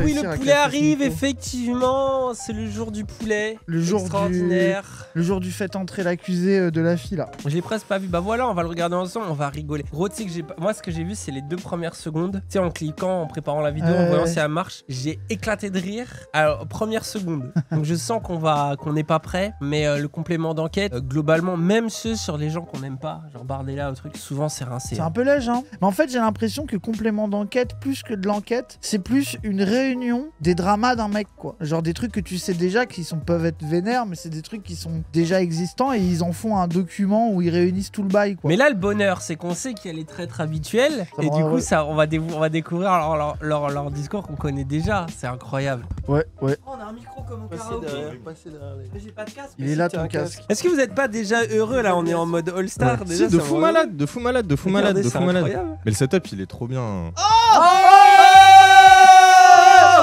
oui, réussir le avec poulet la arrive, Fausse effectivement. C'est le jour du poulet. Le jour extraordinaire. Le jour du fait entrer l'accusé de la fille là. J'ai presque pas vu. Bah voilà, on va le regarder ensemble, on va rigoler. Gros, tu sais que moi, ce que j'ai vu, c'est les 2 premières secondes. Tu sais, en cliquant, en préparant la vidéo, en voyant si elle marche, j'ai éclaté de rire. Alors, première seconde. Donc, je sens qu'on n'est pas prêt. Mais le complément d'enquête, globalement, même ceux sur les gens qu'on n'aime pas, genre Bardella ou truc, souvent c'est rincé. C'est un peu léger, hein. Mais en fait, j'ai l'impression que complément d'enquête, plus que de l'enquête, c'est plus une réunion des dramas d'un mec, quoi. Genre des trucs que tu sais déjà peuvent être vénères, mais c'est des trucs qui sont déjà existants et ils en font un document où ils réunissent tout le bail, quoi. Mais là, le bonheur, c'est qu'on sait qu'il y a les traîtres habituels. Et du coup, on va découvrir leur discours qu'on connaît déjà. C'est incroyable. Ouais. Oh, on a un micro comme au karaoké. Mais j'ai pas de casque. Il est là ton casque. Est-ce que vous êtes pas déjà heureux là? On est en mode All-Star Ouais. déjà. Si, de fou malade. Mais le setup, il est trop bien.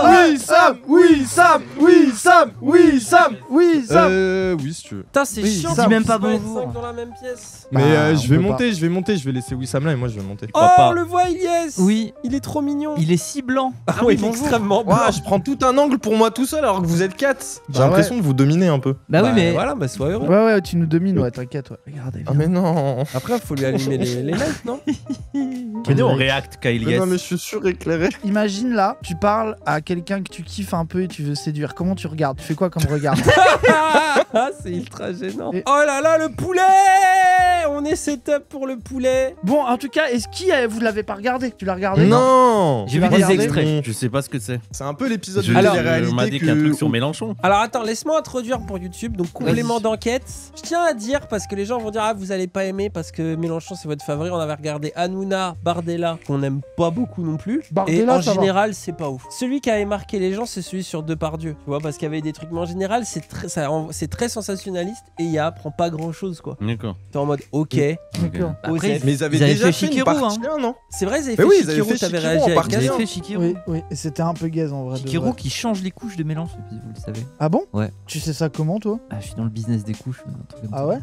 Oui Sam, oui Sam, oui Sam, oui Sam, oui Sam. Oui si tu veux. Putain, c'est chiant. dis même pas qu'on se mette bonjour. 5 dans la même pièce. Mais Bah, je vais on peut monter, je vais laisser Wissam là et moi je vais monter. Oh, on le voit, Ilyes. Oui, Il est trop mignon. il est si blanc. Ah oui, il est extrêmement blanc. Ouah, je prends tout un angle pour moi tout seul alors que vous êtes 4. J'ai Bah l'impression de vous dominer un peu. Bah oui, mais Voilà, bah sois heureux. Ouais, tu nous domines, ouais, t'inquiète, ouais. Regardez. Ah mais non. Après, faut lui allumer les lights, non? Venez, on réacte, Kylies. Non mais je suis suréclairé. Imagine là, tu parles à quelqu'un que tu kiffes un peu et tu veux séduire. Comment tu regardes? Tu fais quoi comme regard? Ah, c'est ultra gênant. Et- Oh là là, le poulet! On est setup pour le poulet. Bon, en tout cas, vous l'avez pas regardé? Tu l'as regardé? Non. j'ai vu des regardé extraits. Je sais pas ce que c'est. C'est un peu l'épisode de On m'a télé-réalité dit qu'il y a un truc sur Mélenchon. Alors attends, laisse-moi introduire pour YouTube. Donc complément d'enquête. Je tiens à dire parce que les gens vont dire ah vous allez pas aimer parce que Mélenchon c'est votre favori. On avait regardé Hanouna, Bardella qu'on n'aime pas beaucoup non plus. Bardella, et en ça va. général c'est pas ouf. Celui qui avait marqué les gens c'est celui sur Depardieu. Tu vois parce qu'il y avait des trucs mais en général c'est très sensationnaliste et il apprend pas grand chose quoi. D'accord. T'es en mode ok. D'accord. Après, Mais ils avaient Ils avaient déjà fait fait une Chikiro, partie 1, non? C'est vrai ils avaient Mais fait oui, ils avaient Chikiro, fait t'avais Chikiro réagi en avec partie Ils Gaz. avaient fait Chikiro. Oui, et c'était un peu gaze en vrai. de Chikiro vrai. qui change les couches de Mélenchon, vous le savez. Ah bon? Ouais. Tu sais ça comment toi? Ah, je suis dans le business des couches. Un truc comme Ah ça. ouais?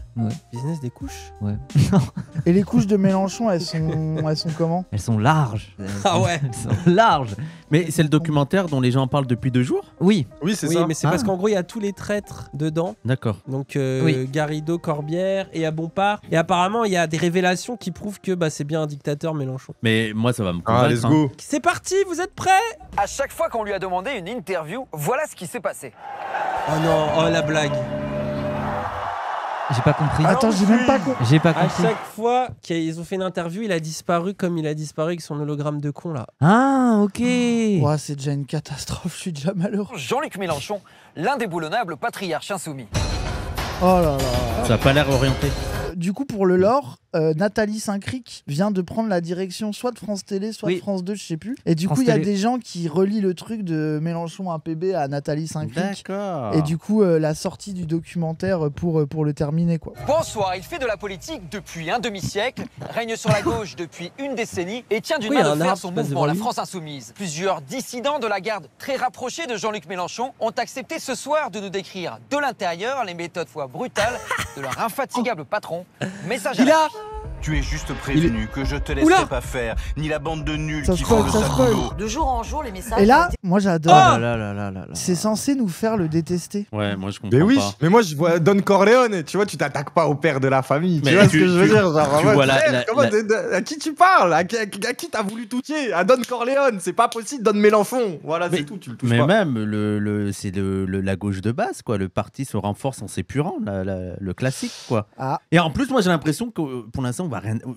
Business des couches. Et les couches de Mélenchon, elles sont comment? Elles sont larges. Ah ouais. Elles sont larges. Mais c'est le documentaire dont les gens parlent depuis 2 jours? Oui. Oui, c'est Oui ça. mais c'est parce qu'en gros il y a tous les traîtres dedans. D'accord. Donc Oui. Garrido, Corbière et à Bompard. Et apparemment, il y a des révélations qui prouvent que c'est bien un dictateur Mélenchon. Mais moi, ça va me Ah, convaincre. let's hein. go. C'est parti, vous êtes prêts? À chaque fois qu'on lui a demandé une interview, voilà ce qui s'est passé. Oh non, oh la blague. J'ai pas compris. Attends, j'ai même pas compris. J'ai pas À compris. chaque fois qu'ils ont fait une interview, il a disparu comme il a disparu avec son hologramme de con là. Ah, ok. Ouais, c'est déjà une catastrophe, je suis déjà malheureux. Jean-Luc Mélenchon, l'indéboulonnable patriarche insoumis. Oh là là. Ça a pas l'air orienté. Du coup, pour le lore, Nathalie Saint-Cric vient de prendre la direction soit de France Télé, soit de Oui. France 2, je sais plus. Et du France coup, il y a Télé. des gens qui relient le truc de Mélenchon à PB à Nathalie Saint-Cric. D'accord. Et du coup, la sortie du documentaire pour le terminer, quoi. Bonsoir, il fait de la politique depuis un demi-siècle, règne sur la gauche depuis une décennie et tient d'une Oui, il y a main un de fer arbre son qui passe mouvement, devant la lui. France Insoumise. Plusieurs dissidents de la garde très rapprochés de Jean-Luc Mélenchon ont accepté ce soir de nous décrire de l'intérieur les méthodes fois brutales de leur infatigable patron. Message à la fiche. Tu es juste prévenu que je te laisserai pas faire, ni la bande de nuls Ça qui spoil, font le ça sale spoil. boulot. De jour en jour, les messages. Et là, moi j'adore. Oh là là là là là. C'est censé nous faire le détester. Ouais, moi je comprends Mais oui, pas. mais moi je vois Don Corleone, tu vois, tu t'attaques pas au père de la famille. Mais tu vois ce tu- que je veux tu- dire? Genre, tu ouais, vois frère, à qui tu parles? À qui t'as voulu tout tuer? À Don Corleone, c'est pas possible, Don Mélenchon. Voilà, c'est tout, tu le touches Mais pas. même, c'est la gauche de base, quoi. Le parti se renforce en s'épurant, le classique, quoi. Ah. Et en plus, moi, j'ai l'impression que pour l'instant,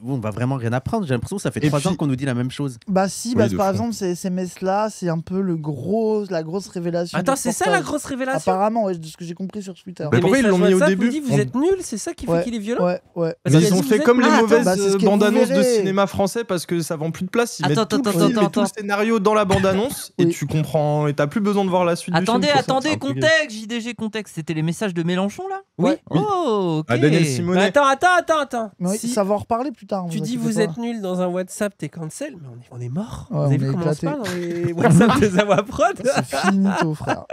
on va vraiment rien apprendre. J'ai l'impression que ça fait Et 3 puis- ans qu'on nous dit la même chose. Bah si, Oui, de par fond. exemple, ces messes-là, c'est un peu la grosse révélation. Attends, du c'est ça reportage. la grosse révélation? Apparemment, ouais, de ce que j'ai compris sur Twitter. Mais Des pourquoi ils messages l'ont mis au WhatsApp début? où il dit, vous êtes nuls, c'est ça qui fait Ouais, qu'il est violent? Ouais. Parce Mais qu'il a ils dit, ont vous fait êtes comme nuls. les Ah, mauvaises bah, c'est ce que bandes-annonces vous de verrez. cinéma français parce que ça vend plus de place. Ils Attends, mettent tout le attends, film et attends, tout le attends. scénario dans la bande-annonce et Oui. tu comprends et t'as plus besoin de voir la suite du film. Attendez, pour ça. attendez, C'est un peu gay. contexte, JDG contexte. C'était les messages de Mélenchon là? Oui. Oh, ok. Ah, Daniel Mais Simonet. attends. Mais oui, Si ça va en reparler plus tard. tu dis vous êtes nuls dans un WhatsApp, t'es cancel, mais on est mort. Ouais, vous avez on vu est comment on se éclaté. parle dans les WhatsApp des Avaprod? C'est finito, frère.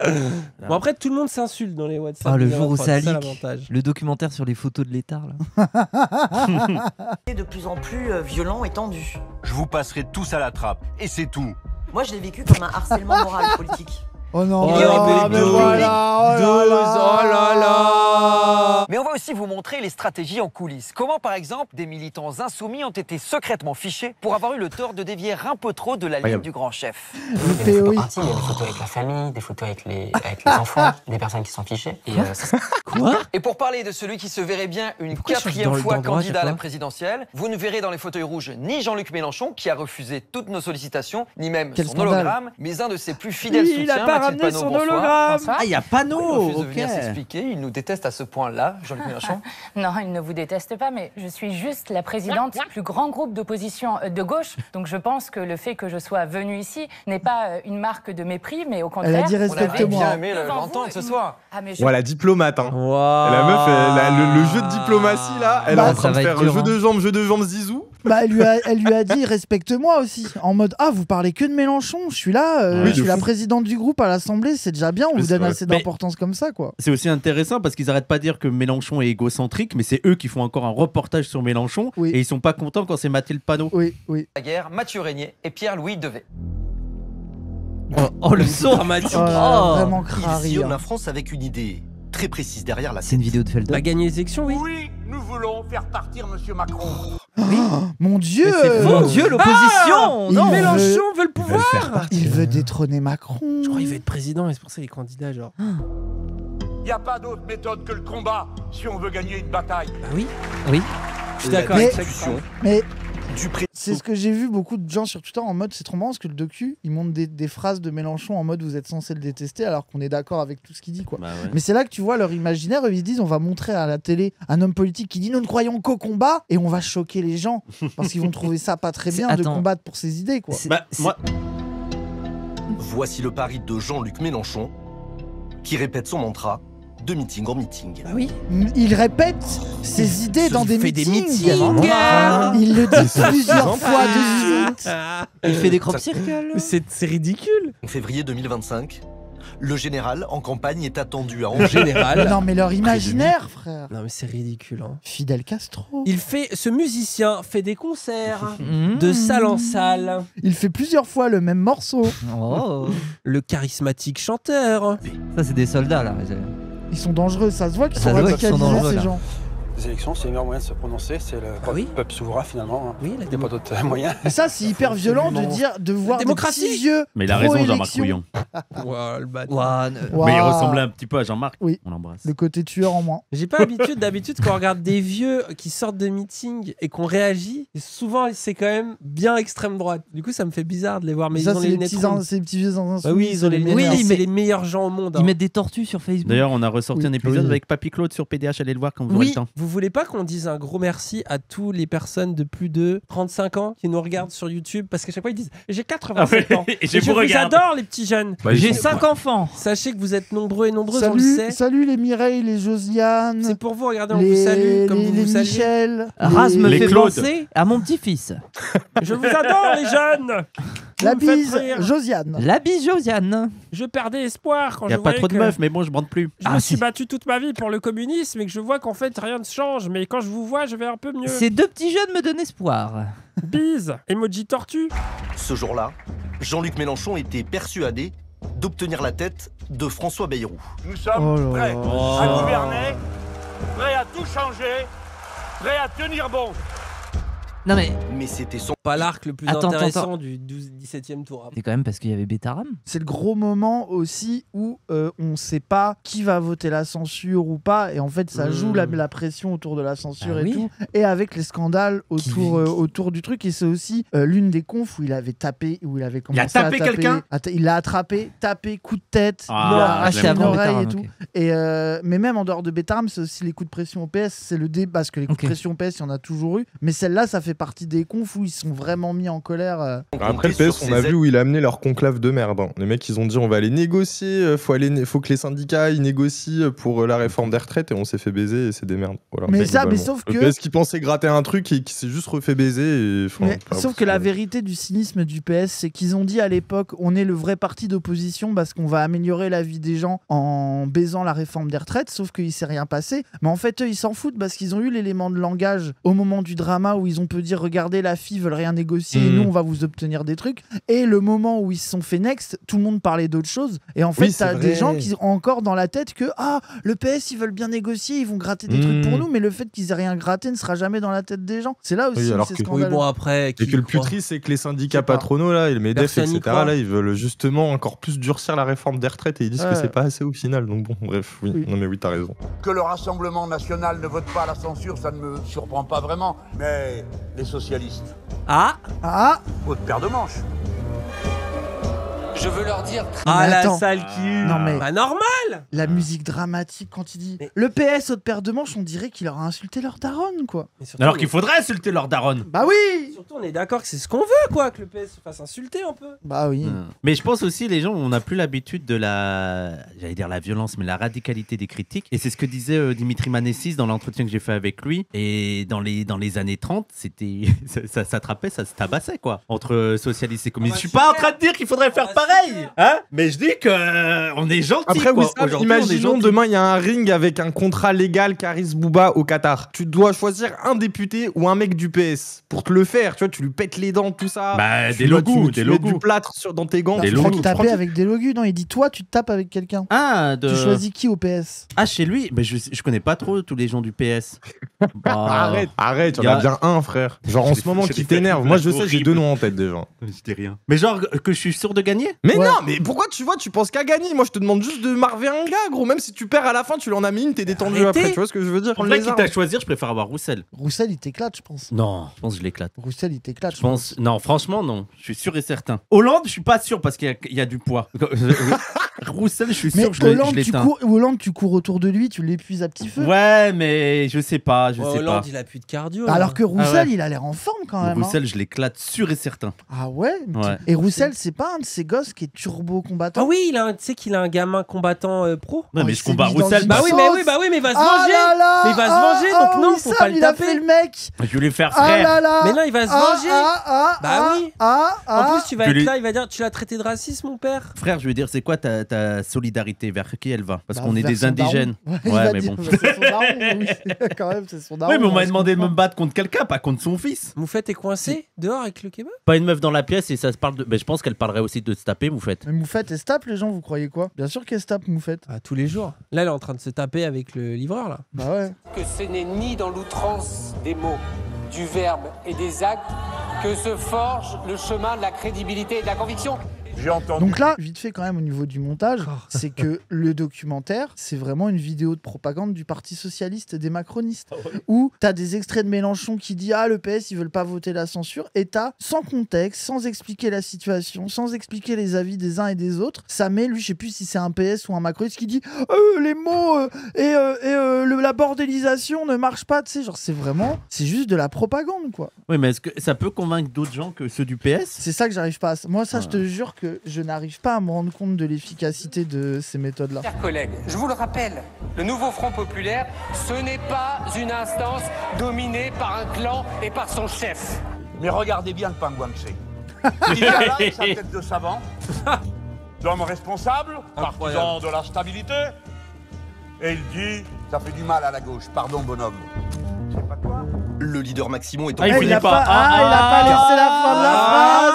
Bon après tout le monde s'insulte dans les WhatsApp. Ah, le des jour où Avaprod, ça c'est ça leak. l'avantage. Le documentaire sur les photos de l'état là. De plus en plus violent et tendu. Je vous passerai tous à la trappe, et c'est tout. Moi, je l'ai vécu comme un harcèlement moral politique. Oh non, Oh mais là, mais deux, voilà, oh deux, là oh là là. Mais on va aussi vous montrer les stratégies en coulisses. Comment, par exemple, des militants insoumis ont été secrètement fichés pour avoir eu le tort de dévier un peu trop de la ligne du grand chef. Le POI. Il y a des photos avec la famille, des photos avec les enfants, des personnes qui sont fichées. Et, Quoi? Et pour parler de celui qui se verrait bien une Pourquoi je cherche quatrième dans le fois droit, candidat à la chaque fois présidentielle, vous ne verrez dans les fauteuils rouges ni Jean-Luc Mélenchon, qui a refusé toutes nos sollicitations, ni même Quel son scandale. hologramme, mais un de ses plus fidèles Oui, soutiens, il a pas Mathilde ramené Panot, son bonsoir. hologramme. Ah, il y a Il Panot. refuse de Ok. venir s'expliquer, il nous déteste à ce point-là, Jean-Luc Mélenchon. Non, il ne vous déteste pas, mais je suis juste la présidente du plus grand groupe d'opposition de gauche. Donc je pense que le fait que je sois venue ici n'est pas une marque de mépris, mais au contraire... Elle a dit On avait respecte-moi. bien aimé Devant l'entendre vous, ce soir. Ah, mais je... Voilà, diplomate, hein. Wow. La meuf, le jeu de diplomatie, là, elle est Bah, en train de ça va faire être dur, jeu de jambes zizou. Bah, elle lui a dit respecte-moi aussi. En mode ah, vous parlez que de Mélenchon, je suis là, Oui, je suis de la fou. présidente du groupe à l'Assemblée, c'est déjà bien, on Mais vous c'est donne vrai. assez Mais- d'importance comme ça, quoi. C'est aussi intéressant parce qu'ils arrêtent pas de dire que Mélenchon est égocentrique, mais c'est eux qui font encore un reportage sur Mélenchon Oui. et ils sont pas contents quand c'est Mathilde Panot. Oui, oui. La guerre, Mathieu Régnier et Pierre-Louis Devet. Oh, le son dramatique. Oh là là, Oh. vraiment Il crari. sillonne la France avec une idée très précise derrière la C'est une tête. vidéo de Felden. Va gagner les élections, oui. Oui, nous voulons faire partir Monsieur Macron. Mon Dieu, Mais c'est faux. Mon Dieu, l'opposition. il non. veut- Mélenchon veut le pouvoir. il veut détrôner Macron. Je crois qu'il veut être président et c'est pour ça qu'il est candidat, genre. Il n'y a pas d'autre méthode que le combat si on veut gagner une bataille. Bah oui. Oui. Je suis d'accord Mais- avec ça. Mais Du pré- c'est ce que j'ai vu beaucoup de gens sur Twitter en mode c'est trop marrant parce que le docu il montre des phrases de Mélenchon en mode vous êtes censé le détester alors qu'on est d'accord avec tout ce qu'il dit, quoi. Bah ouais. Mais c'est là que tu vois leur imaginaire, eux, ils se disent on va montrer à la télé un homme politique qui dit nous ne croyons qu'au combat et on va choquer les gens parce qu'ils vont trouver ça pas très bien de Attends. combattre pour ses idées, quoi. C'est- Bah, c'est- moi, Voici le pari de Jean-Luc Mélenchon, qui répète son mantra de meeting en meeting. Bah oui. Il répète ses idées dans des fait des meetings. meetings. Il le dit C'est plusieurs suffisant. fois de suite. Il fait des crop Ça- circles. C'est ridicule. En février 2025, le général en campagne est attendu à En Angers. général. Non mais leur imaginaire, frère. Non mais c'est ridicule. Hein. Fidel Castro. Ce musicien fait des concerts Mmh. de salle en salle. Il fait plusieurs fois le même morceau. Oh. Le charismatique chanteur. Ça, c'est des soldats là. Ils sont dangereux, ça se voit qu'ils Ça sont se voit qu'ils sont radicalisés, dangereux, ces là. gens. Les élections, c'est le meilleur moyen de se prononcer, c'est le oui. peuple souverain finalement. Oui, la Il n'y a démo- pas d'autre moyen. Mais ça, c'est hyper violent de dire, de voir démocratie. des petits vieux. Mais il a raison, Jean-Marc pro-élection. Couillon. Ouah, le bâtard. Ouah. Mais il ressemblait un petit peu à Jean-Marc. Oui. On l'embrasse. Le côté tueur en moins. J'ai pas l'habitude, d'habitude, quand on regarde des vieux qui sortent de meeting et qu'on réagit, et souvent c'est quand même bien extrême droite. Du coup, ça me fait bizarre de les voir, mais ça, ils ont c'est les les lunettes petits, rondes. ces petits vieux insoumis. Bah oui, ils ont les lunettes. Oui, rondes. mais- C'est les meilleurs gens au monde. Hein. des tortues sur Facebook. D'ailleurs, on a ressorti un épisode avec Papy Claude sur PDH. Allez le voir quand vous aurez Oui, le temps. vous voulez pas qu'on dise un gros merci à tous les personnes de plus de 35 ans qui nous regardent sur YouTube parce qu'à chaque fois ils disent j'ai 87 ans. Et Et je vous adore les petits jeunes. Bah, ils J'ai sont- 5 enfants. Sachez que vous êtes nombreux et nombreuses, on le sait. Salut les Mireille, les Josiane, C'est pour vous, regardez, on vous salue comme vous les vous saluez. Michel, Raz me Les fait Claude. penser à mon petit-fils. Je vous adore les jeunes. la Vous me faites bise, rire. Josiane. La bise Josiane. Je perdais espoir quand Il n'y je a pas voyais trop de que- meufs, mais bon, je bande plus. Je me suis battu toute ma vie pour le communisme et que je vois qu'en fait rien ne change. Mais quand je vous vois, je vais un peu mieux. Ces deux petits jeunes me donnent espoir. Bise, emoji tortue. Ce jour-là, Jean-Luc Mélenchon était persuadé d'obtenir la tête de François Bayrou. Nous sommes Oh là prêts là. à gouverner, prêts à tout changer, prêts à tenir bon. Non mais Mais c'était son Pas l'arc le plus Attends, intéressant du 17e tour. c'est quand même parce qu'il y avait Bétaram. C'est le gros moment aussi où on sait pas qui va voter la censure ou pas, et en fait ça joue la pression autour de la censure Ah et oui. tout, et avec les scandales autour du truc. Et c'est aussi l'une des confs où il avait tapé, où il avait commencé tapé à taper quelqu'un il l'a attrapé, tapé, coup de tête, Ah, il a c'est arraché une avant oreille Bétaram, et tout. ok. Et mais même en dehors de Bétaram, c'est aussi les coups de pression au PS, c'est le débat, parce que les coups Ok. de pression au PS, il y en a toujours eu, mais celle-là, ça fait partie des confs où ils sont vraiment mis en colère. Après le PS, on a vu où il a amené leur conclave de merde. Hein. Les mecs, ils ont dit on va aller négocier, faut que les syndicats ils négocient pour la réforme des retraites, et on s'est fait baiser et c'est des merdes. Voilà, Mais globalement. sauf le que- PS qui pensait gratter un truc et qui s'est juste refait baiser. Et, enfin, Mais enfin, sauf que la vérité du cynisme du PS, c'est qu'ils ont dit à l'époque, on est le vrai parti d'opposition parce qu'on va améliorer la vie des gens en baisant la réforme des retraites, sauf qu'il s'est rien passé. Mais en fait, eux, ils s'en foutent parce qu'ils ont eu l'élément de langage au moment du drama où ils ont pu dire, regardez, la fille veut rien rien négocier, nous on va vous obtenir des trucs. Et le moment où ils se sont fait next, tout le monde parlait d'autre chose. Et en fait, t'as des gens qui ont encore dans la tête que le PS ils veulent bien négocier, ils vont gratter des trucs pour nous, mais le fait qu'ils aient rien gratté ne sera jamais dans la tête des gens. C'est là aussi c'est scandaleux. Oui, bon, après, et que le plus triste, c'est que les syndicats patronaux là, et le MEDEF, etc. là, ils veulent justement encore plus durcir la réforme des retraites et ils disent que c'est pas assez au final. Donc bon, bref, non mais oui, t'as raison. Que le Rassemblement national ne vote pas la censure, ça ne me surprend pas vraiment. Mais les socialistes. Haute paire de manches. Je veux leur dire... la sale cul. Non mais... Bah normal. La musique dramatique quand il dit le PS haute paire de manches, on dirait qu'il leur a insulté leur daronne, quoi. Alors qu'il faudrait insulter leur daronne. Bah oui. Surtout, on est d'accord que c'est ce qu'on veut, quoi, que le PS se fasse insulter un peu. Bah oui. Mais je pense aussi, les gens, on n'a plus l'habitude de j'allais dire la violence, mais la radicalité des critiques. Et c'est ce que disait Dimitri Manessis dans l'entretien que j'ai fait avec lui. Et dans les années 30, c'était ça s'attrapait, ça se tabassait, quoi, entre socialistes et communistes. Je suis pas en train de dire qu'il faudrait faire pareil, hein, mais je dis que on est gentil. Après, quoi. Wissam, imaginons demain il y a un ring avec un contrat légal Karis Bouba au Qatar. Tu dois choisir un député ou un mec du PS pour te le faire. Tu vois, tu lui pètes les dents, tout ça. Bah, des logos, tu mets du plâtre dans tes gants. Tu crois qu'il tapait avec des logos? Non, il dit toi, tu te tapes avec quelqu'un. Tu choisis qui au PS? Chez lui, mais je connais pas trop tous les gens du PS. Arrête, il y en a bien un, frère. Genre en ce moment qui t'énerve. Moi, je sais, j'ai 2 noms en tête déjà. Je dis rien. Mais genre que je suis sûr de gagner? Mais non, mais pourquoi tu penses qu'à gagner? Moi, je te demande juste de marver un gars, gros. Même si tu perds à la fin, tu l'en as mis une, t'es détendu après. Tu vois ce que je veux dire? En vrai, quitte à choisir, je préfère avoir Roussel. Roussel, il t'éclate, je pense. Non, je pense que je l'éclate. Roussel, il t'éclate. Je pense. Non, franchement, non. Je suis sûr et certain. Hollande, je suis pas sûr parce qu'il y a du poids. Roussel, je suis sûr que Hollande, tu cours autour de lui, tu l'épuises à petit feu. Ouais, mais je sais pas. Hollande, il a plus de cardio. Alors que Roussel, il a l'air en forme quand même. Roussel, je l'éclate sûr et certain. Ah ouais, Et Roussel, c'est pas un de ces gosses qui est turbo combattant? Ah oui, tu sais qu'il a un gamin combattant pro. Non, mais je combats Roussel. Bah oui, mais il va se venger. Mais il va se venger, donc non, faut pas le taper. Il a fait le mec. Je vais lui faire frère. Mais non, il va se venger. Bah oui. En plus, tu vas être là, il va dire tu l'as traité de raciste, mon père. Frère, je veux dire, c'est quoi ta solidarité? Vers qui elle va? Parce qu'on est des indigènes. Ouais, mais bon. C'est son daron, quand même, c'est son daron. Oui, mais on m'a demandé de me battre contre quelqu'un, pas contre son fils. Moufette est coincée dehors avec le kebab? Pas une meuf dans la pièce et ça se parle de. Mais je pense qu'elle parlerait aussi de se taper, Moufette. Mais Moufette, elle se tape, les gens, vous croyez quoi? Bien sûr qu'elle se tape, Moufette. Tous les jours. Là, elle est en train de se taper avec le livreur, là. Bah ouais. Que ce n'est ni dans l'outrance des mots, du verbe et des actes que se forge le chemin de la crédibilité et de la conviction. J'ai entendu. Donc là, vite fait quand même au niveau du montage, c'est que le documentaire, c'est vraiment une vidéo de propagande du Parti Socialiste et des macronistes. Où t'as des extraits de Mélenchon qui dit le PS, ils veulent pas voter la censure. Et t'as, sans contexte, sans expliquer la situation, sans expliquer les avis des uns et des autres, ça met, lui, je sais plus si c'est un PS ou un macroniste qui dit les mots la bordélisation ne marche pas, tu sais, genre c'est juste de la propagande, quoi. Oui, mais est-ce que ça peut convaincre d'autres gens que ceux du PS? C'est ça que j'arrive pas à... Moi, ça, je te jure que je n'arrive pas à me rendre compte de l'efficacité de ces méthodes-là. Chers collègues, je vous le rappelle, le nouveau Front Populaire, ce n'est pas une instance dominée par un clan et par son chef. Mais regardez bien le pingouin que c'est. Il est là avec sa tête de savant, d'homme responsable, partisan de la stabilité, et il dit « ça fait du mal à la gauche, pardon bonhomme ». C'est pas toi. Le leader Maximon est en il a pas laissé la fin de la phrase.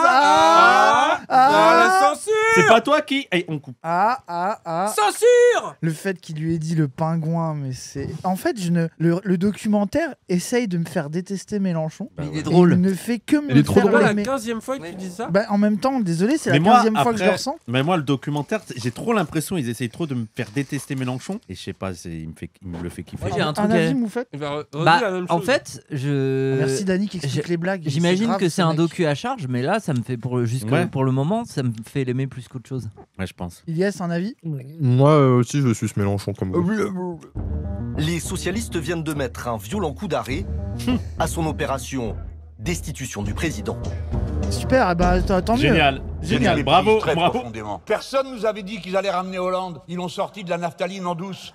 La censure. C'est pas toi qui... on coupe. Censure. Le fait qu'il lui ait dit le pingouin, mais c'est... En fait, le documentaire essaye de me faire détester Mélenchon. Il est drôle. Il ne fait que me faire drôle. C'est la 15e fois que tu dis ça. En même temps, désolé, c'est la 15e fois que je le ressens. Mais moi, le documentaire, j'ai trop l'impression ils essayent trop de me faire détester Mélenchon. Et je sais pas, il me le fait kiffer. J'ai un truc avis, Moufette. En fait, Merci Dani qui explique les blagues. J'imagine que c'est un docu à charge, mais là, ça me fait pour le moment, ça me fait l'aimer plus qu'autre chose. Ouais, je pense. Ilyes, un avis? Moi aussi, je suis ce Mélenchon comme vous. Les socialistes viennent de mettre un violent coup d'arrêt à son opération destitution du président. Super, tant mieux. Génial, bravo. Profondément. Personne nous avait dit qu'ils allaient ramener Hollande. Ils l'ont sorti de la naphtaline en douce.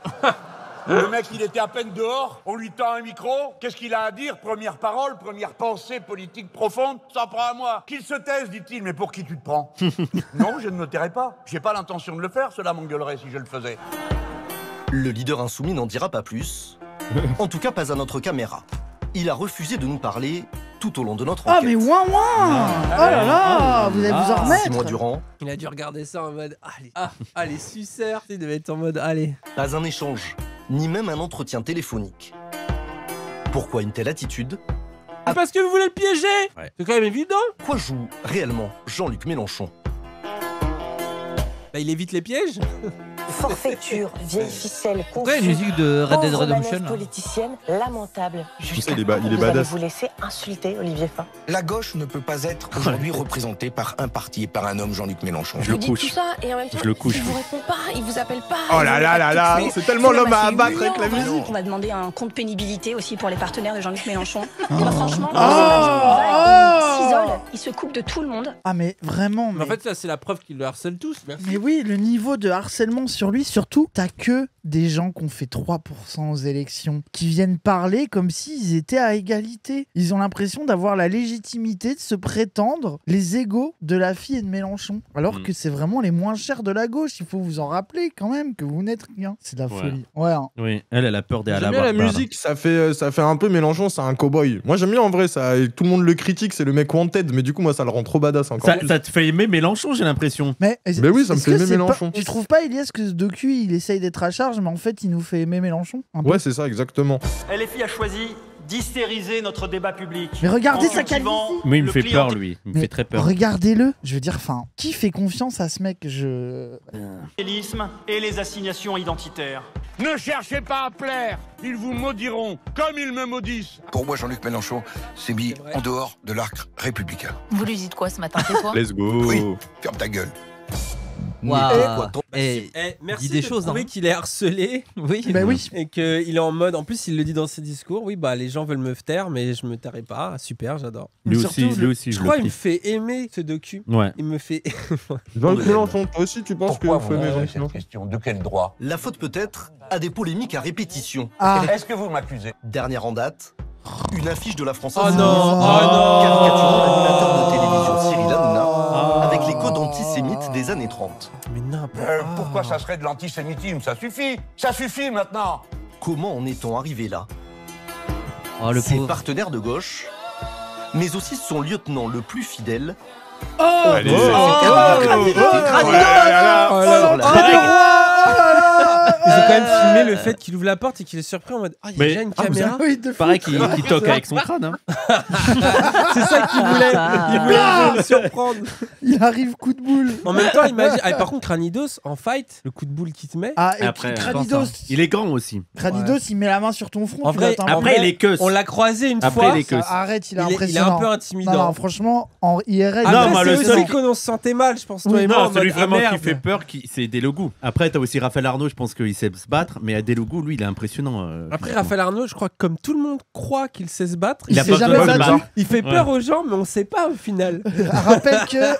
Le mec, il était à peine dehors, on lui tend un micro, qu'est-ce qu'il a à dire? Première parole, première pensée politique profonde, ça prend à moi. Qu'il se taise, dit-il, mais pour qui tu te prends? Non, je ne me tairai pas. J'ai pas l'intention de le faire, cela m'engueulerait si je le faisais. Le leader insoumis n'en dira pas plus. En tout cas, pas à notre caméra. Il a refusé de nous parler tout au long de notre Ah, enquête. mais ouin ouin. Oh là là, vous allez vous en 6 remettre. mois durant, Il a dû regarder ça en mode les suceurs. Il devait être en mode allez. pas un échange, ni même un entretien téléphonique. Pourquoi une telle attitude? Parce que vous voulez le piéger. C'est quand même évident. Quoi joue réellement Jean-Luc Mélenchon? Bah, il évite les pièges. Forfaiture, vieille ficelle, Pourquoi il y a une musique de Red Dead Redemption là politicienne, lamentable. sais, il est badass. Vous laissez insulter Olivier Faure. La gauche ne peut pas être aujourd'hui représentée par un parti et par un homme, Jean-Luc Mélenchon. Je le couche. Tout ça et en même temps, Je le couche. il vous répond pas, il vous appelle pas. Oh là là là là, c'est tellement l'homme à abattre avec la musique. On va demander un compte pénibilité aussi pour les partenaires de Jean-Luc Mélenchon. Franchement, il s'isole, il se coupe de tout le monde. Ah, mais vraiment. Mais en fait, ça, c'est la preuve qu'ils le harcèlent tous. Merci. Mais oui, le niveau de harcèlement sur lui, surtout, t'as que des gens qui ont fait 3% aux élections, qui viennent parler comme s'ils étaient à égalité. Ils ont l'impression d'avoir la légitimité de se prétendre les égaux de la fille et de Mélenchon. Alors que c'est vraiment les moins chers de la gauche. Il faut vous en rappeler quand même que vous n'êtes rien. C'est de la folie. Ouais. Hein. Oui, elle a peur des J'aime bien la musique, ça fait un peu Mélenchon, c'est un cowboy. Moi j'aime bien en vrai ça, et tout le monde le critique, c'est le mec wanted, mais du coup moi ça le rend trop badass encore. Ça te fait aimer Mélenchon, j'ai l'impression. Mais oui, ça me fait aimer Mélenchon. Tu trouves pas, Elias, que ce docu il essaye d'être à charge, mais en fait il nous fait aimer Mélenchon un peu. Ouais, c'est ça, exactement. LFI a choisi d'hystériser notre débat public. Mais regardez en sa calvitie. Mais il me fait peur, lui. Il me fait très peur. Regardez-le. Je veux dire, enfin, qui fait confiance à ce mec? Et les assignations identitaires. Ne cherchez pas à plaire, ils vous maudiront comme ils me maudissent. Pour moi, Jean-Luc Mélenchon s'est mis en dehors de l'arc républicain. Vous lui dites quoi ce matin, tais-toi? Let's go. Oui, ferme ta gueule. Merci dis des de choses. prouver qu'il est harcelé. Oui. Bah oui. Et qu'il est en mode. En plus, il le dit dans ses discours. Oui, bah les gens veulent me taire, mais je me tairai pas. Super, j'adore. Lui aussi, je crois qu'il me fait aimer ce docu. Ouais. Il me fait. Jean-Luc Mélenchon, toi aussi tu penses Pourquoi que vous faut aimer me posez Jean-Luc Mélenchon? cette question? De quel droit? La faute peut-être à des polémiques à répétition. Ah. Est-ce que vous m'accusez? Dernière en date, une affiche de la France Oh Insoumise non. caricaturant l'animateur de télévision Cyril Hanouna avec les codes antisémites des années 30. Mais n'importe. Pourquoi ça serait de l'antisémitisme? Ça suffit maintenant. Comment en est-on arrivé là? Oh, le Ses pauvre. partenaires de gauche, mais aussi son lieutenant le plus fidèle. Allez, Ils ont quand même filmé le fait qu'il ouvre la porte et qu'il est surpris en mode il y a déjà une caméra. Pareil qu'il toque avec son crâne. Hein. C'est ça qu'il voulait. Il voulait le surprendre. Il arrive coup de boule. En même temps, imagine. Ah, par contre, Cranidos en fight, le coup de boule qu'il te met. Ah, et Après, Cranidos, il est grand aussi. Cranidos, il met la main sur ton front. En tu vrai, vas t'en Après, rendre il est que. On l'a croisé une Après, fois. il est que. Arrête, il est Il est impressionnant. un peu intimidant. Non, franchement, en IRL. Après, Non, moi, c'est le aussi seul- qu'on se sentait mal, je pense. Toi et moi, Non, en celui mode, vraiment merde. qui fait peur, c'est Delogu. Après, t'as aussi Raphaël Arnaud, je pense qu'il sait se battre, mais Delogu, lui, il est impressionnant. Après, Raphaël Arnaud, je crois que comme tout le monde croit qu'il sait se battre, Il a s'est pas jamais besoin de battu. battre. il fait peur aux gens, mais on sait pas au final.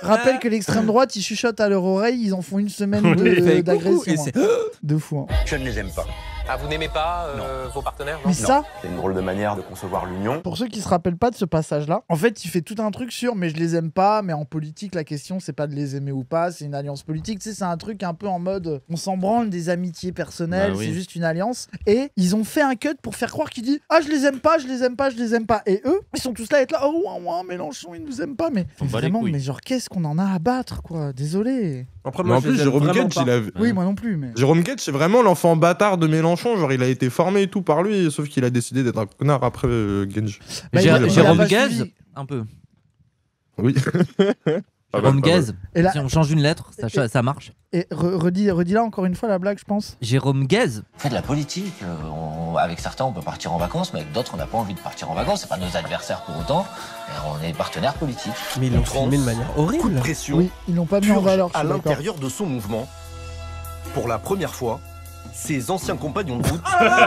Rappelle que l'extrême droite, ils chuchotent à leur oreille, ils en font une semaine Il fait d'agression. coucou, et c'est- De fou. Hein. Je ne les aime pas. Ah, vous n'aimez pas vos partenaires? Mais ça, C'est une drôle de manière de concevoir l'union. pour ceux qui se rappellent pas de ce passage-là, en fait, il fait tout un truc sur mais je les aime pas, mais en politique, la question, c'est pas de les aimer ou pas, c'est une alliance politique. Tu sais, c'est un truc un peu en mode on s'en branle des amitiés personnelles, Bah oui. c'est juste une alliance. Et ils ont fait un cut pour faire croire qu'il dit ah, je les aime pas, je les aime pas, je les aime pas. Et eux, ils sont tous là à être là, oh, ouah, Mélenchon, il nous aime pas. Mais On bat les vraiment, couilles. mais genre, qu'est-ce qu'on en a à battre, quoi. Désolé. Après, Mais moi, en je plus, les aime Jérôme vraiment Ketch, pas. il a. Oui, moi non plus, mais. Jérôme Ketch, c'est vraiment l'enfant bâtard de Mélenchon. Genre, il a été formé et tout par lui, sauf qu'il a décidé d'être un connard après Genji. Bah, il a Jérôme pas Gaz, suivi. un peu. Oui. Jérôme Gaz. Et là- Si on change une lettre, ça marche. Et redis là encore une fois la blague, je pense. Jérôme Gaz. On fait de la politique. Avec certains, on peut partir en vacances, mais avec d'autres, on n'a pas envie de partir en vacances. C'est pas nos adversaires pour autant. Mais on est partenaires politiques. Mais ils l'ont filmé de manière Coup de horrible. pression Oui, ils l'ont pas mis en purge valeur. je à suis d'accord. l'intérieur de son mouvement. Pour la première fois, ses anciens compagnons de route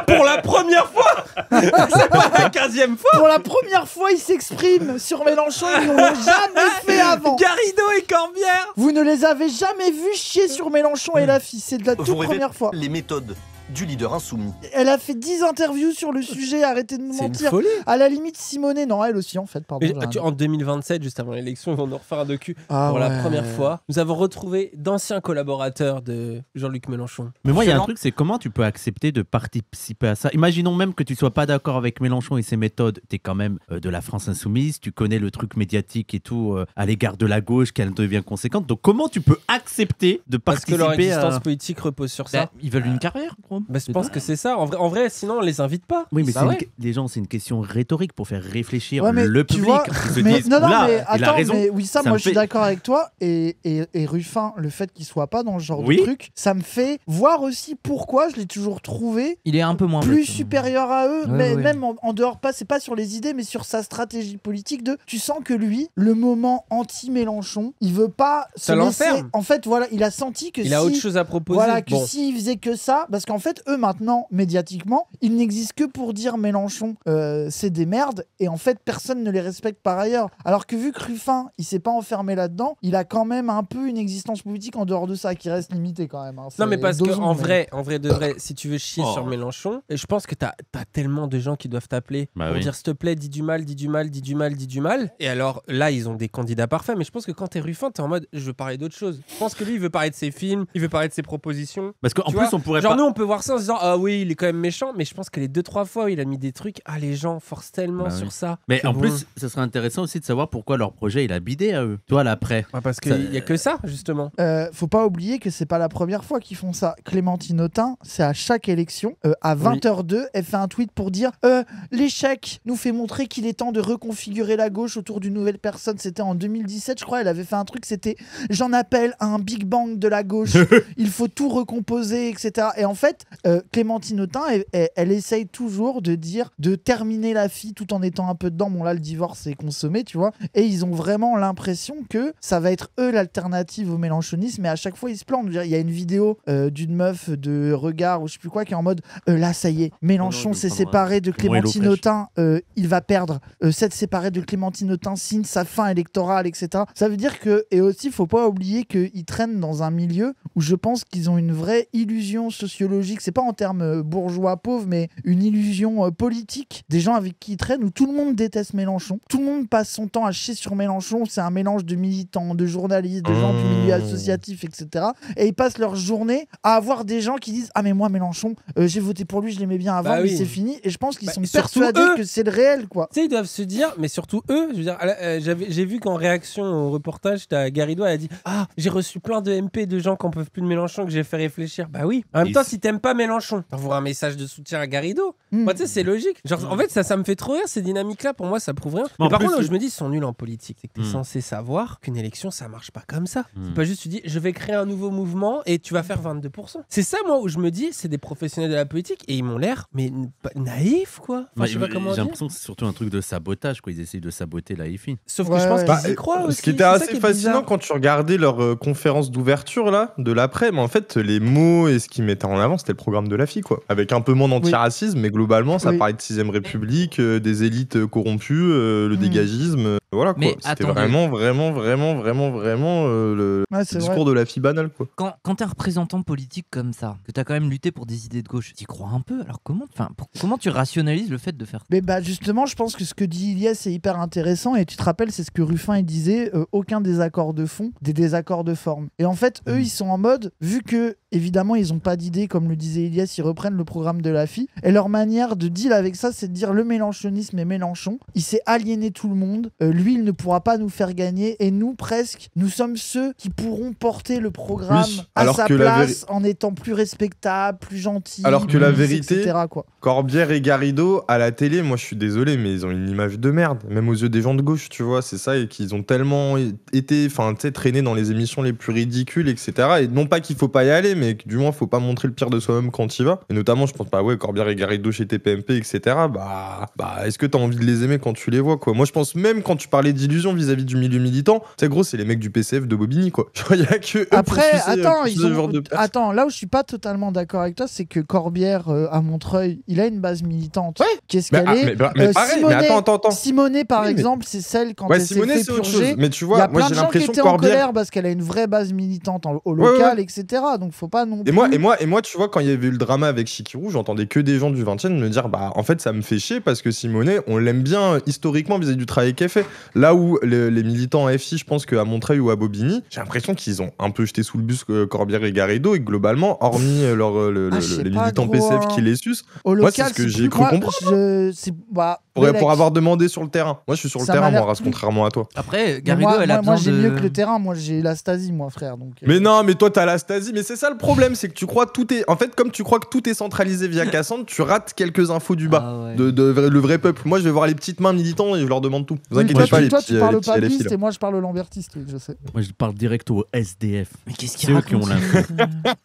Pour la première fois. C'est pas la 15e fois. Pour la première fois, ils s'expriment sur Mélenchon, ils ne l'ont jamais fait avant. Garrido et Corbière. Vous ne les avez jamais vus chier sur Mélenchon et la fille, c'est de la vous toute révèlent première fois. les méthodes du leader insoumis. Elle a fait 10 interviews sur le sujet, arrêtez de nous C'est une mentir. folie. À la limite, Simonet, non, elle aussi en fait, pardon. Mais, en 2027, juste avant l'élection, ils vont nous refaire un docu. Ah pour la ouais. première fois, nous avons retrouvé d'anciens collaborateurs de Jean-Luc Mélenchon. Mais moi, il y a un truc, c'est comment tu peux accepter de participer à ça. Imaginons même que tu sois pas d'accord avec Mélenchon et ses méthodes. Tu es quand même de la France insoumise, tu connais le truc médiatique et tout à l'égard de la gauche, qu'elle devient conséquente. Donc comment tu peux accepter de Parce que participer leur existence à... politique repose sur ça. Ils veulent une carrière, gros. Bah, je pense que c'est ça. En vrai, sinon, on les invite pas. Oui, mais Bah ouais. les gens, c'est une question rhétorique pour faire réfléchir Ouais, mais le tu public. vois, Ils se mais, disent, non, oula, mais il a attends, raison. mais oui, ça, me moi je suis fait- d'accord avec toi. Et Ruffin, le fait qu'il soit pas dans ce genre Oui. de truc, ça me fait voir aussi pourquoi je l'ai toujours trouvé Il est un peu moins plus bête. supérieur à eux, Ouais, mais ouais. même en dehors, c'est pas sur les idées, mais sur sa stratégie politique. Tu sens que lui, le moment anti-Mélenchon, il veut pas se Ça laisser. l'enferme. En fait, voilà, il a senti que Il a autre chose à proposer. Voilà, que Bon. s'il faisait que ça, parce qu'en fait, eux maintenant, médiatiquement, ils n'existent que pour dire Mélenchon, c'est des merdes, et en fait, personne ne les respecte par ailleurs. Alors que vu que Ruffin, il s'est pas enfermé là-dedans, il a quand même un peu une existence politique en dehors de ça, qui reste limitée quand même. Hein. Non, mais C'est parce que dosons, en mais- vrai de vrai, si tu veux chier sur Mélenchon, et je pense que t'as tellement de gens qui doivent t'appeler Bah pour oui. dire s'il te plaît, dis du mal, dis du mal, dis du mal, dis du mal. Et alors là, ils ont des candidats parfaits, mais je pense que quand t'es Ruffin, t'es en mode je veux parler d'autre chose. Je pense que lui, il veut parler de ses films, il veut parler de ses propositions. Parce qu'en Tu plus, vois, on pourrait genre pas... nous, on peut voir ça en se disant ah oui, il est quand même méchant, mais je pense que les 2-3 fois où il a mis des trucs, les gens forcent tellement Bah sur oui. ça. Mais que en bon. plus, ça serait intéressant aussi de savoir pourquoi leur projet il a bidé à eux. Toi, là, après. Ouais, parce qu'il y a que ça, justement. Faut pas oublier que c'est pas la première fois qu'ils font ça. Clémentine Autain, c'est à chaque élection, à 20h02, elle fait un tweet pour dire l'échec nous fait montrer qu'il est temps de reconfigurer la gauche autour d'une nouvelle personne. C'était en 2017, je crois. Elle avait fait un truc, c'était j'en appelle à un Big Bang de la gauche. Il faut tout recomposer, etc. Et en fait, Clémentine Autain, elle essaye toujours de dire de terminer la fille tout en étant un peu dedans. Bon, là, le divorce est consommé, tu vois. Et ils ont vraiment l'impression que ça va être eux l'alternative au mélenchonisme. Mais à chaque fois, ils se plantent. Je veux dire, il y a une vidéo d'une meuf de Regard ou je sais plus quoi qui est en mode là, ça y est, Mélenchon s'est séparé de Clémentine Autain. Il va perdre. S'être séparé de Clémentine Autain signe sa fin électorale, etc. Ça veut dire que, et aussi, il faut pas oublier qu'ils traînent dans un milieu où je pense qu'ils ont une vraie illusion sociologique. C'est pas en termes bourgeois pauvres, mais une illusion politique. Des gens avec qui ils traînent où tout le monde déteste Mélenchon. Tout le monde passe son temps à chier sur Mélenchon. C'est un mélange de militants, de journalistes, de gens du milieu associatif, etc. Et ils passent leur journée à avoir des gens qui disent ah mais moi Mélenchon, j'ai voté pour lui, je l'aimais bien avant, Bah mais oui. c'est fini. Et je pense qu'ils sont surtout persuadés eux. que c'est le réel, quoi. Tu sais, ils doivent se dire, mais surtout eux, je veux dire, j'ai vu qu'en réaction au reportage, t'as Garrido, elle a dit ah, j'ai reçu plein de MP de gens qui en peuvent plus de Mélenchon, que j'ai fait réfléchir. Bah oui. En même temps, si t'aimes pas Mélenchon, t'envoies un message de soutien à Garrido. Bah, tu sais, c'est logique. Genre, en fait, ça me fait trop rire, ces dynamiques-là. Pour moi, ça prouve rien. Mais En par plus, contre, c'est- je me dis, ils sont nuls en politique. C'est que t'es censé savoir qu'une élection, ça marche pas comme ça. C'est pas juste, tu dis, je vais créer un nouveau mouvement et tu vas faire 22%. C'est ça, moi, où je me dis, c'est des professionnels de la politique et ils m'ont l'air, mais naïfs, quoi. Enfin, je sais pas comment J'ai dire. l'impression que c'est surtout un truc de sabotage, quoi. Ils essayent de saboter la IFI. Sauf que je pense qu'ils y croient aussi. Ce qui était c'est ça assez qui est fascinant bizarre. quand tu regardais leur conférence d'ouverture là, de l'après, mais en fait les mots et ce qu'ils mettaient en avant c'était le programme de la FI quoi. Avec un peu moins d'antiracisme, mais globalement ça Oui. parlait de 6ème République, des élites corrompues, le dégagisme, voilà quoi. Mais C'était attendez. vraiment le Ouais, c'est discours de la FI banal quoi. Quand t'es un représentant politique comme ça, que t'as quand même lutté pour des idées de gauche, t'y crois un peu. Alors comment tu rationalises le fait de faire ça? Mais bah justement, je pense que ce que dit Ilyes est hyper intéressant et tu te rappelles, c'est ce que Ruffin il disait, aucun désaccord de fond, des désaccords de forme. Et en fait, eux, ils sont en mode, vu que évidemment ils ont pas d'idée, comme le disait Ilyes, ils reprennent le programme de la FI, et leur manière de deal avec ça, c'est de dire le mélenchonisme est Mélenchon, il s'est aliéné tout le monde, lui il ne pourra pas nous faire gagner, et nous presque, nous sommes ceux qui pourront porter le programme Oui, à alors sa que la place en étant plus respectable, plus gentil, Alors que la plus, vérité, etc., quoi. Corbière et Garrido à la télé, moi je suis désolé, mais ils ont une image de merde, même aux yeux des gens de gauche, tu vois, c'est ça, et qu'ils ont tellement été, enfin, tu sais, traînés dans les émissions les plus ridicules, etc. Et non pas qu'il faut pas y aller, mais que du moins faut pas montrer le pire de soi-même quand il va. Et notamment, je pense pas, ouais, Corbière et Garrido chez TPMP, etc. Bah, est-ce que t'as envie de les aimer quand tu les vois, quoi? Moi je pense même quand tu parlais d'illusion vis-à-vis du milieu militant, tu sais, gros, c'est les mecs du PCF de Bobigny, quoi. Genre, y a que eux Après, pour sucer, attends, pour ils ce ont... genre de personnes. attends, là où je suis pas totalement d'accord avec toi, c'est que Corbière à Montreuil, il a une base militante. Qu'est-ce qu'elle est mais pareil, mais attends. Simonet, par Oui, mais- exemple, c'est celle quand Ouais, elle s'est Simonet, fait c'est autre purger. chose. Mais tu vois, il y a moi, plein j'ai de gens qui l'impression étaient que en Corbière- colère parce qu'elle a une vraie base militante au Ouais, local, ouais. etc. Donc faut pas non Et plus... moi, tu vois, quand quand il y avait eu le drama avec Chikirou, j'entendais que des gens du 20e me dire bah en fait ça me fait chier parce que Simonet, on l'aime bien historiquement vis-à-vis du travail qu'elle fait. Là où les militants FI, je pense qu'à Montreuil ou à Bobigny, j'ai l'impression qu'ils ont un peu jeté sous le bus Corbière et Garrido et que globalement, hormis les militants PCF qui les sucent, moi c'est ce que j'ai cru comprendre. Pour avoir demandé sur le terrain. Moi je suis sur le terrain, moi, contrairement à toi. Après, Garrido, moi j'ai mieux que le terrain, moi j'ai la Stasi, moi frère. Donc, mais non, mais toi t'as la Stasi, mais c'est ça le problème, c'est que tu crois que tout est. En fait, comme tu crois que tout est centralisé via Cassandre, tu rates quelques infos du bas, le vrai peuple. Moi je vais voir les petites mains militants et je leur demande tout. Vous inquiétez pas, toi tu parles pas liste et moi je parle lambertiste, oui, je sais. Moi je parle direct au SDF. Mais qu'est-ce qu'il C'est eux qui ont l'info.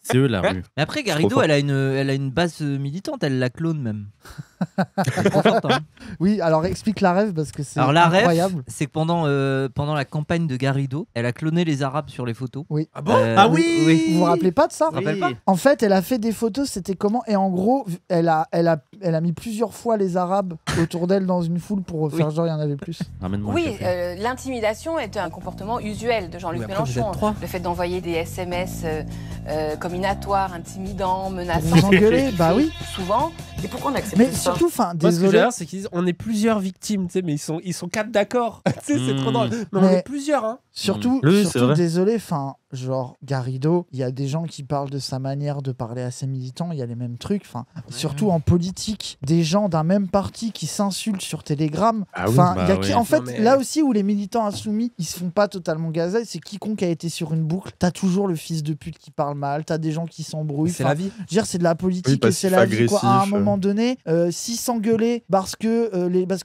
C'est eux la rue. Mais après, Garrido, elle a une base militante, elle la clone même. Oui, alors explique la rêve parce que c'est incroyable. La rêve, c'est que pendant la campagne de Garrido, elle a cloné les Arabes sur les photos. Oui. Ah bon oui. Vous vous rappelez pas de ça? Oui. En fait, elle a fait des photos, c'était comment? Et en gros, elle a mis plusieurs fois les Arabes autour d'elle dans une foule pour faire genre il y en avait plus. Oui, l'intimidation est un comportement usuel de Jean-Luc Mélenchon. Le fait d'envoyer des SMS combinatoires, intimidants, menaçants. Vous engueuler, bah oui. Souvent. Et pourquoi on accepte mais ça? surtout, Moi, ce que j'adore, c'est qu'ils disent on est plusieurs victimes, tu sais, mais ils sont 4 d'accord. Tu sais, c'est trop drôle. Mais on est plusieurs, hein. Surtout, désolé, genre Garrido, il y a des gens qui parlent de sa manière de parler à ses militants, il y a les mêmes trucs. Surtout en politique, des gens d'un même parti qui s'insultent sur Telegram. En fait, là aussi où les militants insoumis, ils se font pas totalement gazer, c'est quiconque a été sur une boucle. T'as toujours le fils de pute qui parle mal, t'as des gens qui s'embrouillent. C'est la vie. Je veux dire, c'est de la politique et c'est la vie. Quoi. À un moment donné, si s'engueuler parce que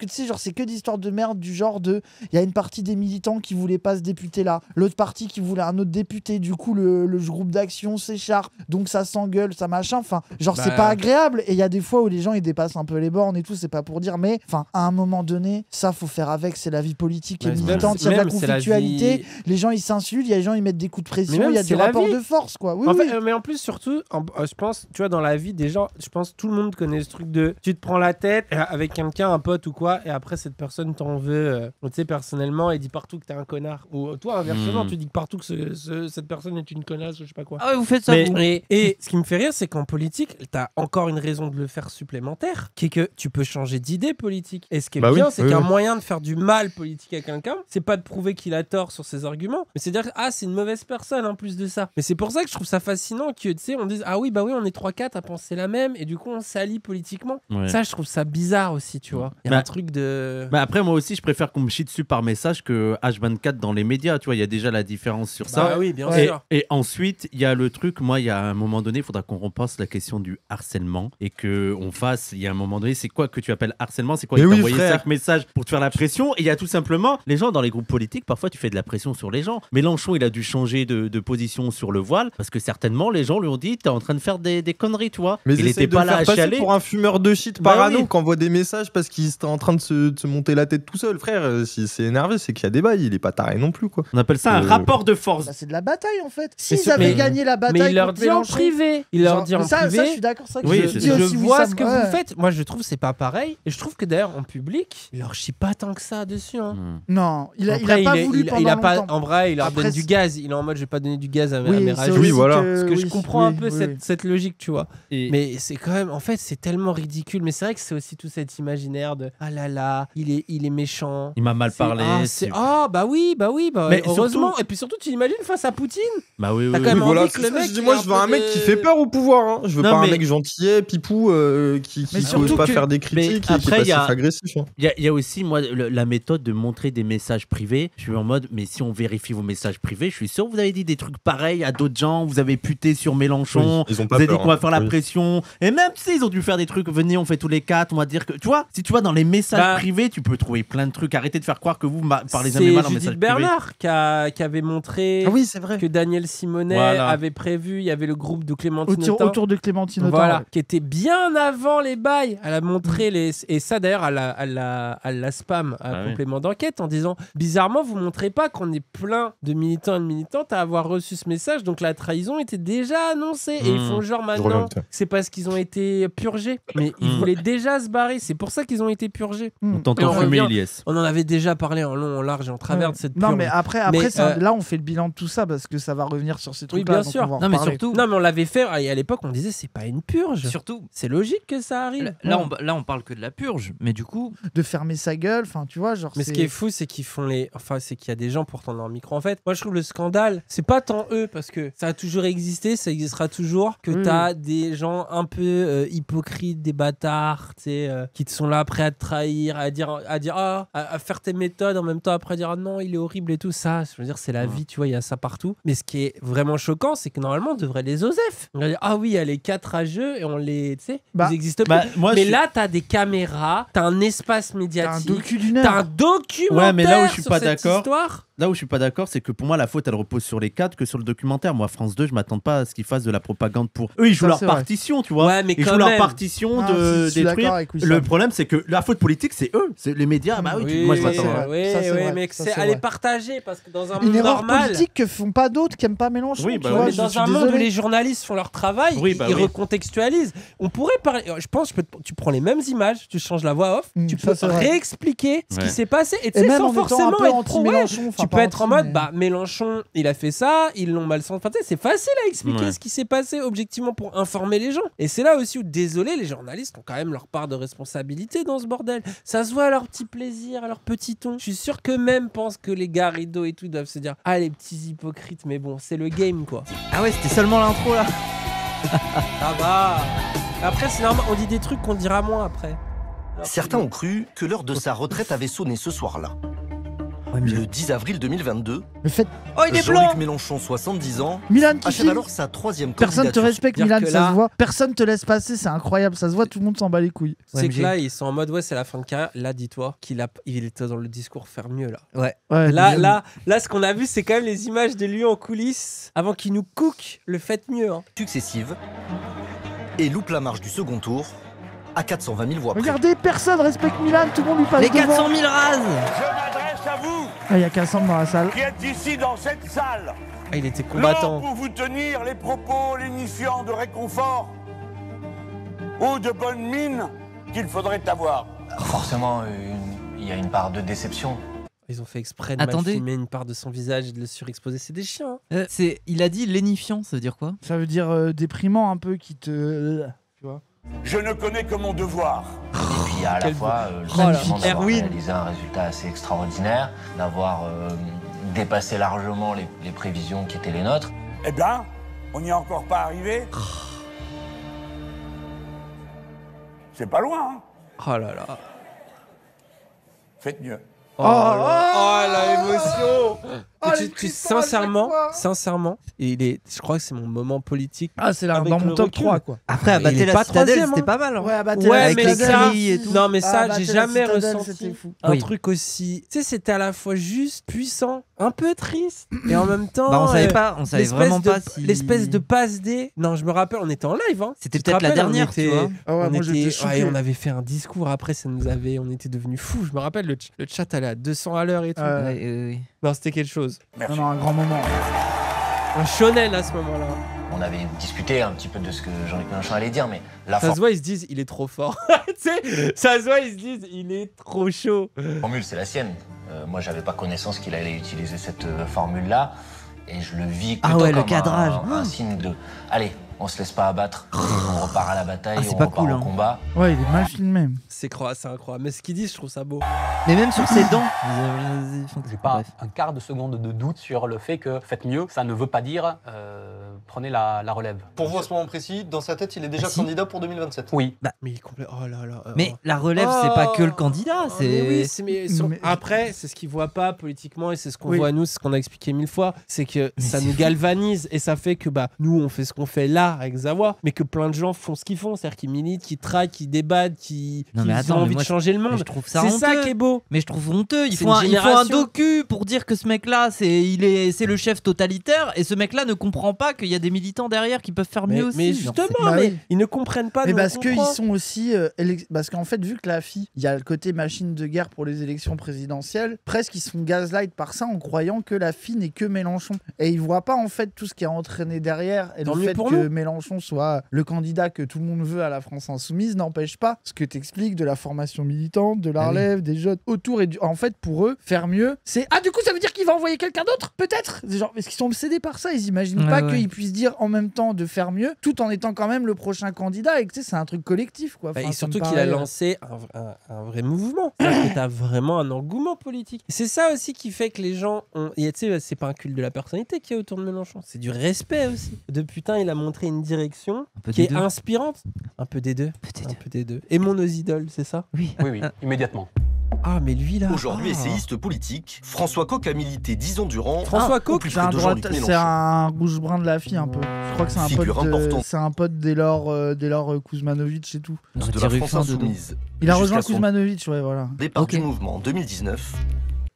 tu sais, genre c'est que d'histoires de merde du genre de, il y a une partie des militants qui voulaient pas se députer là, l'autre partie qui voulait un autre député, du coup le groupe d'action s'écharpe, donc ça s'engueule, ça machin, enfin genre c'est pas agréable et il y a des fois où les gens ils dépassent un peu les bornes et tout, c'est pas pour dire, mais enfin à un moment donné ça faut faire avec, c'est la vie politique et militante, il y a de la conflictualité, les gens ils s'insultent, il y a des gens ils mettent des coups de pression, il y a du rapport de force quoi. Oui, mais en plus surtout je pense, tu vois, dans la vie des gens, je pense tout le monde connaît ce truc de tu te prends la tête avec quelqu'un, un pote ou quoi, et après cette personne t'en veut tu sais personnellement et dit partout que t'es un connard, ou toi inversement tu dis que partout que cette personne est une connasse ou je sais pas quoi. Ah ouais, vous faites ça. Et ce qui me fait rire, c'est qu'en politique t'as encore une raison de le faire supplémentaire, qui est que tu peux changer d'idée politique, et ce qui est bien c'est qu'un moyen de faire du mal politique à quelqu'un, c'est pas de prouver qu'il a tort sur ses arguments, mais c'est dire c'est une mauvaise personne en plus de ça. Mais c'est pour ça que je trouve ça fascinant que tu sais on dise on est 3-4 à penser la même et du coup on s'allie politiquement. Ça je trouve ça bizarre aussi, tu vois. Il y a un truc de... Mais après moi aussi je préfère qu'on me chie dessus par message que H24 dans les médias, tu vois, il y a déjà la différence sur ça. Oui, bien sûr. Et ensuite, il y a le truc, moi, il y a un moment donné, il faudra qu'on repasse la question du harcèlement et qu'on fasse, il y a un moment donné, c'est quoi que tu appelles harcèlement? C'est quoi? Il t'a envoyé 5 messages pour te faire la pression, et il y a tout simplement, les gens dans les groupes politiques, parfois tu fais de la pression sur les gens. Mélenchon, il a dû changer de position sur le voile parce que certainement, les gens lui ont dit, t'es en train de faire des conneries, tu vois. Mais il était pas là à chialer. Pour un fumeur de shit parano qui envoie des messages parce qu'il était en train de se monter la tête tout seul, frère. Si c'est énervé, c'est qu'il y a des bails, il est pas taré non plus, quoi. On appelle ça un rapport de force. C'est de la bataille en fait. S'ils avaient gagné la bataille, mais il leur dit en privé. Il leur dit en privé. Ça, je suis d'accord. Je vois ce que vous faites. Moi, je trouve c'est pas pareil. Et je trouve que d'ailleurs en public, il leur chie pas tant que ça dessus. Non, il a pas voulu pendant longtemps. En vrai, il leur donne du gaz. Il est en mode, je vais pas donner du gaz à mes rages. Oui, voilà. Parce que je comprends un peu cette logique, tu vois. Mais c'est quand même, en fait, c'est tellement ridicule. Mais c'est vrai que c'est aussi tout cet imaginaire de ah là là, il est méchant. Il m'a mal parlé. Bah oui. Mais heureusement. Et puis surtout, tu imagines face à Poutine. Bah oui. Voilà, moi je veux un mec qui fait peur au pouvoir. Je veux pas un mec gentillet, pipou, qui n'ose pas faire des critiques et qui est passif agressif. Il y a aussi, moi, la méthode de montrer des messages privés. Je suis en mode, mais si on vérifie vos messages privés, je suis sûr que vous avez dit des trucs pareils à d'autres gens. Vous avez puté sur Mélenchon. Ils ont vous avez dit qu'on va faire la pression. Et même si ils ont dû faire des trucs, venez, on fait tous les 4. On va dire que, tu vois, si tu vois dans les messages privés, tu peux trouver plein de trucs. Arrêtez de faire croire que vous parlez jamais mal en message privé. C'est Judith Bernard qui avait montré que Daniel Simonet avait prévu. Il y avait le groupe de Clémentine Autain. Autour de Clémentine Autain. Voilà, qui était bien avant les bails. Elle a montré et ça d'ailleurs, elle la spam à complément d'enquête en disant bizarrement, vous montrez pas qu'on est plein de militants et de militantes à avoir reçu ce message. Donc la trahison était déjà annoncée. Et ils font genre maintenant, c'est parce qu'ils ont été purgés. Mais ils voulaient déjà se barrer. C'est pour ça qu'ils ont été purgés. On t'entend fumer, Ilyes. On en avait déjà parlé en long, en large et en travers de cette purge. Non, mais après là, on fait le bilan de tout ça. parce que ça va revenir sur ces trucs Oui, bien sûr. Non, mais surtout. Non, mais on l'avait fait. Et à l'époque, on disait c'est pas une purge. Surtout. C'est logique que ça arrive. Là, on parle que de la purge, mais du coup. De fermer sa gueule, enfin, tu vois, genre. Mais ce qui est fou, c'est qu'ils font c'est qu'il y a des gens pour tendre leur micro. En fait, moi, je trouve le scandale, c'est pas tant eux, parce que ça a toujours existé, ça existera toujours, que t'as des gens un peu hypocrites, des bâtards, tu sais, qui te sont là prêts à te trahir, à faire tes méthodes, en même temps après dire non, il est horrible et tout ça. Je veux dire, c'est la vie, tu vois, il y a ça partout. Mais ce qui est vraiment choquant, c'est que normalement, on devrait les OSEF. On va dire, ah oui, il y a les 4 rageux et on les, tu sais, ils existent pas. Mais là, t'as des caméras, t'as un espace médiatique, t'as un documentaire. Ouais, mais là où je suis pas d'accord. Là où je suis pas d'accord, c'est que pour moi la faute elle repose sur les 4 que sur le documentaire. Moi France 2, je m'attends pas à ce qu'ils fassent de la propagande pour eux. Ils jouent leur partition, tu vois. Ouais, mais ils jouent leur partition de détruire. Le problème c'est que la faute politique c'est eux, c'est les médias. Bah oui, moi je m'attends. Oui, mais elle est partagée parce que dans un monde une erreur normal, politique que font pas d'autres qui aiment pas Mélenchon. Oui, tu vois, mais dans un monde où les journalistes font leur travail, ils recontextualisent. On pourrait parler. Je pense que tu prends les mêmes images, tu changes la voix off, tu peux réexpliquer ce qui s'est passé et tu sais sans forcément être pro. Tu peux être en mode Mélenchon, il a fait ça, ils l'ont mal senti. Enfin, c'est facile à expliquer ce qui s'est passé objectivement pour informer les gens. Et c'est là aussi où, désolé, les journalistes ont quand même leur part de responsabilité dans ce bordel. Ça se voit à leur petit plaisir, à leur petit ton. Je suis sûr qu'eux-mêmes pensent que les gars rideaux et tout doivent se dire ah, les petits hypocrites, mais bon, c'est le game quoi. Ah ouais, c'était seulement l'intro là. Ça va. Après, c'est normal, on dit des trucs qu'on dira moins après. Certains ont cru que l'heure de sa retraite avait sonné ce soir-là. Le 10 avril 2022, Jean-Luc Mélenchon, 70 ans, Milan achève alors sa 3e candidature. Personne te respecte, Milan, ça se voit. Personne te laisse passer, c'est incroyable, ça se voit, tout le monde s'en bat les couilles. C'est que là, ils sont en mode, c'est la fin de carrière. Là, dis-toi qu'il était dans le discours faire mieux, là. Ouais. Là, ce qu'on a vu, c'est quand même les images de lui en coulisses avant qu'il nous cook le fait mieux. Successive et loupe la marche du second tour à 420 000 voix près. Regardez, personne respecte Milan, tout le monde lui passe les devant. 400 000 rases. Je m'adresse à vous. Il y a Cassandre dans la salle. Qui êtes ici dans cette salle. Ah, il était combattant. Non pour vous tenir les propos lénifiants de réconfort ou de bonne mine qu'il faudrait avoir. Forcément, il y a une part de déception. Ils ont fait exprès de mal filmer une part de son visage et de le surexposer. C'est des chiens. Il a dit lénifiant, ça veut dire quoi? Ça veut dire déprimant un peu qui te... Tu vois. Je ne connais que mon devoir. Et puis à la fois, le sentiment d'avoir réalisé un résultat assez extraordinaire, d'avoir dépassé largement les prévisions qui étaient les nôtres. Eh bien, on n'y est encore pas arrivé. C'est pas loin, hein. Oh là là. Faites mieux. Oh la émotion. Sincèrement, je crois que c'est mon moment politique. Ah, c'est là dans mon top 3 quoi. Après, abattre la Citadelle, c'était pas mal. Ouais, mais ça, non mais ça, j'ai jamais ressenti un truc aussi. Tu sais, c'était à la fois juste puissant, un peu triste, et en même temps. On savait vraiment pas si. L'espèce de passe D. Non, je me rappelle, on était en live. Hein. C'était peut-être la dernière, tu vois. On avait fait un discours après, on était devenus fous. Je me rappelle, le chat allait à 200 à l'heure et tout. Non, c'était quelque chose. Non, un grand moment. Un shonen à ce moment-là. On avait discuté un petit peu de ce que Jean-Luc Mélenchon allait dire, mais ça se voit, ils se disent il est trop fort. Tu sais, ça se voit, ils se disent il est trop chaud. La formule, c'est la sienne. Moi, j'avais pas connaissance qu'il allait utiliser cette formule-là, et je le vis plutôt comme le cadrage. Un signe de allez, on se laisse pas abattre, on repart à la bataille, on repart au combat. Ouais, il est mal filmé. C'est incroyable. Mais ce qu'ils disent, je trouve ça beau. Mais même sur ses dents. J'ai pas un quart de seconde de doute sur le fait que faites mieux, ça ne veut pas dire prenez la relève. Pour vous, à ce moment précis, dans sa tête, il est déjà candidat pour 2027. Oui. Mais il est complet. Oh là là. Mais la relève, c'est pas que le candidat. Après, c'est ce qu'ils voient pas politiquement et c'est ce qu'on voit nous, c'est ce qu'on a expliqué 1000 fois. C'est que ça nous galvanise et ça fait que nous, on fait ce qu'on fait là avec Zawa, mais que plein de gens font ce qu'ils font, c'est-à-dire qu'ils militent, qu'ils traquent, qu'ils débattent, qu'ils ont envie de changer le monde. C'est ça qui est beau. Mais je trouve honteux. Il faut un docu pour dire que ce mec-là, c'est le chef totalitaire et ce mec-là ne comprend pas qu'il y a des militants derrière qui peuvent faire mieux aussi. Mais justement, ils ne comprennent pas. Mais parce qu'ils sont aussi. Parce qu'en fait, vu que la FI, il y a le côté machine de guerre pour les élections présidentielles, presque ils se font gaslight par ça en croyant que la FI n'est que Mélenchon. Et ils voient pas en fait tout ce qui est entraîné derrière. Et le fait que Mélenchon soit le candidat que tout le monde veut à la France Insoumise n'empêche pas ce que t'expliques de la formation militante, de la relève, des jeunes autour. En fait, pour eux, faire mieux, c'est du coup, ça veut dire qu'il va envoyer quelqu'un d'autre, peut-être. Genre, parce qu'ils sont obsédés par ça, ils imaginent pas qu'ils puissent dire en même temps de faire mieux, tout en étant quand même le prochain candidat. Et que c'est un truc collectif, quoi. Enfin, et surtout qu'il a lancé un vrai mouvement. C'est-à-dire que t'as vraiment un engouement politique. C'est ça aussi qui fait que les gens ont. Tu sais, c'est pas un culte de la personnalité qui est autour de Mélenchon, c'est du respect aussi. De putain, il a montré une direction qui est inspirante. Un peu des deux. Un peu des deux. Et mon idoles, c'est ça? Oui, immédiatement. Ah, mais lui là. Aujourd'hui essayiste politique, François Coq a milité 10 ans durant. François Coq, c'est un rouge-brun de la fille un peu. Je crois que c'est un pote d'Elor Kuzmanovic et tout. De la France Insoumise. Il a rejoint Kuzmanovic, ouais, voilà. Départ du mouvement en 2019.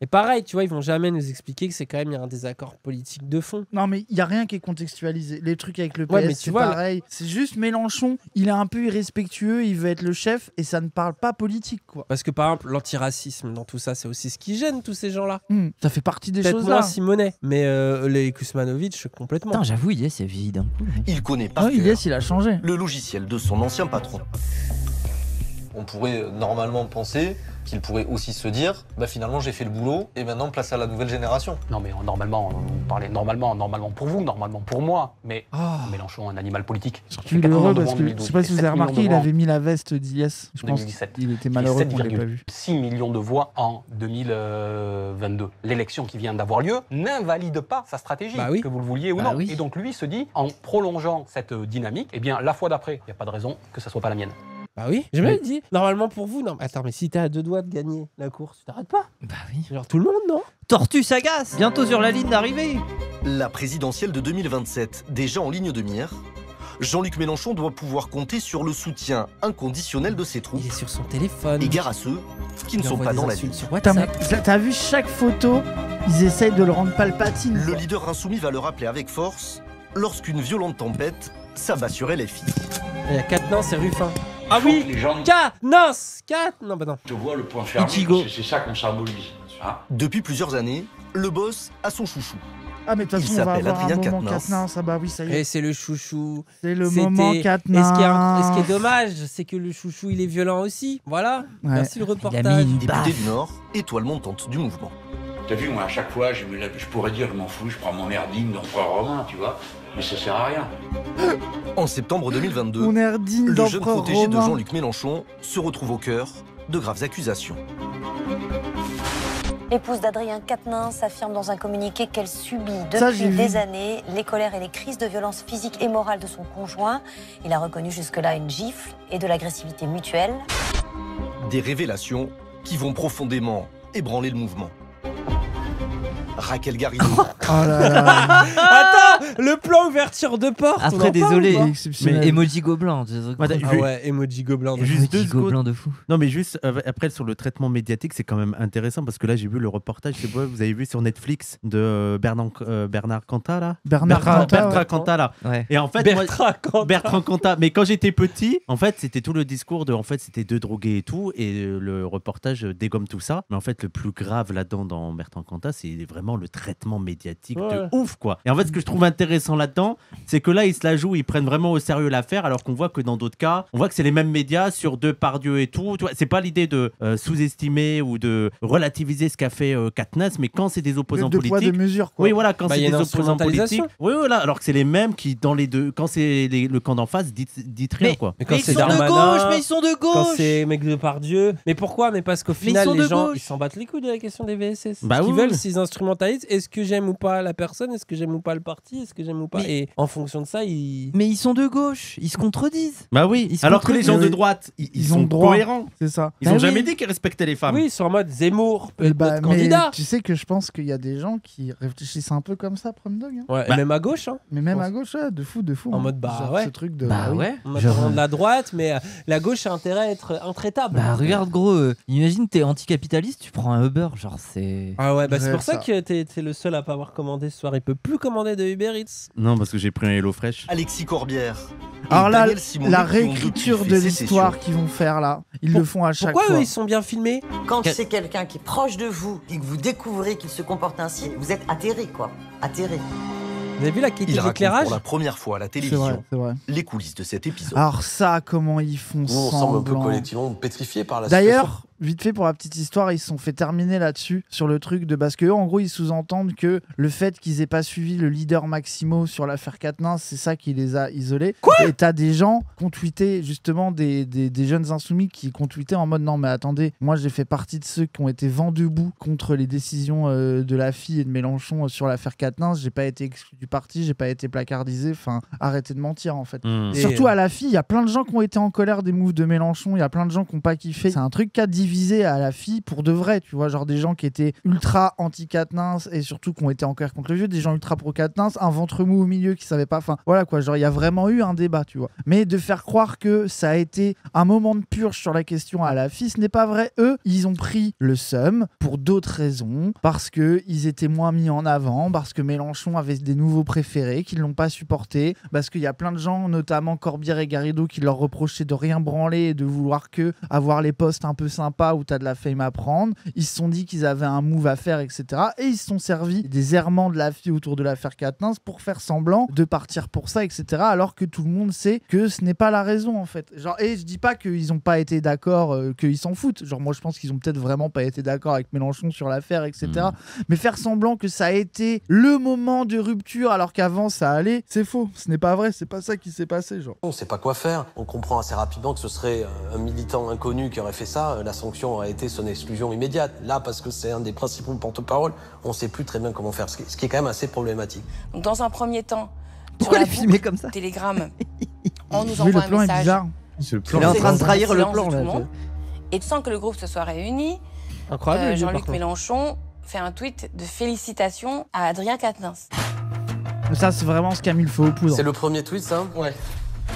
Et pareil, tu vois, ils vont jamais nous expliquer que c'est quand même il y a un désaccord politique de fond. Non, mais il y a rien qui est contextualisé. Les trucs avec le PS, c'est pareil. C'est juste Mélenchon, il est un peu irrespectueux, il veut être le chef et ça ne parle pas politique, quoi. Parce que par exemple, l'antiracisme dans tout ça, c'est aussi ce qui gêne tous ces gens-là. Ça fait partie des Peut-être choses moins là. Simonet, mais les Kuzmanovic, complètement. Putain, j'avoue, Yes, il a vieilli d'un coup. Il connaît par cœur Yes, il a changé. le logiciel de son ancien patron. On pourrait normalement penser qu'il pourrait aussi se dire finalement j'ai fait le boulot et maintenant place à la nouvelle génération. Non mais normalement, on parlait normalement pour vous, normalement pour moi, mais Mélenchon, un animal politique. Je suis heureux parce que je sais pas si vous avez remarqué, il avait mis la veste d'IS. Je pense qu'il était malheureux qu'on l'ait pas vu. 6 millions de voix en 2022. L'élection qui vient d'avoir lieu n'invalide pas sa stratégie, que vous le vouliez ou non. Et donc lui se dit, en prolongeant cette dynamique, eh bien la fois d'après, il n'y a pas de raison que ça soit pas la mienne. Bah oui, j'ai même dit, normalement pour vous, non, attends, mais si t'es à 2 doigts de gagner la course, tu t'arrêtes pas? Bah oui. Genre tout le monde, non? Tortue Sagace, bientôt sur la ligne d'arrivée. La présidentielle de 2027, déjà en ligne de mire, Jean-Luc Mélenchon doit pouvoir compter sur le soutien inconditionnel de ses troupes. Il est sur son téléphone. Égard à ceux qui ne sont pas dans la ville. T'as vu chaque photo, ils essayent de le rendre Palpatine. Le leader insoumis va le rappeler avec force lorsqu'une violente tempête s'abat sur LFI. Il y a Quatennens et Ruffin. Ah oui, Quatennens. Non, bah non. Je vois le point fermé, c'est ça qu'on symbolise. Depuis plusieurs années, le boss a son chouchou. Ah mais de toute façon, on va avoir un moment Quatennens. Ah bah oui, ça y est. Et c'est le chouchou. C'est le moment Quatennens. Et ce qui est dommage, c'est que le chouchou, il est violent aussi. Voilà. Merci le reportage. Député du Nord, étoile montante du mouvement. T'as vu, moi, à chaque fois, je pourrais dire, je m'en fous, je prends mon merdine d'empereur romain, tu vois. Mais ça sert à rien. En septembre 2022, le jeune protégé de Jean-Luc Mélenchon se retrouve au cœur de graves accusations. L'épouse d'Adrien Quatennens affirme dans un communiqué qu'elle subit depuis des années les colères et les crises de violence physique et morale de son conjoint. Il a reconnu jusque-là une gifle et de l'agressivité mutuelle. Des révélations qui vont profondément ébranler le mouvement. Raquel Garrido. Oh là là. Attends, le plan ouverture de porte. Après, désolé, mais emoji gobelin. Ah ouais, emoji gobelin. Juste 2 gobelins de fou. Non, mais juste après sur le traitement médiatique, c'est quand même intéressant parce que là, j'ai vu le reportage. C'est vous avez vu sur Netflix de Bernard Cantat là. Bertrand Cantat là. Ouais. Et en fait, Bertrand Cantat. Mais quand j'étais petit, en fait, c'était tout le discours de, en fait, c'était 2 drogués et tout, et le reportage dégomme tout ça. Mais en fait, le plus grave là-dedans dans Bertrand Cantat, c'est vraiment le traitement médiatique de ouf, quoi. Et en fait, ce que je trouve intéressant là-dedans, c'est que là, ils se la jouent, ils prennent vraiment au sérieux l'affaire, alors qu'on voit que dans d'autres cas, on voit que c'est les mêmes médias sur Depardieu et tout. C'est pas l'idée de sous-estimer ou de relativiser ce qu'a fait Quatennens, mais quand c'est des opposants politiques. Poids de mesure, quoi. Oui, voilà, quand c'est des opposants politiques. Oui, voilà, alors que c'est les mêmes qui, dans les deux, quand c'est le camp d'en face, dites rien, quoi. Mais quand ils c'est sont de gauche, mais ils sont de gauche. Quand c'est mec Depardieu. Mais pourquoi? Mais parce qu'au final, les gens, ils s'en battent les couilles de la question des VSS. Bah ce qu'ils veulent, c'est ils instrumentalisent. Est-ce que j'aime ou pas la personne? Est-ce que j'aime ou pas le parti? Est-ce que j'aime ou pas? Et en fonction de ça, ils. Mais ils sont de gauche, ils se contredisent. Bah oui, alors que les gens de droite, ils sont cohérents. C'est ça. Ils ont jamais dit qu'ils respectaient les femmes. Oui, ils sont en mode Zemmour, notre candidat. Tu sais que je pense qu'il y a des gens qui réfléchissent un peu comme ça, Promdog. Hein. Ouais, et même à gauche. Hein. Mais même à gauche, de fou. En mode ce truc de. Bah ouais. On attend de la droite, mais la gauche a intérêt à être intraitable. Bah regarde, gros, imagine t'es anticapitaliste, tu prends un Uber, genre c'est. Ah ouais, bah c'est pour ça que t'es le seul à pas avoir commandé ce soir. Il peut plus commander de Uber. Uber Eats. Non, parce que j'ai pris un HelloFresh. Alexis Corbière. Alors là, la réécriture de l'histoire qu'ils vont faire là, ils le font à chaque fois. Pourquoi eux, ils sont bien filmés? Quand c'est quelqu'un qui est proche de vous et que vous découvrez qu'il se comporte ainsi, vous êtes atterré, quoi. Atterré. Vous avez vu la qualité Il raconte d'éclairage pour la première fois à la télévision les coulisses de cet épisode. Alors ça, comment ils font Nous, on semble un peu collectivement pétrifiés par la situation. D'ailleurs, vite fait pour la petite histoire, ils se sont fait terminer là-dessus, sur le truc de... Parce que en gros, ils sous-entendent que le fait qu'ils aient pas suivi le leader Maximo sur l'affaire Quatennens, c'est ça qui les a isolés. Quoi ? Et t'as des gens qui ont tweeté, justement, des jeunes insoumis qui ont tweeté en mode non mais attendez, moi j'ai fait partie de ceux qui ont été vent debout contre les décisions de la fille et de Mélenchon sur l'affaire Quatennens, j'ai pas été exclu du parti, j'ai pas été placardisé, enfin arrêtez de mentir en fait. Et surtout à la fille, il y a plein de gens qui ont été en colère des moves de Mélenchon, il y a plein de gens qui ont pas kiffé. C'est un truc qui a divisé à la fille pour de vrai, tu vois, genre des gens qui étaient ultra anti-Quatennens et surtout qui ont été en colère contre le vieux, des gens ultra pro-Quatennens, un ventre mou au milieu qui savait pas, enfin voilà quoi, genre il y a vraiment eu un débat, tu vois. Mais de faire croire que ça a été un moment de purge sur la question à la fille, ce n'est pas vrai. Eux, ils ont pris le seum pour d'autres raisons, parce que ils étaient moins mis en avant, parce que Mélenchon avait des nouveaux préférés, qu'ils l'ont pas supporté, parce qu'il y a plein de gens, notamment Corbière et Garrido, qui leur reprochaient de rien branler et de vouloir que avoir les postes un peu sympas où t'as de la fame à prendre. Ils se sont dit qu'ils avaient un move à faire, etc. Et ils se sont servis des errements de la fille autour de l'affaire Quatennens pour faire semblant de partir pour ça, etc. Alors que tout le monde sait que ce n'est pas la raison, en fait. Genre, et je dis pas qu'ils ont pas été d'accord, qu'ils s'en foutent. Genre, moi, je pense qu'ils ont peut-être vraiment pas été d'accord avec Mélenchon sur l'affaire, etc. Mais faire semblant que ça a été le moment de rupture alors qu'avant ça allait, c'est faux. Ce n'est pas vrai, c'est pas ça qui s'est passé, genre. On sait pas quoi faire. On comprend assez rapidement que ce serait un militant inconnu qui aurait fait ça. La sanction aurait été son exclusion immédiate. Là, parce que c'est un des principaux porte-parole, on sait plus très bien comment faire, ce qui est quand même assez problématique. Donc, dans un premier temps, pourquoi les filmer comme ça? Telegram, on nous envoie un message. Il est en train de trahir le plan là. Et sans que le groupe se soit réuni, Jean-Luc Mélenchon fait un tweet de félicitations à Adrien Quatennens. Ça, c'est vraiment ce qui a mis le feu aux poudres. C'est le premier tweet, ça? Ouais.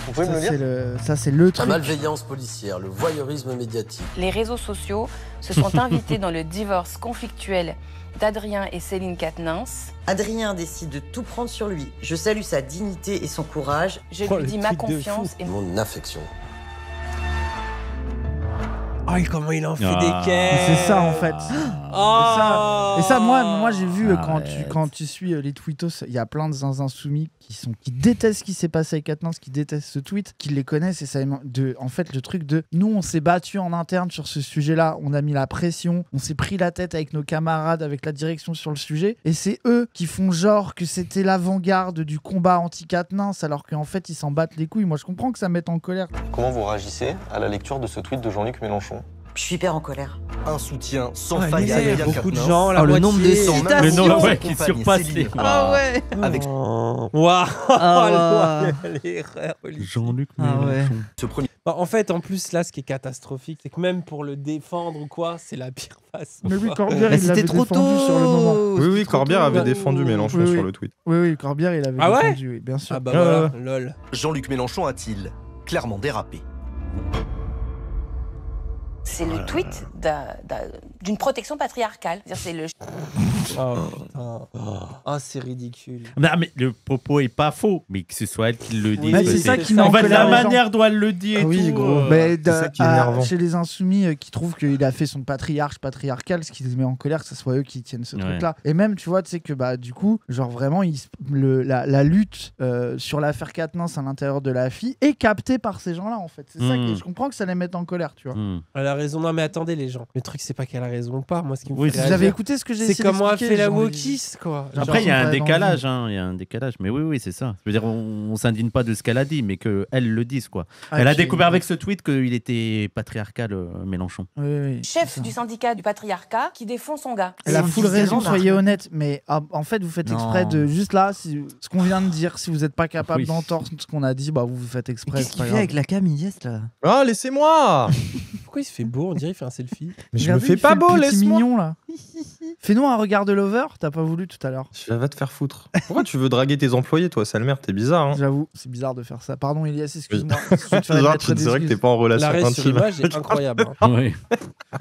Vous pouvez me le dire? Ça, c'est le truc. La malveillance policière, le voyeurisme médiatique. Les réseaux sociaux se sont invités dans le divorce conflictuel d'Adrien et Céline Quatennens. Adrien décide de tout prendre sur lui. Je salue sa dignité et son courage. Je lui dis ma confiance et mon affection. Oh, comment il en fait des caisses. C'est ça en fait. Et ça, moi j'ai vu quand tu suis les tweetos, il y a plein de insoumis qui détestent ce qui s'est passé avec Quatennens, qui détestent ce tweet, qui les connaissent et ça en fait le truc de nous on s'est battu en interne sur ce sujet-là, on a mis la pression, on s'est pris la tête avec nos camarades, avec la direction sur le sujet et c'est eux qui font genre que c'était l'avant-garde du combat anti-Quatennens alors qu'en fait ils s'en battent les couilles. Moi je comprends que ça mette en colère. Comment vous réagissez à la lecture de ce tweet de Jean-Luc Mélenchon? Je suis hyper en colère. Un soutien sans faille à Adrien beaucoup de Quatennens. gens, le nombre de citations. Le nombre qui surpasse les... Ah ouais. Avec Jean-Luc Mélenchon. ce premier. En fait, en plus, là, ce qui est catastrophique, c'est que même pour le défendre ou quoi, c'est la pire façon. Mais oui, Corbière, il l'avait défendu sur le moment. Oui, Corbière avait défendu Mélenchon sur le tweet. Oui, Corbière, il avait défendu, oui, bien sûr. Ah bah voilà, lol. Jean-Luc Mélenchon a-t-il clairement dérapé? c'est le tweet d'une protection patriarcale. C'est le... c'est ridicule. Non, mais le propos est pas faux, mais que ce soit elle qui le dise. C'est ça qui met en fait, colère la les manière gens. dont elle le dit et oui, tout. Gros. Mais c'est ça qui est énervant. Chez les insoumis qui trouvent qu'il a fait son patriarcal, ce qui les met en colère, que ce soit eux qui tiennent ce truc-là. Et même, tu vois, tu sais que bah, du coup, genre vraiment, la lutte sur l'affaire Quatennens à l'intérieur de la FI est captée par ces gens-là, en fait. C'est ça que je comprends que ça les mette en colère, tu vois. Elle a raison. Non, mais attendez, les gens. Le truc, c'est pas qu'elle a raison ou pas. Moi, ce qui me fait vous avez écouté ce que j'ai essayé c'est comment elle fait la d'expliquer, wokiste, quoi. Après, il y a un décalage, il y a un décalage. Mais oui, c'est ça. Je veux dire, on s'indigne pas de ce qu'elle a dit, mais qu'elle le dise, quoi. Elle a découvert avec ce tweet qu'il était patriarcal, Mélenchon. Oui, chef du syndicat du patriarcat qui défend son gars. Elle a full raison, soyez honnête. Mais en fait, vous faites exprès de juste là, ce qu'on vient de dire, si vous n'êtes pas capable d'entendre ce qu'on a dit, bah vous faites exprès. Qu'est-ce qu'il fait avec la Camille là? Ah, laissez-moi. Pourquoi il se fait beau? On dirait qu'il fait un selfie. Mais je me fais pas beau, laisse-moi. Mignon là. Fais-nous un regard de lover, t'as pas voulu tout à l'heure. Va te faire foutre. Pourquoi tu veux draguer tes employés, toi, sale mère? T'es bizarre. Hein. J'avoue, c'est bizarre de faire ça. Pardon, Elias, excuse-moi. C'est vrai que t'es pas en relation intime. L'arrêt sur image est incroyable. Hein. Oui.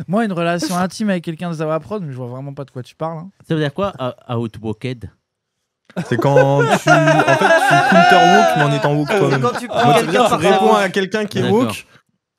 Moi, une relation intime avec quelqu'un de Zawaprod, mais je vois vraiment pas de quoi tu parles. Hein. Ça veut dire quoi, Outwalked? C'est quand tu counter woke mais en étant woke toi-même. Quand tu prends quelqu'un tu réponds à quelqu'un qui est woke,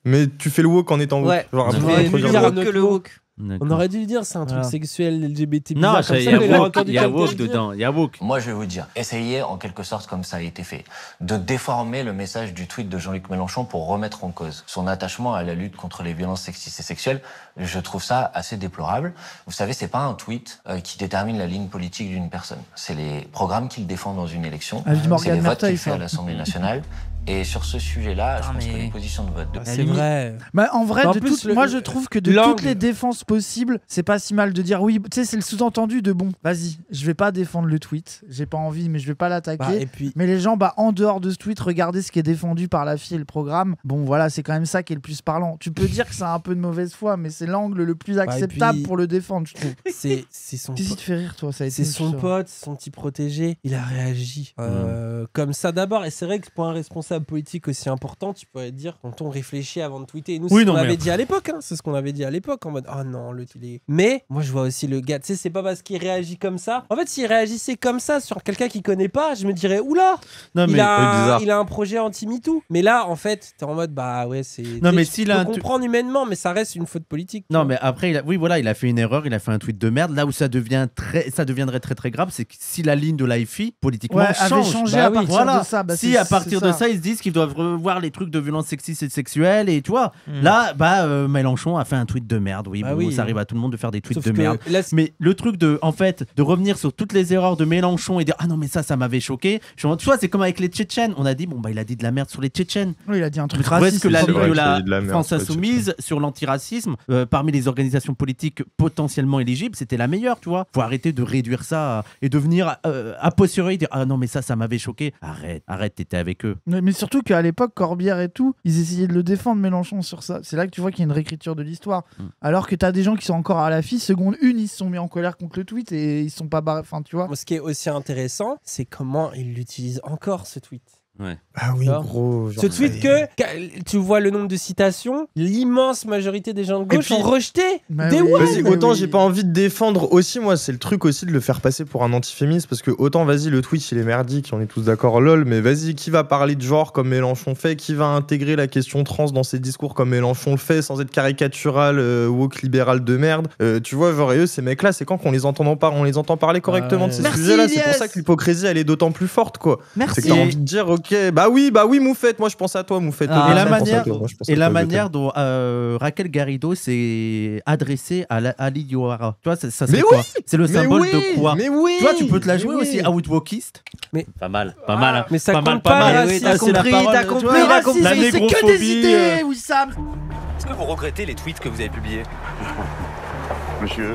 mais tu fais le woke en étant woke. Ouais. Genre, Tu après, fais dire que le woke. D'accord. On aurait dû lui dire, c'est un truc sexuel, LGBT. Non, bizarre, il y a woke dedans. Il y a woke. Moi, je vais vous dire, essayez en quelque sorte, comme ça a été fait, de déformer le message du tweet de Jean-Luc Mélenchon pour remettre en cause son attachement à la lutte contre les violences sexistes et sexuelles. Je trouve ça assez déplorable. Vous savez, c'est pas un tweet qui détermine la ligne politique d'une personne. C'est les programmes qu'il défend dans une élection. C'est les votes qu'il fait à l'Assemblée nationale. Et sur ce sujet-là, je pense que les positions de vote... C'est vrai. Bah, en vrai, moi je trouve que de toutes les défenses possibles, c'est pas si mal de dire oui. Tu sais, c'est le sous-entendu de bon, vas-y, je vais pas défendre le tweet, j'ai pas envie, mais je vais pas l'attaquer. Mais les gens, en dehors de ce tweet, regardez ce qui est défendu par la fille et le programme. Bon, voilà, c'est quand même ça qui est le plus parlant. Tu peux dire que c'est un peu de mauvaise foi, mais c'est l'angle le plus acceptable pour le défendre, je trouve. C'est son Qu'est-ce qui te fait rire, toi? C'est son pote, son petit protégé. Il a réagi comme ça d'abord. Et c'est vrai que pour un responsable politique aussi important, tu pourrais dire, quand on réfléchit avant de tweeter. Et nous, c'est ce qu'on avait dit à l'époque. C'est ce qu'on avait dit à l'époque en mode, oh non, il est. Mais moi, je vois aussi le gars. Tu sais, c'est pas parce qu'il réagit comme ça. En fait, s'il réagissait comme ça sur quelqu'un qu'il connaît pas, je me dirais, oula, il a un projet anti-MeToo. Mais là, en fait, t'es en mode, bah ouais, c'est. Non, mais s'il a comprendre humainement, mais ça reste une faute politique. Non, mais après, il a fait une erreur, il a fait un tweet de merde. Là où ça deviendrait très très grave, c'est que si la ligne de l'AFI politiquement change, à partir de ça, si à partir de ça, ils se disent qu'ils doivent revoir les trucs de violence sexiste et sexuelle, et tu vois, là, Mélenchon a fait un tweet de merde. Ça arrive à tout le monde de faire des tweets de merde. Mais le truc de revenir sur toutes les erreurs de Mélenchon et dire ah non mais ça m'avait choqué. Tu vois, c'est comme avec les Tchétchènes. On a dit il a dit de la merde sur les Tchétchènes. Oui, il a dit un truc raciste. Est-ce que la ligne de la France Insoumise sur l'antiracisme parmi les organisations politiques potentiellement éligibles, c'était la meilleure, tu vois. Faut arrêter de réduire ça et de venir a posteriori dire ah non mais ça m'avait choqué. Arrête, t'étais avec eux. Mais surtout qu'à l'époque, Corbière et tout, ils essayaient de le défendre, Mélenchon, sur ça. C'est là que tu vois qu'il y a une réécriture de l'histoire. Alors que t'as des gens qui sont encore à la FI, seconde une, ils se sont mis en colère contre le tweet et ils sont pas barrés. Enfin, tu vois. Ce qui est aussi intéressant, c'est comment ils l'utilisent encore, ce tweet. Ouais. Ah oui, gros. Ce tweet que tu vois le nombre de citations, l'immense majorité des gens de gauche ont rejeté. Autant j'ai pas envie de défendre aussi, moi, c'est le truc aussi de le faire passer pour un antiféministe parce que autant le tweet il est merdique, on est tous d'accord, lol, mais vas-y, qui va parler de genre comme Mélenchon fait, qui va intégrer la question trans dans ses discours comme Mélenchon le fait sans être caricatural, woke libéral de merde. Tu vois, genre, et eux, ces mecs-là, c'est quand qu'on les entend parler correctement de ces sujets-là, c'est pour ça que l'hypocrisie elle est d'autant plus forte, quoi. C'est que t'as envie de dire, ok, bah oui, Moufette, moi je pense à toi, Moufette. Et la manière dont Raquel Garrido s'est adressée à Ali Yohara. Tu vois, ça c'est quoi? C'est le symbole de quoi? Mais oui. Tu vois, tu peux te la jouer aussi à Outwokiste. Mais pas mal. Mais ça compte pas. T'as compris. La c'est que des idées, Wissam. Est-ce que vous regrettez les tweets que vous avez publiés? Monsieur,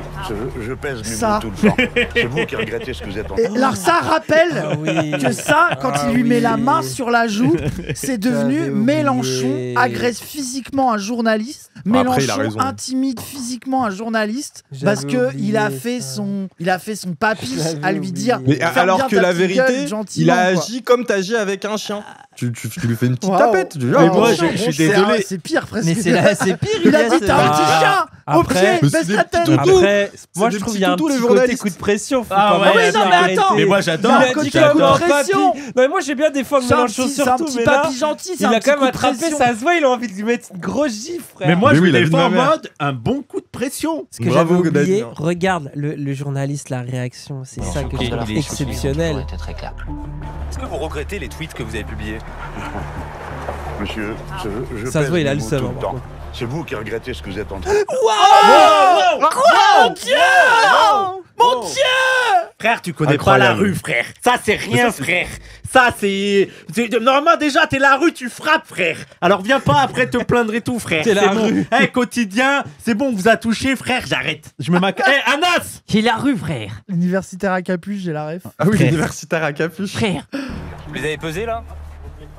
je pèse mes mots tout le temps. C'est vous qui regrettez ce que vous êtes en train de dire. Alors ça rappelle que ça, quand il lui met la main sur la joue, c'est devenu Mélenchon agresse physiquement un journaliste. Mélenchon intimide physiquement un journaliste parce que il a fait son papy à lui dire. Mais alors que la vérité, il a agi comme t'agis avec un chien. Tu lui fais une petite tapette. Mais moi, je suis désolé. C'est pire presque. Mais c'est pire. Il a dit t'as un petit chien. Après, baisse la tête. Après, moi je trouve qu'il y a un petit côté coup de pression. Non mais attends. Mais moi j'adore. Il a un côté coup de pression. Non mais moi j'ai bien défendre Mélenchon surtout. C'est un petit papy gentil. Il a quand même attrapé, ça se voit, il a envie de lui mettre une grosse gifle, frère. Mais moi je le défends en mode un bon coup de pression. Ce que j'avais oublié, regarde le journaliste, la réaction, c'est ça que je trouve exceptionnel. Est-ce que vous regrettez les tweets que vous avez publiés? Monsieur, je ça se voit, il a le seum. C'est vous qui regrettez ce que vous êtes en train de faire. Mon Dieu! Mon Dieu! Frère, tu connais pas la rue, frère. Ça, c'est rien, frère. Ça, c'est... Normalement, déjà, t'es la rue, tu frappes, frère. Alors, viens pas après te plaindre et tout, frère. T'es la rue. Quotidien, c'est bon, on vous a touché, frère, j'arrête. Je me maque... Anas! Qui est la rue, frère? Universitaire à capuche, j'ai la ref. Ah oui, universitaire à capuche. Frère. Vous les avez pesés, là?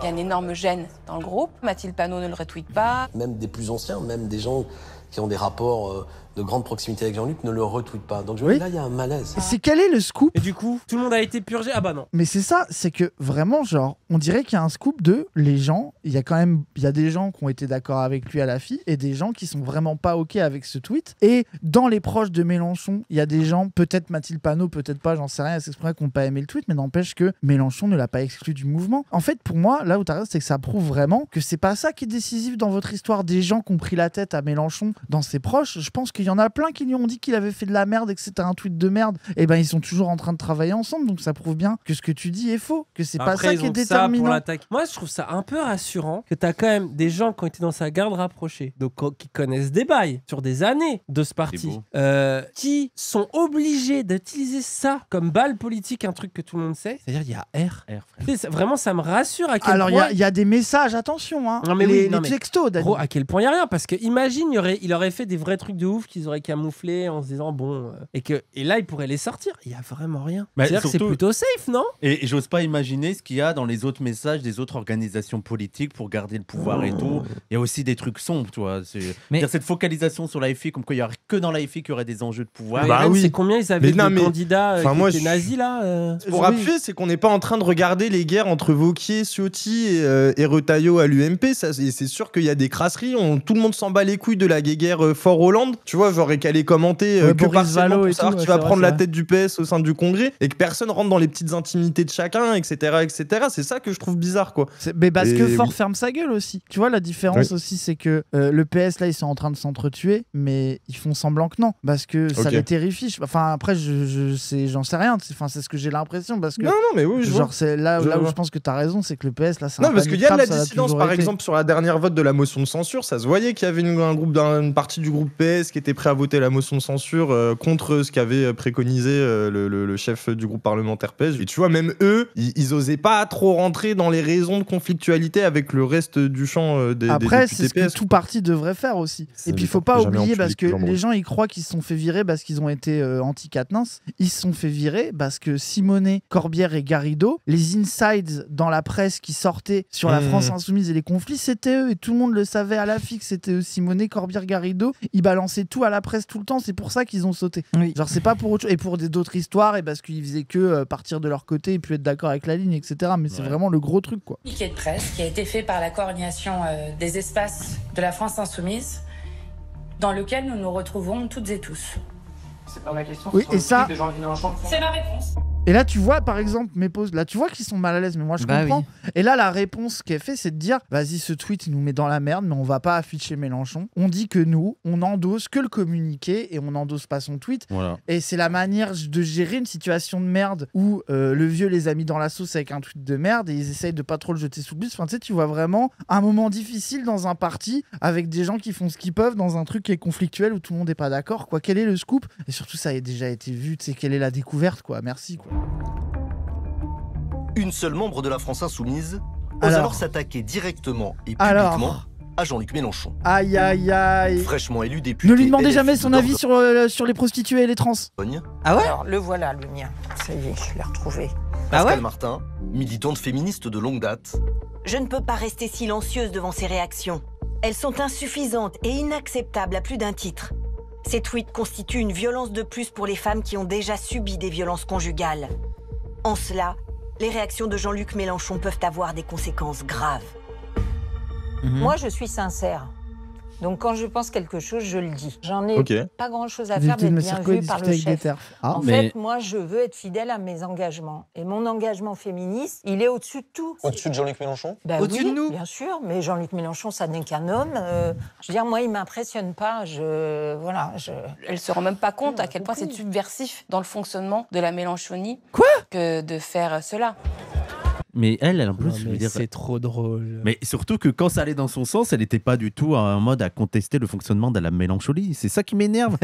Il y a une énorme gêne dans le groupe. Mathilde Panot ne le retweet pas. Même des plus anciens, même des gens qui ont des rapports de grande proximité avec Jean-Luc ne le retweetent pas. Donc je me dis, là, il y a un malaise. C'est quel est le scoop? Et du coup, tout le monde a été purgé. Ah bah non. Mais c'est ça, c'est que vraiment, genre, on dirait qu'il y a un scoop de les gens. Il y a des gens qui ont été d'accord avec lui à la FI et des gens qui sont vraiment pas OK avec ce tweet. Et dans les proches de Mélenchon, il y a des gens, peut-être Mathilde Panot, peut-être pas, j'en sais rien, c'est exprès qu'on n'a pas aimé le tweet, mais n'empêche que Mélenchon ne l'a pas exclu du mouvement. En fait, pour moi, là où t'as raison, c'est que ça prouve vraiment que c'est pas ça qui est décisif dans votre histoire. Des gens qui ont pris la tête à Mélenchon dans ses proches, je pense qu'il y en a plein qui lui ont dit qu'il avait fait de la merde et que c'était un tweet de merde. Et ben ils sont toujours en train de travailler ensemble, donc ça prouve bien que ce que tu dis est faux, que c'est pas ça qui est déterminant. Moi, je trouve ça un peu rassurant que t'as quand même des gens qui ont été dans sa garde rapprochée, donc qui connaissent des bails sur des années de ce parti, qui sont obligés d'utiliser ça comme balle politique, un truc que tout le monde sait, c'est-à-dire il y a R. Vraiment, ça me rassure à quel point... Alors, il y a des messages, attention, hein, non, mais les textos, Dani. Gros, à quel point il n'y a rien, parce que imagine, il aurait fait des vrais trucs de ouf qu'ils auraient camouflé en se disant, bon... Et là, il pourrait les sortir. Il n'y a vraiment rien. C'est-à-dire que c'est plutôt safe, non? Et j'ose pas imaginer ce qu'il y a dans les autres messages des autres organisations politiques pour garder le pouvoir et tout. Il y a aussi des trucs sombres, tu vois. Cette focalisation sur l'AFI, comme quoi il n'y aurait que dans l'AFI qu'il y aurait des enjeux de pouvoir. Bah oui. C'est combien ils avaient de candidats qui étaient nazis, là Pour appuyer, c'est qu'on n'est pas en train de regarder les guerres entre Wauquiez, Ciotti et Retailleau à l'UMP. C'est sûr qu'il y a des crasseries. Tout le monde s'en bat les couilles de la guéguerre Fort Hollande. Tu vois, genre, et qu'elle est commentée que partiellement pour savoir qui va prendre la tête du PS au sein du Congrès et que personne rentre dans les petites intimités de chacun, etc. etc. C'est ça que je trouve bizarre, quoi. Mais parce que Fort ferme sa gueule aussi. Tu vois, la différence aussi, c'est que le PS, là, ils sont en train de s'entretuer, mais ils font semblant que non. Parce que ça les terrifie. Enfin, après, j'en sais rien. Enfin, c'est ce que j'ai l'impression. Parce que, non, mais oui, genre, c'est là où je pense que t'as raison, c'est que le PS, là, c'est non, parce qu'il y a de la dissidence, par exemple, sur la dernière vote de la motion de censure. Ça se voyait qu'il y avait une partie du groupe PS qui était prêt à voter la motion de censure contre ce qu'avait préconisé le chef du groupe parlementaire PS. Et tu vois, même eux, ils osaient pas trop rentrer dans les raisons de conflictualité avec le reste du champ des Après, c'est ce que tout parti devrait faire aussi. Et puis, il faut pas oublier, parce que les gens, ils croient qu'ils se sont fait virer parce qu'ils ont été anti-Quatennens. Ils se sont fait virer parce que Simonet, Corbière et Garrido, les insides dans la presse qui sortaient sur la France Insoumise et les conflits, c'était eux. Et tout le monde le savait à la fixe, c'était eux. Simonet, Corbière, Garrido, ils balançaient tout à la presse tout le temps. C'est pour ça qu'ils ont sauté. Oui. Genre, c'est pas pour autre chose. Et pour d'autres histoires, et parce qu'ils faisaient que partir de leur côté et puis être d'accord avec la ligne, etc. Mais c'est vraiment le gros truc, quoi. Communiqué de presse qui a été fait par la coordination des espaces de la France Insoumise, dans lequel nous nous retrouvons toutes et tous. C'est pas ma question. Oui, et ça, c'est ma réponse. Et là, tu vois, par exemple, mes pauses, là, tu vois qu'ils sont mal à l'aise, mais moi, je comprends. Oui. Et là, la réponse qu'elle fait, c'est de dire, vas-y, ce tweet, il nous met dans la merde, mais on va pas afficher Mélenchon. On dit que nous, on endosse que le communiqué et on n'endosse pas son tweet. Voilà. Et c'est la manière de gérer une situation de merde où le vieux les a mis dans la sauce avec un tweet de merde et ils essayent de pas trop le jeter sous le bus. Enfin, tu sais, tu vois vraiment un moment difficile dans un parti avec des gens qui font ce qu'ils peuvent dans un truc qui est conflictuel où tout le monde n'est pas d'accord, quoi. Quel est le scoop? Et surtout, ça a déjà été vu, tu sais, quelle est la découverte, quoi. Merci, quoi. Une seule membre de la France Insoumise ose alors s'attaquer directement et publiquement à Jean-Luc Mélenchon. Aïe, aïe, aïe. Fraîchement élu député. Ne lui demandez jamais son avis sur les prostituées et les trans. Ah ouais? Alors, le voilà, le mien. Ça y est, je l'ai retrouvé. Pascal Martin, militante féministe de longue date. Je ne peux pas rester silencieuse devant ces réactions. Elles sont insuffisantes et inacceptables à plus d'un titre. Ces tweets constituent une violence de plus pour les femmes qui ont déjà subi des violences conjugales. En cela, les réactions de Jean-Luc Mélenchon peuvent avoir des conséquences graves. Moi, je suis sincère. Donc, quand je pense quelque chose, je le dis. J'en ai pas grand-chose à faire d'être bien vu par le chef. En fait, moi, je veux être fidèle à mes engagements. Et mon engagement féministe, il est au-dessus de tout. Au-dessus de Jean-Luc Mélenchon? Au-dessus de nous, bien sûr. Mais Jean-Luc Mélenchon, ça n'est qu'un homme. Je veux dire, moi, il m'impressionne pas. Elle se rend même pas compte à quel point c'est subversif dans le fonctionnement de la Mélenchonie que de faire cela. Mais elle en plus, je veux dire, c'est trop drôle. Mais surtout que quand ça allait dans son sens, elle n'était pas du tout en mode à contester le fonctionnement de la Mélenchonie. C'est ça qui m'énerve.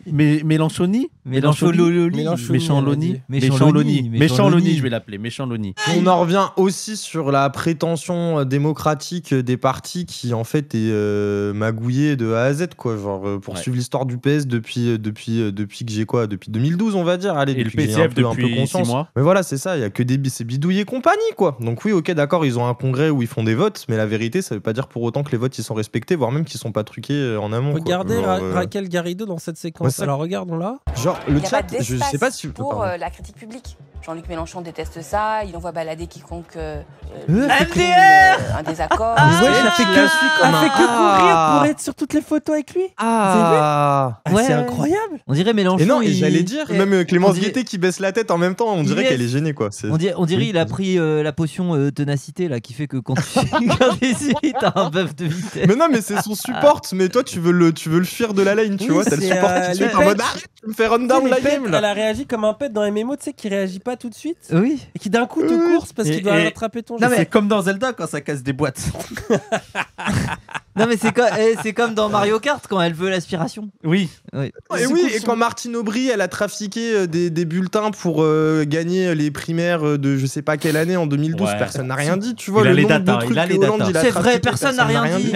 Mais Mélenchonie, Mélencholoni, je vais l'appeler Méchanloni. On en revient aussi sur la prétention démocratique des partis qui en fait est magouillée de A à Z, quoi. Genre poursuivre l'histoire du PS depuis que j'ai depuis 2012, on va dire. Allez, et le PCF depuis un peu conscience. 6 mois. Mais voilà, c'est ça. Il y a que ces bidouilles et compagnie. banni, quoi. Donc oui, ok, d'accord, ils ont un congrès où ils font des votes, mais la vérité, ça veut pas dire pour autant que les votes ils sont respectés, voire même qu'ils sont pas truqués en amont. Regardez Raquel Garrido dans cette séquence. Alors regardons-là. Genre le chat, je sais pas si pour la critique publique. Jean-Luc Mélenchon déteste ça, il envoie balader quiconque un désaccord. Ouais, elle fait que courir pour être sur toutes les photos avec lui. C'est incroyable. On dirait Mélenchon. Et non, et j'allais dire, même Clémence Guettet qui baisse la tête en même temps, on dirait qu'elle est gênée, quoi. On dirait il a pris la potion ténacité là qui fait que quand tu regardes ici, t'as un buff de vitesse. Mais non, mais c'est son support. Mais toi, tu veux le fuir de la lane, tu vois. T'as le support qui te fait en mode tu me fais run down la game là. Elle a réagi comme un pet dans MMO, tu sais, qui réagit pas tout de suite. Oui. Et qui d'un coup te course parce qu'il doit rattraper ton jeu. C'est comme dans Zelda quand ça casse des boîtes. Non mais c'est comme dans Mario Kart quand elle veut l'aspiration. Oui. Et quand Martine Aubry elle a trafiqué des bulletins pour gagner les primaires de je sais pas quelle année en 2012, personne n'a rien dit, tu vois. Il a les datas, c'est vrai, personne n'a rien dit.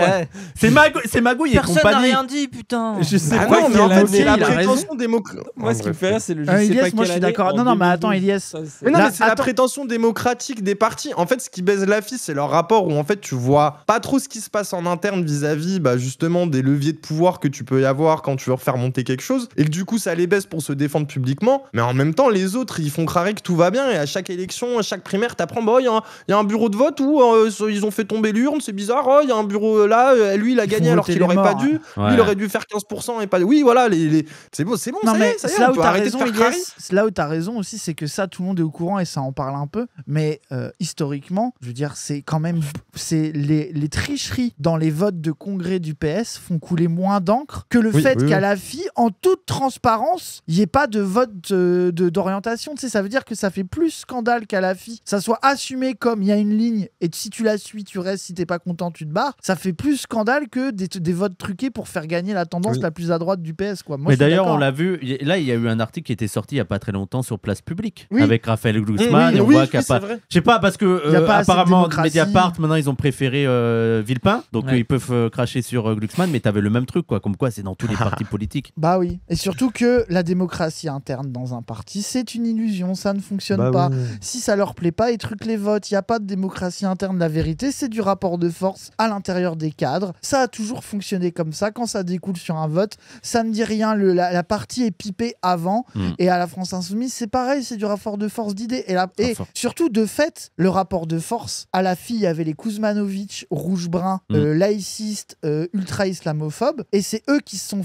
C'est Magouille et compagnie. Personne n'a rien dit, putain. Je sais pas quelle année. C'est la prétention démocratique. Moi ce qui me fait rire c'est le je sais pas moi je suis d'accord. Non mais attends Elias. Mais non mais c'est la prétention démocratique des partis. En fait ce qui baise la fille c'est leur rapport où en fait tu vois pas trop ce qui se passe en interne vis-à-vis justement des leviers de pouvoir que tu peux y avoir quand tu veux faire monter quelque chose et que du coup ça les baisse pour se défendre publiquement, mais en même temps les autres ils font croire que tout va bien et à chaque élection, à chaque primaire t'apprends il y a un bureau de vote où ils ont fait tomber l'urne, c'est bizarre, il y a un bureau là, lui il a gagné alors qu'il aurait pas dû, lui il aurait dû faire 15% et pas oui voilà c'est bon non, mais ça y est, là on où peut arrêter de faire crari. Là où t'as raison aussi c'est que ça tout le monde est au courant et ça en parle un peu, mais historiquement je veux dire c'est quand même les tricheries dans les votes de congrès du PS font couler moins d'encre que le fait qu'à la FI, en toute transparence, il n'y ait pas de vote d'orientation. Tu sais, ça veut dire que ça fait plus scandale qu'à la FI. Ça soit assumé comme il y a une ligne et si tu la suis, tu restes. Si t'es pas content, tu te barres. Ça fait plus scandale que des votes truqués pour faire gagner la tendance la plus à droite du PS. Quoi. Moi, mais d'ailleurs, on l'a vu. Là, il y a eu un article qui était sorti il y a pas très longtemps sur Place Publique avec Raphaël Glucksmann. Et on voit qu'il n'y a pas. Je sais pas parce que apparemment Mediapart maintenant ils ont préféré Villepin, donc ils peuvent cracher sur Glucksmann, mais t'avais le même truc, quoi. Comme quoi, c'est dans tous les partis politiques. Bah oui. Et surtout que la démocratie interne dans un parti, c'est une illusion. Ça ne fonctionne pas. Oui. Si ça leur plaît pas, ils truquent les votes. Il n'y a pas de démocratie interne. La vérité, c'est du rapport de force à l'intérieur des cadres. Ça a toujours fonctionné comme ça. Quand ça découle sur un vote, ça ne dit rien. La partie est pipée avant. Et à la France Insoumise, c'est pareil. C'est du rapport de force d'idées. Et surtout, de fait, le rapport de force à la fille, il y avait les Kuzmanovic, rouge-brun, laïcistes, ultra-islamophobes, et c'est eux qui se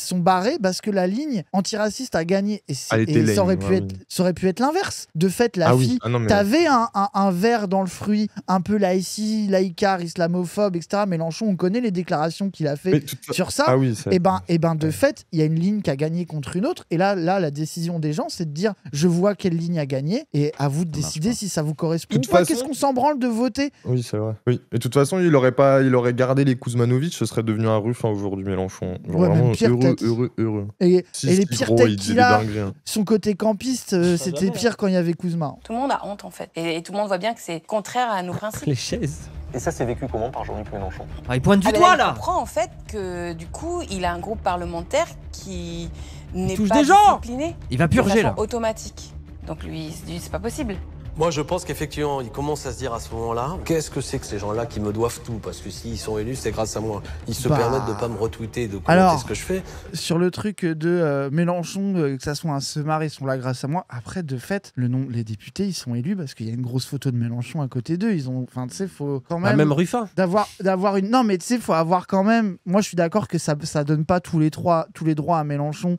sont barrés parce que la ligne antiraciste a gagné. Et ça aurait pu être l'inverse. De fait, la fille, t'avais un verre dans le fruit, un peu laïcard, islamophobe, etc. Mélenchon, on connaît les déclarations qu'il a fait sur ça. Et ben, de fait, il y a une ligne qui a gagné contre une autre. Et là, la décision des gens, c'est de dire, je vois quelle ligne a gagné, et à vous de décider si ça vous correspond ou pas. Qu'est-ce qu'on s'en branle de voter? Oui, c'est vrai. Oui. Et de toute façon, il aurait gardé les Kuzmanovic, ce serait devenu un Ruffin aujourd'hui, Mélenchon. Genre vraiment heureux. Et les pires têtes qu'il a, son côté campiste, c'était pire quand il y avait Kuzma. Tout le monde a honte en fait. Et tout le monde voit bien que c'est contraire à nos principes. Les chaises. Et ça, c'est vécu comment par Jean-Luc Mélenchon? Il pointe du doigt là. On comprend en fait que du coup, il a un groupe parlementaire qui n'est pas discipliné. Il va purger là. Automatique. Donc lui, il se dit c'est pas possible. Moi, je pense qu'effectivement, il commence à se dire à ce moment-là, qu'est-ce que c'est que ces gens-là qui me doivent tout? Parce que s'ils sont élus, c'est grâce à moi. Ils se permettent de pas me retweeter, de commenter ce que je fais. Sur le truc de Mélenchon, que ça soit un semard, ils sont là grâce à moi. Après, de fait, les députés, ils sont élus parce qu'il y a une grosse photo de Mélenchon à côté d'eux. Ils ont, enfin, tu sais, faut quand même. Même Ruffin. D'avoir une. Non, mais tu sais, faut avoir quand même. Moi, je suis d'accord que ça donne pas tous les droits à Mélenchon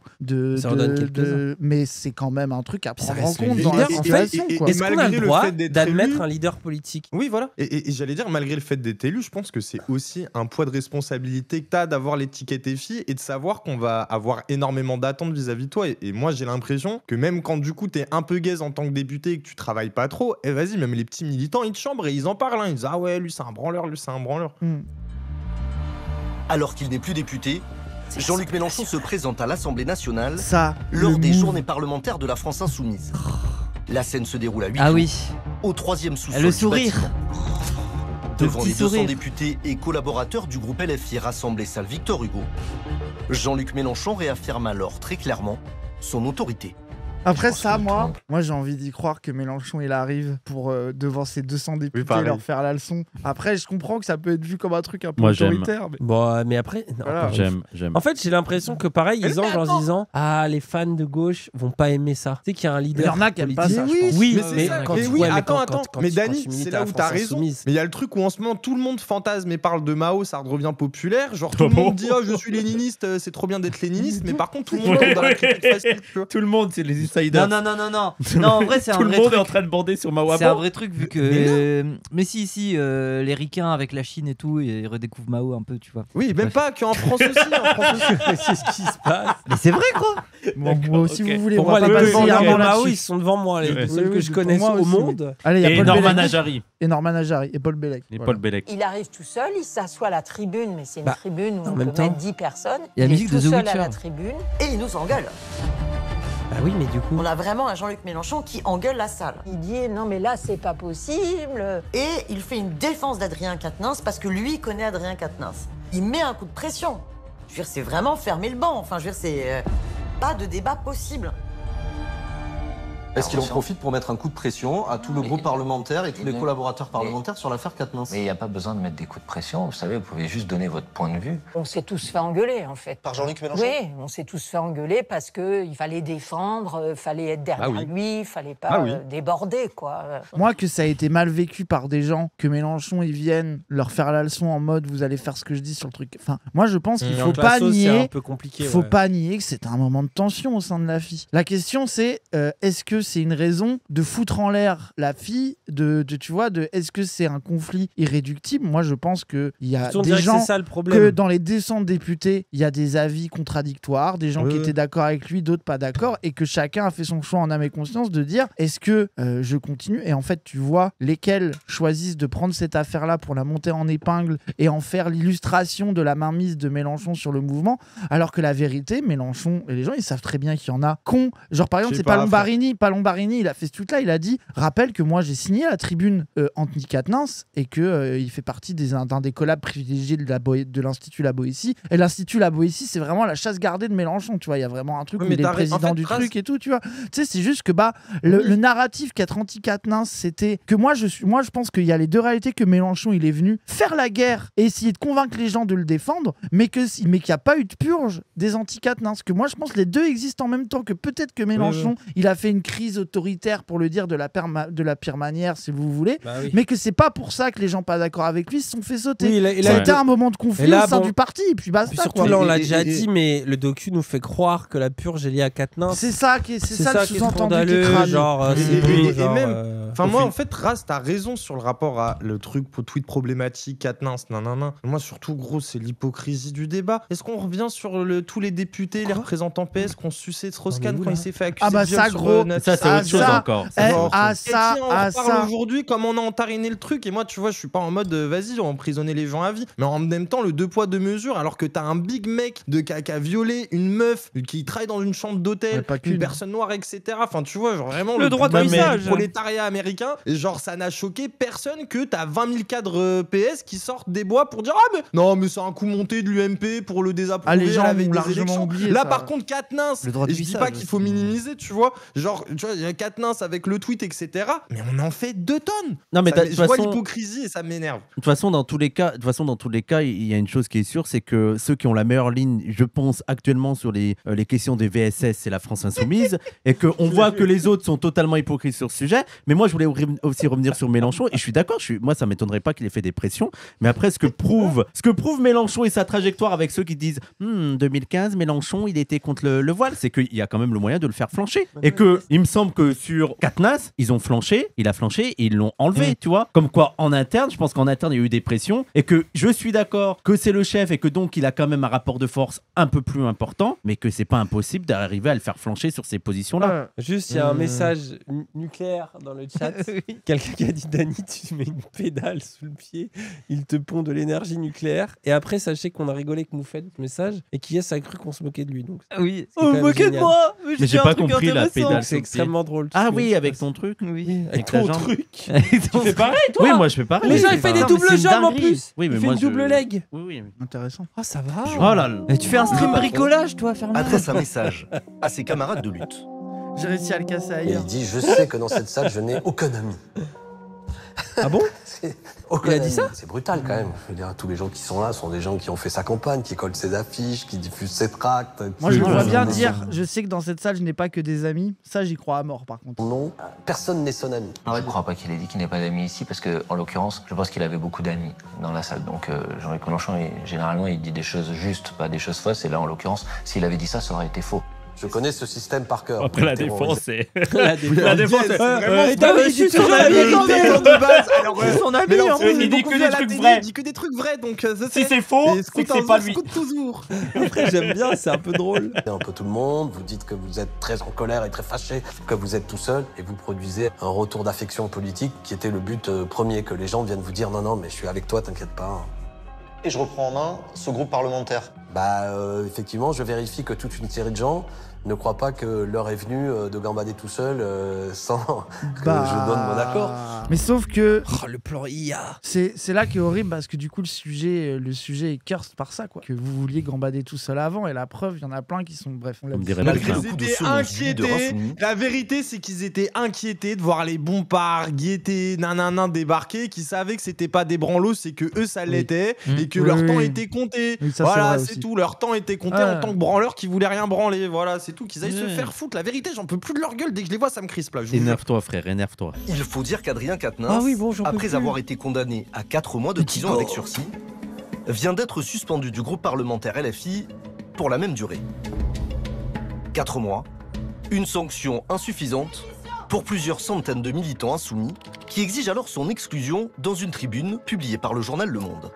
mais c'est quand même un truc à prendre en compte dans la situation. Est-ce qu'on a le droit d'admettre un leader politique? Oui, voilà. Et j'allais dire, malgré le fait d'être élu, je pense que c'est aussi un poids de responsabilité que tu as d'avoir l'étiquette FI et de savoir qu'on va avoir énormément d'attentes vis-à-vis de toi. Et moi, j'ai l'impression que même quand du coup, tu es un peu gaze en tant que député et que tu travailles pas trop, vas-y, même les petits militants, ils te chambrent et ils en parlent. Ils disent, ah ouais, lui, c'est un branleur, lui, c'est un branleur. Alors qu'il n'est plus député, Jean-Luc Mélenchon se présente à l'Assemblée nationale lors des journées parlementaires de la France Insoumise. La scène se déroule à 8 jours, au 3e sous-sol le sourire. Devant les 200 députés et collaborateurs du groupe LFI rassemblés salle Victor Hugo, Jean-Luc Mélenchon réaffirme alors très clairement son autorité. Après ça, moi j'ai envie d'y croire que Mélenchon il arrive pour devant ses 200 députés leur faire la leçon. Après, je comprends que ça peut être vu comme un truc un peu autoritaire. Mais... Bon, mais après, non, voilà. J'aime. En fait, j'ai l'impression que pareil, ils entrent en se disant les fans de gauche vont pas aimer ça. Tu sais qu'il y a un leader. Il y en a qui aiment pas ça. Oui, mais attends. Mais Dany, c'est là où t'as raison. Mais il y a le truc où en ce moment tout le monde fantasme et parle de Mao, ça redevient populaire. Genre tout le monde dit je suis léniniste, c'est trop bien d'être léniniste. Mais par contre, tout le monde est dans la critique facile. Tout le monde, c'est les insiders. Non, en vrai, c'est un vrai truc. Tout le monde est en train de bander sur Mao. C'est un vrai truc vu que. Mais si, les ricains avec la Chine et tout, ils redécouvrent Mao un peu, tu vois. Oui, même pas qu'en France aussi. C'est ce qui se passe. Mais c'est vrai, quoi. Bon, si vous voulez, pour moi, les deux Mao, ils sont devant moi, les seuls que je connaisse au monde. Allez, et Norman Ajari. Et Norman Ajari et Paul Bellec. Il arrive tout seul, il s'assoit à la tribune, mais c'est une tribune où on peut mettre 10 personnes. Il est tout seul à la tribune et il nous engueule. Bah oui, mais du coup... On a vraiment un Jean-Luc Mélenchon qui engueule la salle. Il dit non mais là c'est pas possible. Et il fait une défense d'Adrien Quatennens parce que lui connaît Adrien Quatennens. Il met un coup de pression. Je veux dire, c'est vraiment fermer le banc. Enfin, je veux dire, c'est pas de débat possible. Est-ce qu'il en profite pour mettre un coup de pression à tout le groupe parlementaire et tous les collaborateurs parlementaires sur l'affaire Quatennens? Mais il n'y a pas besoin de mettre des coups de pression, vous savez, vous pouvez juste donner votre point de vue. On s'est tous fait engueuler, en fait. Par Jean-Luc Mélenchon? Oui, on s'est tous fait engueuler parce qu'il fallait défendre, fallait être derrière lui, fallait pas déborder, quoi. Moi, que ça a été mal vécu par des gens, que Mélenchon, ils viennent leur faire la leçon en mode vous allez faire ce que je dis sur le truc. Enfin, moi, je pense qu'il faut pas nier. Faut pas nier que c'est un moment de tension au sein de la FI. La question, c'est est-ce que c'est une raison de foutre en l'air la fille, tu vois, est-ce que c'est un conflit irréductible? Moi, je pense qu'il y a des gens que dans les 200 députés, il y a des avis contradictoires, des gens qui étaient d'accord avec lui, d'autres pas d'accord, et que chacun a fait son choix en âme et conscience de dire est-ce que je continue? Et en fait, tu vois lesquels choisissent de prendre cette affaire-là pour la monter en épingle et en faire l'illustration de la mainmise de Mélenchon sur le mouvement, alors que la vérité, Mélenchon et les gens, ils savent très bien qu'il y en a genre par exemple, c'est pas Lombarini, il a fait ce truc-là, il a dit rappelle que moi j'ai signé la tribune anti-Quatennens et que il fait partie d'un des collabs privilégiés de l'Institut La Boétie. Et l'Institut La Boétie, c'est vraiment la chasse gardée de Mélenchon, tu vois, il y a vraiment un truc où il est président du truc et tout, tu vois. Tu sais, c'est juste que le narratif qu'être anti-Quatennens, c'était que moi je pense qu'il y a les deux réalités, que Mélenchon il est venu faire la guerre et essayer de convaincre les gens de le défendre, mais qu'il n'y a pas eu de purge des anti-Quatennens. Que moi je pense que les deux existent en même temps, que peut-être que Mélenchon il a fait une crise autoritaire, pour le dire de la pire manière, si vous voulez, mais que c'est pas pour ça que les gens pas d'accord avec lui se sont fait sauter. Ça a été un moment de conflit au sein du parti, et puis basta. Surtout là, on l'a déjà dit, mais le docu nous fait croire que la purge est liée à Quatennens. C'est ça le sous-entendu qui est crade. Et même, enfin moi en fait, Raz, t'as raison sur le rapport à le truc pour tweet problématique, Quatennens, nanana. Moi surtout, gros, c'est l'hypocrisie du débat. Est-ce qu'on revient sur tous les députés, les représentants PS qui ont sucé Strauss-Kahn quand il s'est fait accuser de viol ça, gros, ça c'est autre chose encore. On parle aujourd'hui comme on a entariné le truc, et moi tu vois je suis pas en mode vas-y on va emprisonner les gens à vie, mais en même temps le deux poids deux mesures, alors que t'as un big mec qui a violé une meuf qui travaille dans une chambre d'hôtel, une personne noire, etc. Enfin tu vois genre vraiment le droit de message, prolétariat américain, et genre ça n'a choqué personne que t'as 20 000 cadres PS qui sortent des bois pour dire mais non mais c'est un coup monté de l'UMP pour le désapprouver les gens avec des élections. Là par contre Quatennens, et je dis pas qu'il faut minimiser, tu vois, genre tu vois il y a Quatennens avec le tweet, etc. Mais on en fait 2 tonnes. Non, mais je vois l'hypocrisie et ça m'énerve. De toute façon, dans tous les cas, il y a une chose qui est sûre, c'est que ceux qui ont la meilleure ligne, je pense actuellement sur les questions des VSS, c'est la France Insoumise, et qu'on voit que les autres sont totalement hypocrites sur ce sujet. Mais moi, je voulais aussi revenir sur Mélenchon, et je suis d'accord. Moi, ça m'étonnerait pas qu'il ait fait des pressions. Mais après, ce que prouve Mélenchon et sa trajectoire avec ceux qui disent 2015, Mélenchon, il était contre le voile, c'est qu'il y a quand même le moyen de le faire flancher, et que il me semble que sur Quatennens, ils ont flanché, il a flanché et ils l'ont enlevé, tu vois. Comme quoi, en interne, je pense qu'en interne, il y a eu des pressions, et que je suis d'accord que c'est le chef et que donc il a quand même un rapport de force un peu plus important, mais que c'est pas impossible d'arriver à le faire flancher sur ces positions-là. Juste, il y a un message nucléaire dans le chat. Quelqu'un qui a dit Dany, tu mets une pédale sous le pied, il te pond de l'énergie nucléaire. Et après, sachez qu'on a rigolé avec Moufette, ce message, et qu'Ies a cru qu'on se moquait de lui. Donc, oui, vous moquez de moi. Mais j'ai pas compris la pédale. C'est extrêmement drôle. Ah oui, avec ton truc. Oui, avec ton truc. Tu fais pareil, toi? Oui, moi je fais pareil. Les gens, ils font des doubles jambes en plus. Oui, mais il fait moi une double leg. Oui. Intéressant. Ah, ça va. Oh là là. Tu fais un stream bricolage, toi, Fernand. Adresse un message à ses camarades de lutte. J'ai réussi à le casser Et ailleurs. il dit, je sais que dans cette salle, je n'ai aucun ami. Ah bon? Il a dit ça? C'est brutal quand même. Je veux dire, tous les gens qui sont là sont des gens qui ont fait sa campagne, qui collent ses affiches, qui diffusent ses tracts. Moi, je dois bien dire, je sais que dans cette salle, je n'ai pas que des amis. Ça, j'y crois à mort, par contre. Non, personne n'est son ami. Je ne crois pas qu'il ait dit qu'il n'ait pas d'amis ici, parce que, en l'occurrence, je pense qu'il avait beaucoup d'amis dans la salle. Donc, Jean-Luc Mélenchon, généralement, il dit des choses justes, pas des choses fausses. Et là, en l'occurrence, s'il avait dit ça, ça aurait été faux. Je connais ce système par cœur. Après la défense, c'est. La défense, c'est vraiment. T'as réussi son ami de base. Alors, son ami, en plus. Il dit que des trucs vrais. Il dit que des trucs vrais, donc si c'est faux, c'est que c'est pas lui. Toujours. Après, j'aime bien, c'est un peu drôle. Un peu tout le monde, vous dites que vous êtes très en colère et très fâché, que vous êtes tout seul, et vous produisez un retour d'affection politique qui était le but premier, que les gens viennent vous dire non, mais je suis avec toi, t'inquiète pas. Et je reprends en main ce groupe parlementaire. Effectivement, je vérifie que toute une série de gens ne croient pas que l'heure est venue de gambader tout seul sans que je donne mon accord. Mais sauf que... Oh, le plan IA. C'est là qui est horrible, parce que du coup, le sujet est cursed par ça, quoi. Que vous vouliez gambader tout seul avant, et la preuve, il y en a plein qui sont... Bref, on l'a dit. Ils étaient inquiétés. La vérité, c'est qu'ils étaient inquiétés de voir les bombards, guettés, débarquer, qui savaient que c'était pas des branlos, c'est que eux, ça l'était, et que leur temps était compté. Oui, ça, voilà, c'est c'est tout. Leur temps était compté en tant que branleurs qui voulaient rien branler. Voilà, c'est tout. Qu'ils aillent se faire foutre. La vérité, j'en peux plus de leur gueule. Dès que je les vois, ça me crispe là. Énerve-toi, frère, énerve-toi. Il faut dire qu'Adrien Quatennens, après avoir été condamné à 4 mois de prison avec sursis, vient d'être suspendu du groupe parlementaire LFI pour la même durée. 4 mois, une sanction insuffisante pour plusieurs centaines de militants insoumis qui exigent alors son exclusion dans une tribune publiée par le journal Le Monde.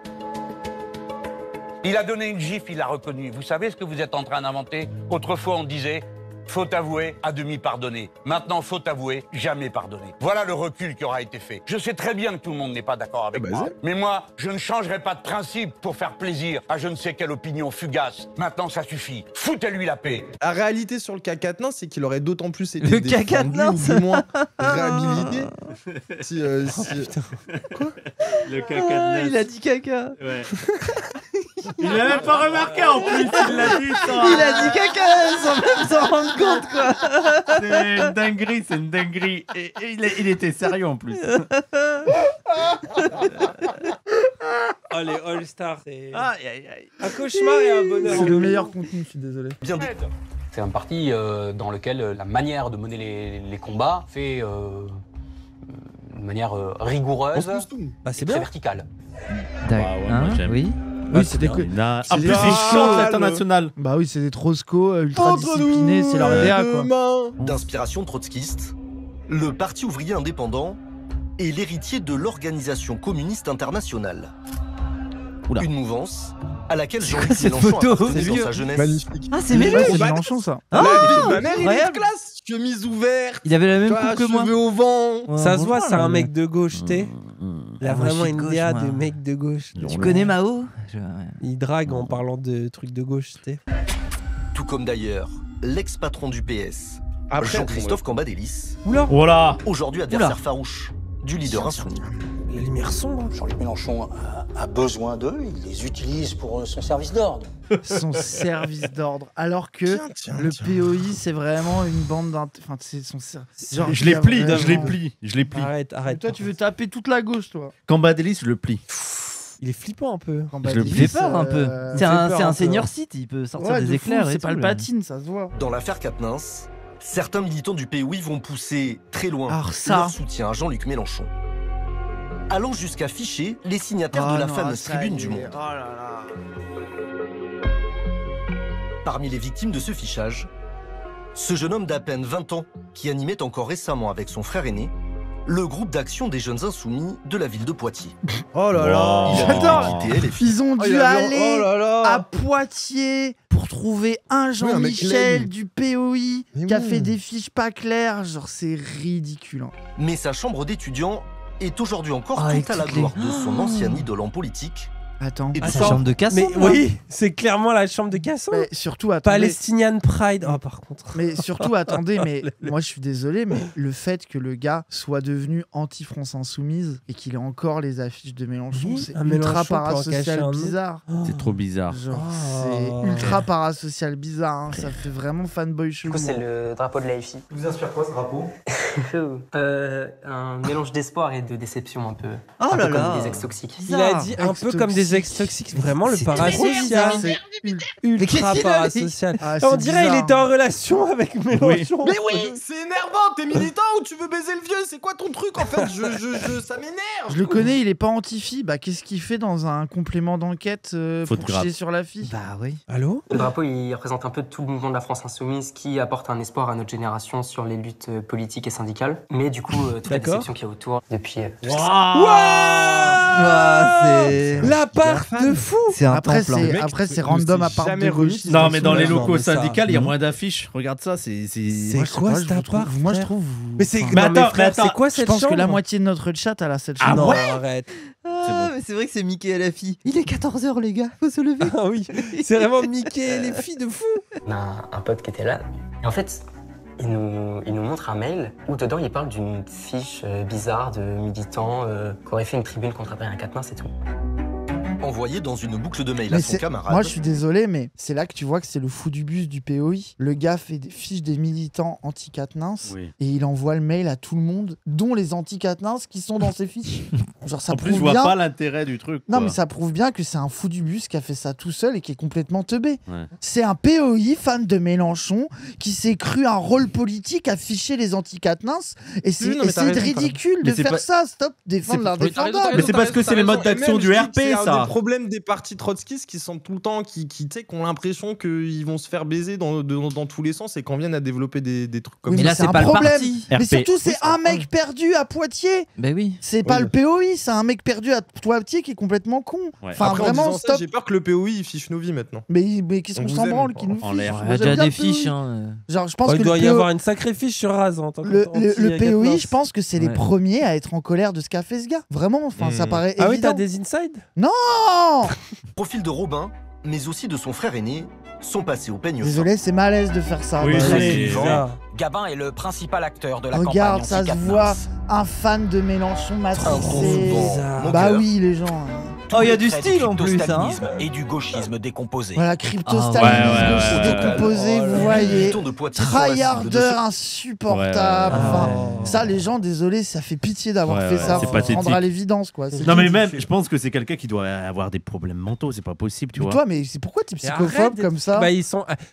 Il a donné une gifle, il l'a reconnu. Vous savez ce que vous êtes en train d'inventer? Autrefois, on disait faute avouée, à demi pardonnée. Maintenant, faute avouée, jamais pardonnée. Voilà le recul qui aura été fait. Je sais très bien que tout le monde n'est pas d'accord avec moi. Mais moi, je ne changerai pas de principe pour faire plaisir à je ne sais quelle opinion fugace. Maintenant, ça suffit. Foutez-lui la paix. La réalité sur le cas Quatennens, c'est qu'il aurait d'autant plus été Le défendu, cas Quatennens, ou du moins réhabilité. Quoi? Le cas Quatennens. Il a dit caca. Ouais. Il l'a même pas remarqué en plus, il l'a dit sans... Il a dit caca sans même s'en rendre compte, quoi. C'est une dinguerie, c'est une dinguerie. Et il était sérieux en plus. Oh, les All-Stars, c'est un cauchemar et un bonheur. C'est le meilleur contenu, je suis désolé. Bien dit. C'est un parti dans lequel la manière de mener les combats fait de manière rigoureuse et c'est très verticale. Oui. Oui, c'est des En plus, il chante l'international. Bah oui, c'est des Trotsko ultra disciplinés, c'est leur idéal, quoi. D'inspiration trotskiste, le Parti ouvrier indépendant est l'héritier de l'Organisation communiste internationale. Une mouvance à laquelle Jean-Luc Mélenchon a participé dans sa jeunesse. Magnifique. Ah, c'est Mélenchon, ça. Ma mère, il est de classe. Chemise ouverte. Il avait la même coupe que moi. Cheveux au vent. Ça se voit, c'est un mec de gauche, tu sais. Il a vraiment une idée de mec de gauche. Tu connais Mao? Il drague en parlant de trucs de gauche, tu sais. Tout comme d'ailleurs l'ex-patron du PS, Jean-Christophe Cambadélis. Voilà. Aujourd'hui adversaire farouche du leader insoumis. La lumière sombre. Jean-Luc Mélenchon a besoin d'eux, il les utilise pour son service d'ordre. Son service d'ordre. Alors que le POI, c'est vraiment une bande d'un... Enfin, c'est son... Genre, je les plie, je les plie. Arrête. Mais toi, tu veux taper toute la gauche, toi. Cambadélis, je le plie. Il est flippant un peu. Je le fais peur un peu. C'est un senior site, il peut sortir des éclairs. C'est pas le patine, ça se voit. Dans l'affaire Quatennens, certains militants du POI vont pousser très loin leur soutien à Jean-Luc Mélenchon, allant jusqu'à ficher les signataires de la fameuse tribune du Monde. Parmi les victimes de ce fichage, ce jeune homme d'à peine 20 ans qui animait encore récemment avec son frère aîné le groupe d'action des jeunes insoumis de la ville de Poitiers. Oh là là, j'adore. Ils ont dû aller à Poitiers pour trouver un Jean-Michel du POI qui a fait des fiches pas claires. Genre, c'est ridicule. Mais sa chambre d'étudiant est aujourd'hui encore tout à la gloire de son ancien idole en politique, Attends. C'est la chambre de Casson. Mais oui, c'est clairement la chambre de Casson. Mais surtout, attendez. Palestinian Pride. Oh, par contre. Mais surtout, attendez, mais moi je suis désolé, mais le fait que le gars soit devenu anti-France Insoumise et qu'il ait encore les affiches de Mélenchon, c'est ultra parasocial bizarre. C'est trop bizarre. Genre, c'est ultra parasocial bizarre. Hein. Ça fait vraiment fanboy chelou. Du coup, c'est le drapeau de l'AFI. Vous inspire quoi ce drapeau? Un mélange d'espoir et de déception un peu. Oh là peu là. comme des ex-toxiques. Il a dit un peu comme des ex-toxiques. Vraiment le parasocial. C'est ultra parasocial. On dirait il était en relation avec Mélenchon. Mais oui, c'est énervant. T'es militant ou tu veux baiser le vieux? C'est quoi ton truc en fait? Ça m'énerve. Je le connais, il est pas anti-fi. Bah qu'est-ce qu'il fait dans un complément d'enquête pour chier sur la fille? Bah oui. Allô? Le drapeau, il représente un peu tout le mouvement de la France Insoumise qui apporte un espoir à notre génération sur les luttes politiques et syndicales. Mais du coup, toute la déception qu'il y a autour depuis. C'est l'appart de fou. C'est un après, temple. Après, c'est random à part de gauche. Non, mais dans les locaux syndicaux, il y a moins d'affiches. Regarde ça, c'est quoi cet appart? Moi, je trouve. Mais c'est c'est quoi cette chambre? Je pense que la moitié de notre chat, elle a cette chambre. Ah non, arrête. Mais c'est vrai que c'est Mickey et la fille. Il est 14h, les gars, faut se lever. Ah oui, c'est vraiment Mickey et les filles de fou. On a un pote qui était là. Et en fait, il nous montre un mail où dedans il parle d'une fiche bizarre de militants qui aurait fait une tribune contre Adrien Quatennens et tout. Envoyé dans une boucle de mail à son camarade. Moi, je suis désolé, mais c'est là que tu vois que c'est le fou du bus du POI. Le gars fait des fiches des militants anti-Quatennens et il envoie le mail à tout le monde, dont les anti-Quatennens qui sont dans ses fiches. Genre, ça en plus, je vois pas l'intérêt du truc. Non, mais ça prouve bien que c'est un fou du bus qui a fait ça tout seul et qui est complètement teubé. Ouais. C'est un POI fan de Mélenchon qui s'est cru un rôle politique afficher les anti-Quatennens et c'est ridicule de faire ça. Stop, défendre l'indéfendable. Mais c'est parce que c'est les modes d'action du RP, ça. Problème des partis trotskistes qui sont tout le temps qui ont l'impression qu'ils vont se faire baiser dans tous les sens et qu'on vienne à développer des trucs comme ça. Mais là c'est pas un problème. Mais surtout c'est un mec perdu à Poitiers. Ben oui. C'est pas le POI, c'est un mec perdu à Poitiers qui est complètement con. Enfin après, vraiment stop. J'ai peur que le POI il fiche nos vies maintenant. Mais qu'est-ce qu'on s'en branle qui nous fiche? Il y a déjà des fiches. Genre je pense que il doit y avoir une sacrée fiche sur Raz. Le POI, je pense que c'est les premiers à être en colère de ce qu'a fait ce gars. Vraiment, enfin ça paraît évident. Ah oui, t'as des insides? Non. Profil de Robin, mais aussi de son frère aîné, sont passés au peigne fin. Désolé, c'est malaise de faire ça. Oui, Gabin est le principal acteur de la campagne. Regarde, ça se voit, un fan de Mélenchon matrixé. Bah oui, les gens. Oh, il y a du style en plus, hein. Et du gauchisme décomposé. Voilà, crypto-stalinisme, gauchisme décomposé, vous voyez. Tryharder insupportable. Enfin, ça, les gens, désolé, ça fait pitié d'avoir fait ça. Faut se rendre à l'évidence, quoi. Non, mais même, je pense que c'est quelqu'un qui doit avoir des problèmes mentaux. C'est pas possible, tu vois. Toi, mais c'est pourquoi t'es psychophobe comme ça? Bah, ils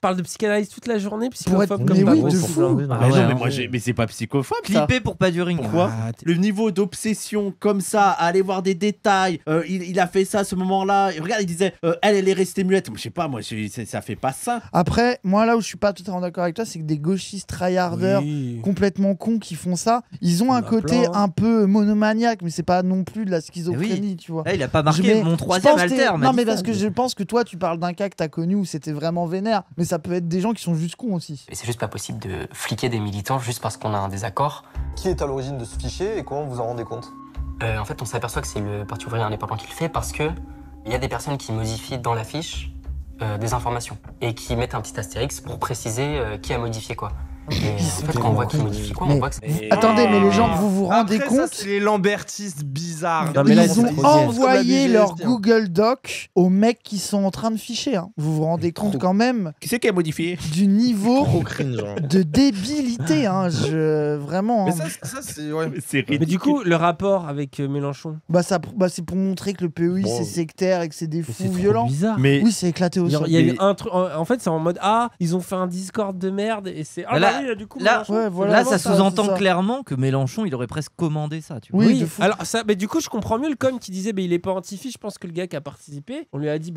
parlent de psychanalyse toute la journée, psychophobe comme mais oui, de fou. Mais c'est pas psychophobe. Clippé pour pas du ring. Quoi? Le niveau d'obsession comme ça, aller voir des détails. Il a fait ça à ce moment-là. Regarde, il disait, elle est restée muette. Je sais pas, moi, ça fait pas ça. Après, moi, là où je suis pas totalement d'accord avec toi, c'est que des gauchistes tryharders complètement cons qui font ça, ils ont un côté un peu monomaniaque, mais c'est pas non plus de la schizophrénie, tu vois. Là, il a pas marqué mon troisième alter. Non, mais parce que je pense que toi, tu parles d'un cas que t'as connu où c'était vraiment vénère, mais ça peut être des gens qui sont juste cons aussi. Et c'est juste pas possible de fliquer des militants juste parce qu'on a un désaccord. Qui est à l'origine de ce fichier et comment vous en rendez compte? En fait, on s'aperçoit que c'est le Parti ouvrier indépendant qui le fait parce que il y a des personnes qui modifient dans la fiche des informations et qui mettent un petit astérix pour préciser qui a modifié quoi. Et en fait, quand on voit qui modifie quoi, on voit que c'est... Attendez, mais les gens, vous vous rendez compte? Ça, c'est les lambertistes bizarres. Ils ont envoyé leur Google Doc aux mecs qui sont en train de ficher. Hein. Vous vous rendez compte quand même? Qui c'est qui a modifié? Du niveau de débilité. Hein. Vraiment. Mais ça c'est... Ouais. Mais du coup, le rapport avec Mélenchon? C'est pour montrer que le POI, c'est sectaire et que c'est des fous violents. Bizarre. Mais... Oui, c'est éclaté au sol. Il y a eu un truc... En fait, c'est en mode, ils ont fait un Discord de merde et c'est... Du coup, là, ça sous-entend clairement que Mélenchon, il aurait presque commandé ça. Tu vois. Oui, alors ça, mais du coup, je comprends mieux le com qui disait, il est pas anti-fiche. Je pense que le gars qui a participé, on lui a dit,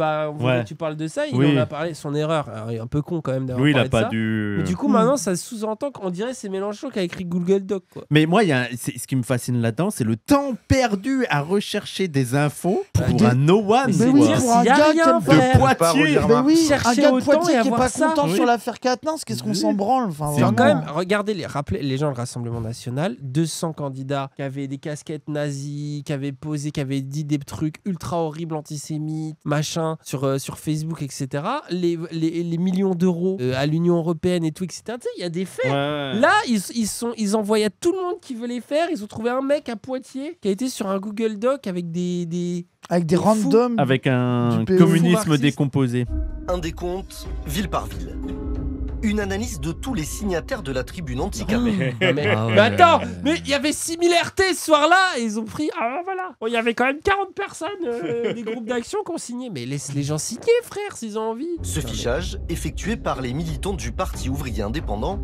tu parles de ça, il en a parlé, son erreur. Alors, il est un peu con quand même d'avoir parlé de ça. Mais du coup, maintenant, ça sous-entend qu'on dirait c'est Mélenchon qui a écrit Google Doc. Quoi. Mais moi, ce qui me fascine là-dedans, c'est le temps perdu à rechercher des infos pour un no one. Mais oui, pour un gars de Poitiers. Un gars de Poitiers qui est pas content sur l'affaire Quatennens, qu'est-ce qu'on s'en branle? Genre quand même, regardez, rappelez les gens du Rassemblement National, 200 candidats qui avaient des casquettes nazies, qui avaient posé, qui avaient dit des trucs ultra horribles, antisémites, machin, sur Facebook, etc. Les millions d'euros à l'Union Européenne et tout, etc. Tu sais, il y a des faits. Ouais. Là, ils envoyaient à tout le monde qui veut les faire. Ils ont trouvé un mec à Poitiers qui a été sur un Google Doc avec des randoms. Avec un communisme décomposé. Un décompte, ville par ville. Une analyse de tous les signataires de la tribune anti-Kabyle. Mais attends, mais il y avait 6000 RT ce soir-là et ils ont pris. Ah voilà. Bon, il y avait quand même 40 personnes, des groupes d'action qui ont signé. Mais laisse les gens signer, frère, s'ils ont envie. Ce fichage, effectué par les militants du Parti ouvrier indépendant,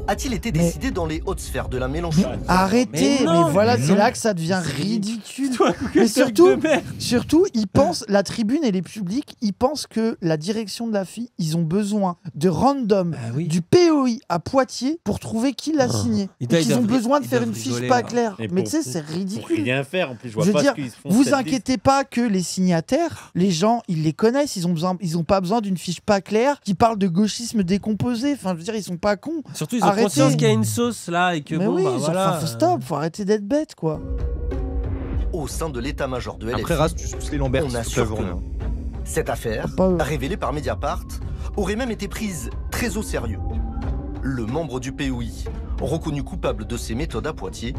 a-t-il été décidé dans les hautes sphères de la Mélenchon? Arrêtez, mais voilà, c'est là que ça devient ridicule. Mais surtout, ils pensent, la tribune et les publics, ils pensent que la direction de la FI, ils ont besoin de random du POI à Poitiers pour trouver qui l'a signé. Ils ont besoin de faire une fiche pas claire. Mais tu sais, c'est ridicule. Pour rien faire, en plus, je veux vois dire, pas ce qu'ils font. vous inquiétez pas que les signataires, les gens, ils les connaissent, ils ont pas besoin d'une fiche pas claire qui parle de gauchisme décomposé. Enfin, je veux dire, ils sont pas cons. Surtout, ils ont conscience qu'il y a une sauce là et que mais bon, oui, voilà. Faut stop, faut arrêter d'être bête, quoi. Au sein de l'état-major de LFI, après Ras, tu suces les Lambert on assure que cette affaire, révélée par Mediapart, aurait même été prise très au sérieux. Le membre du POI, reconnu coupable de ses méthodes à Poitiers,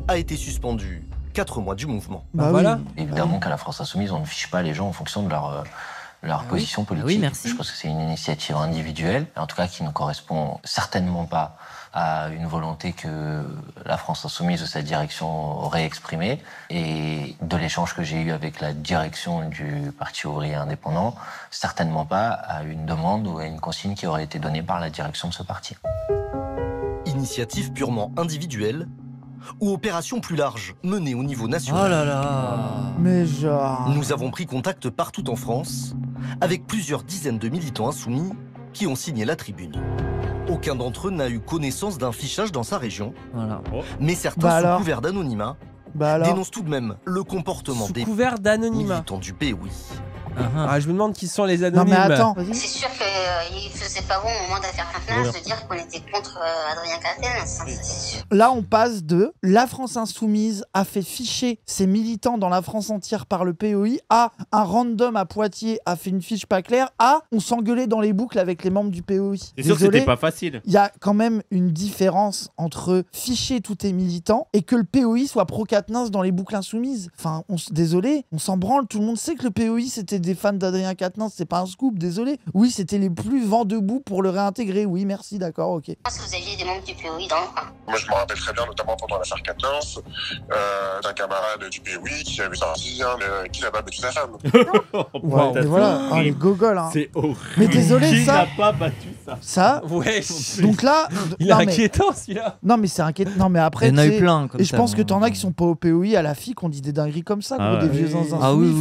a été suspendu 4 mois du mouvement. Voilà. Évidemment qu'à la France Insoumise, on ne fiche pas les gens en fonction de leur position politique. Oui, merci. Je pense que c'est une initiative individuelle, en tout cas qui ne correspond certainement pas à une volonté que la France Insoumise ou sa direction aurait exprimée. Et de l'échange que j'ai eu avec la direction du Parti ouvrier indépendant, certainement pas à une demande ou à une consigne qui aurait été donnée par la direction de ce parti. Initiative purement individuelle ou opération plus large, menée au niveau national. Oh là là. Mais genre... Nous avons pris contact partout en France avec plusieurs dizaines de militants insoumis qui ont signé la tribune. Aucun d'entre eux n'a eu connaissance d'un fichage dans sa région. Voilà. Mais certains, sous couvert d'anonymat, dénoncent tout de même le comportement des militants du POI. Je me demande qui sont les anonymes. Non mais attends. C'est sûr qu'il faisait pas bon au moment d'affaire Quintenage de dire qu'on était contre Adrien Quatennens, c'est sûr. Là on passe de la France Insoumise a fait ficher ses militants dans la France entière par le POI à un random à Poitiers a fait une fiche pas claire à on s'engueulait dans les boucles avec les membres du POI. C'est sûr que c'était pas facile. Il y a quand même une différence entre ficher tous tes militants et que le POI soit pro-Quatennens dans les boucles insoumises. Enfin, désolé, on s'en branle, tout le monde sait que le POI c'était des fans d'Adrien Quatennens, c'est pas un scoop, désolé. Oui, c'était les plus vent debout pour le réintégrer. Oui, merci, d'accord, ok. Je pense que vous aviez des membres du POI dans le coin. Moi, je me rappelle très bien, notamment pendant l'affaire Quatennens, d'un camarade du POI qui avait sorti qui l'a battu sa femme. Ouais, mais voilà, les gogoles. Hein. C'est horrible. Mais désolé, qui ça. n'a pas battu ça? Ça. Ouais. Donc là. Il est inquiétant celui-là. Non, mais c'est inquiétant. Non, mais après. Il y en a eu plein. Et je pense que t'en as qui sont pas au POI à la FI qui ont dit des dingueries comme ça, des vieux zinzins. Ah oui.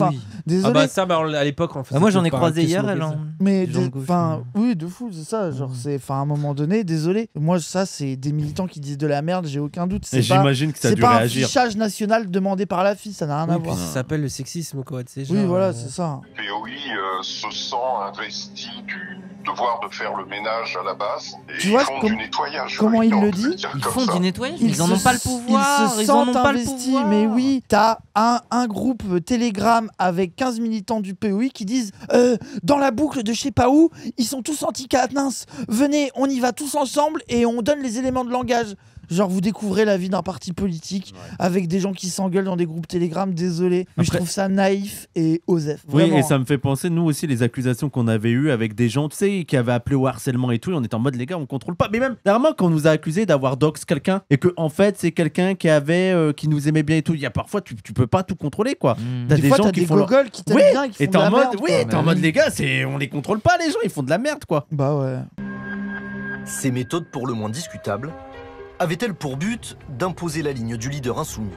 Désolé. Ah bah ça, à l'époque, on faisait. Moi, j'en ai croisé hier, elle en. Mais oui, de fou, c'est ça. Genre, c'est, à un moment donné, désolé. Moi, ça, c'est des militants qui disent de la merde. J'ai aucun doute. J'imagine que ça a dû réagir. C'est pas un fichage national demandé par la FI. Ça n'a rien à voir. Ça s'appelle le sexisme, quoi. Tu sais, oui, voilà, c'est ça. Le POI se sent investi du devoir de faire le ménage à la base. Et tu vois ils font du nettoyage. Comment il le dit? Ils font du nettoyage. Ils en ont pas le pouvoir. Ils se sentent investis. Mais oui, t'as un groupe Telegram avec 15 militants du POI qui disent dans la boucle de je sais pas où, ils sont tous anti-Quatennens. Venez, on y va tous ensemble et on donne les éléments de langage. Genre, vous découvrez la vie d'un parti politique avec des gens qui s'engueulent dans des groupes Telegram, désolé. Mais je trouve ça naïf et osef. Vraiment. Oui, et ça me fait penser, nous aussi, les accusations qu'on avait eues avec des gens, tu sais, qui avaient appelé au harcèlement et tout, et on était en mode, les gars, on contrôle pas. Mais même, dernièrement, quand on nous a accusé d'avoir dox quelqu'un, et que, en fait, c'est quelqu'un qui nous aimait bien et tout, il y a parfois, tu peux pas tout contrôler, quoi. T'as des gens qui font gogoles qui t'aiment bien, qui font de la merde. Oui, t'es en mode, les gars, on les contrôle pas, les gens, ils font de la merde, quoi. Bah ouais. Ces méthodes pour le moins discutables avait-elle pour but d'imposer la ligne du leader insoumis?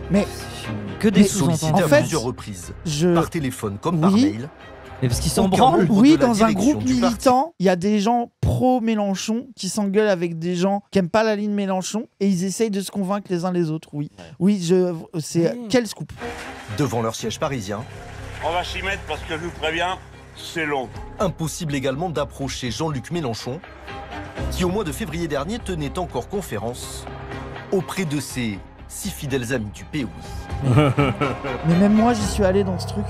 Mais que des sollicité à plusieurs reprises, par téléphone comme par mail. Mais parce qu'ils s'en branlent. Oui, dans un groupe militant, il y a des gens pro-Mélenchon qui s'engueulent avec des gens qui aiment pas la ligne Mélenchon et ils essayent de se convaincre les uns les autres. Oui, c'est quel scoop? Devant leur siège parisien. On va s'y mettre parce que je vous préviens, c'est long. Impossible également d'approcher Jean-Luc Mélenchon qui au mois de février dernier tenait encore conférence auprès de ses 6 fidèles amis du POI. Mais même moi, j'y suis allé dans ce truc.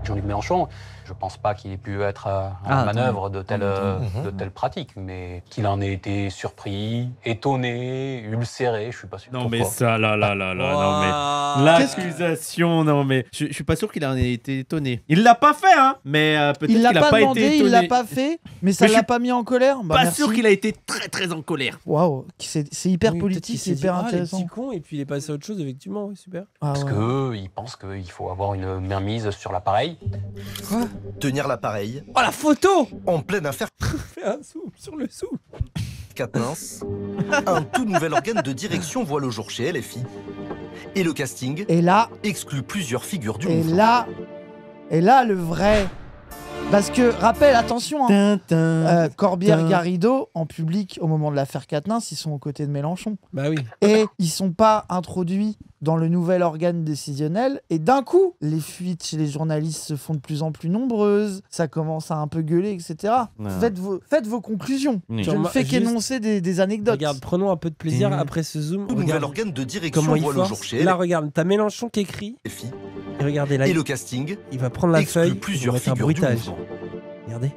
Jean-Luc Mélenchon, je pense pas qu'il ait pu être à la manœuvre de telles pratiques, mais qu'il en ait été surpris, étonné, ulcéré, je suis pas sûr. Non mais ça, non mais l'accusation, non mais je suis pas sûr qu'il en ait été étonné. Il l'a pas fait, hein, mais peut-être qu'il a pas été étonné. Il l'a pas fait, mais ça l'a pas mis en colère. Pas sûr qu'il a été très en colère. Waouh, c'est hyper politique, c'est hyper intéressant. Les petits cons, et puis il est passé à autre chose, effectivement, super. Parce qu'eux, ils pensent qu'il faut avoir une mainmise sur l'appareil. Quoi ? Tenir l'appareil. Oh la photo! En pleine affaire. Fais un zoom sur le zoom. Quatennens, un tout nouvel organe de direction voit le jour chez LFI. Et le casting exclut plusieurs figures du mouvement. Et là, le vrai. Parce que, rappel, attention, hein, Corbière, Garrido, en public, au moment de l'affaire Quatennens, ils sont aux côtés de Mélenchon. Bah oui. Et ils sont pas introduits dans le nouvel organe décisionnel. Et d'un coup, les fuites chez les journalistes se font de plus en plus nombreuses. Ça commence à un peu gueuler, etc. Faites vos conclusions. Je ne fais qu'énoncer des anecdotes. Regarde, prenons un peu de plaisir après ce zoom. Tout nouvel organe de direction voit le jour chez Là, regarde, t'as Mélenchon qui écrit. Et regardez là. Et le casting. Il va prendre la feuille. Plusieurs figures un bruitage. Regardez.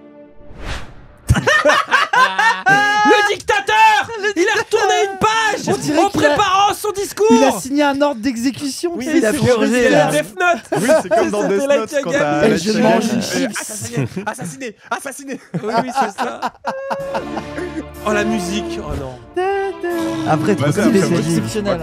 Le dictateur! Il a retourné une page en préparant son discours! Il a signé un ordre d'exécution. Oui, il a purgé la Death Note! Oui, c'est comme dans Death Note quand t'as... Je mange une chips. Assassiné! Oui, c'est ça. Oh, la musique! Oh non. Après, c'est exceptionnel.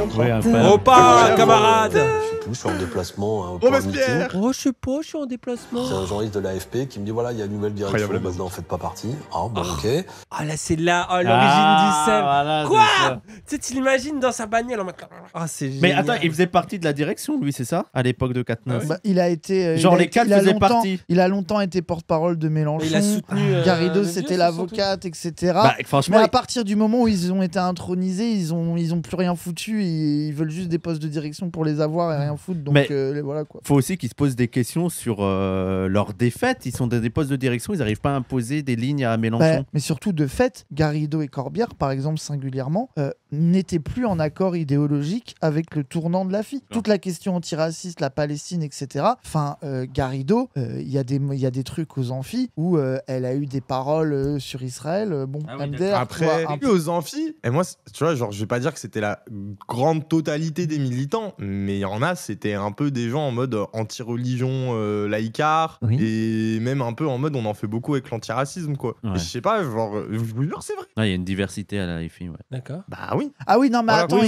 Oh, pas, camarade! Je suis en déplacement. Robespierre! Oh, je sais pas, je suis en déplacement. C'est un journaliste de l'AFP qui me dit voilà, il y a une nouvelle direction, bah, vous n'en faites pas partie. Ah, bon, ok. Ah, là, c'est là, l'origine du SEM. Voilà, quoi? Tu sais, tu l'imagines dans sa bagnole en mode. Ah, c'est génial. Mais attends, il faisait partie de la direction, lui, c'est ça? À l'époque de Quatennens. Bah, il a été. Genre, les quatre faisaient partie. Il a longtemps été porte-parole de Mélenchon. Il a soutenu. Garrido, c'était l'avocate, etc. Bah, mais à partir du moment où ils ont été intronisés, ils ont plus rien foutu. Ils veulent juste des postes de direction pour les avoir et rien foutre. Donc voilà quoi. Faut aussi qu'ils se posent des questions sur leur défaite. Ils sont dans des postes de direction, ils n'arrivent pas à imposer des lignes à Mélenchon. Mais surtout, de fait, Garrido et Corbière, par exemple, singulièrement, n'étaient plus en accord idéologique avec le tournant de la FI. Toute la question antiraciste, la Palestine, etc. Enfin, Garrido, il y a des trucs aux amphis où elle a eu des paroles sur Israël. MDR. Après, aux amphis, et moi, tu vois, genre, je vais pas dire que c'était la grande totalité des militants, mais il y en a, c'était un peu des gens en mode anti-religion laïcard, et même un peu en mode on en fait beaucoup avec l'antiracisme, quoi. Ouais. Je sais pas, genre, je vous jure, c'est vrai. Il y a une diversité à la FI, ouais. D'accord. Bah oui. Ah oui, non, mais voilà, attends,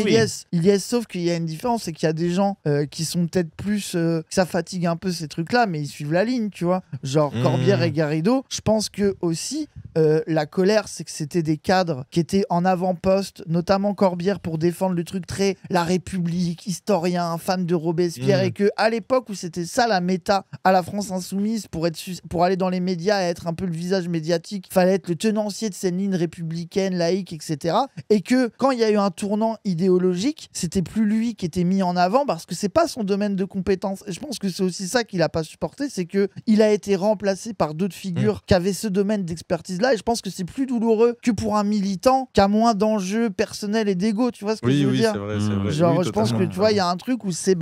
Ilyes, sauf qu'il y a une différence, c'est qu'il y a des gens qui sont peut-être plus. Que ça fatigue un peu ces trucs-là, mais ils suivent la ligne, tu vois. Genre Corbière et Garrido, je pense que aussi, la colère, c'est que c'était des cadres qui étaient en avant-poste, notamment Corbière pour défendre le truc très la République, historien, fan de Robespierre, et que à l'époque où c'était ça la méta à la France insoumise pour aller dans les médias et être un peu le visage médiatique, fallait être le tenancier de cette ligne républicaine, laïque, etc. Et que quand il y a eu un tournant idéologique, c'était plus lui qui était mis en avant parce que c'est pas son domaine de compétence. Et je pense que c'est aussi ça qu'il a pas supporté, c'est que il a été remplacé par d'autres figures qui avaient ce domaine d'expertise-là. Et je pense que c'est plus douloureux que pour un militant qui a moins d'enjeux personnels et d'ego. Tu vois ce que je veux dire? C'est vrai. Genre, oui, je pense que tu vois, il y a un truc où c'est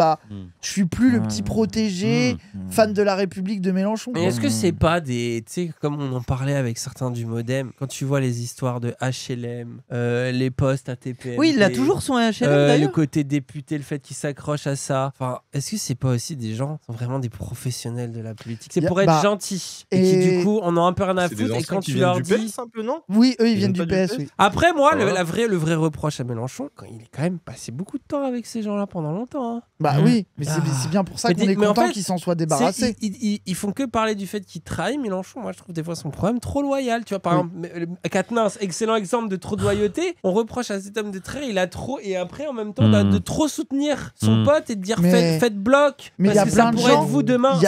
je suis plus le petit protégé fan de la République de Mélenchon. Mais est-ce que c'est pas des, tu sais, comme on en parlait avec certains du Modem, quand tu vois les histoires de HLM, les postes ATP. Oui, il a toujours son HLM d'ailleurs. Le côté député, le fait qu'il s'accroche à ça. Enfin, est-ce que c'est pas aussi des gens qui sont vraiment des professionnels de la politique? C'est pour être gentils et qui du coup on a un peu rien à foutre et quand tu leur dis PS, un peu, non? Oui, eux ils viennent du PS. Oui. Après moi, le vrai reproche à Mélenchon, quand il est quand même passé beaucoup de temps avec ces gens-là pendant longtemps. Hein. Bah oui, mais c'est bien pour ça qu'on est content qu'ils s'en soient débarrassés. Ils font que parler du fait qu'il trahit Mélenchon. Moi, je trouve des fois son problème trop loyal. Tu vois, par exemple, Quatennens, excellent exemple de trop de loyauté. On reproche à cet homme de trahir, il a trop, et après, en même temps, de trop soutenir son pote et de dire faites bloc. Mais il y a plein de gens. Être vous demain.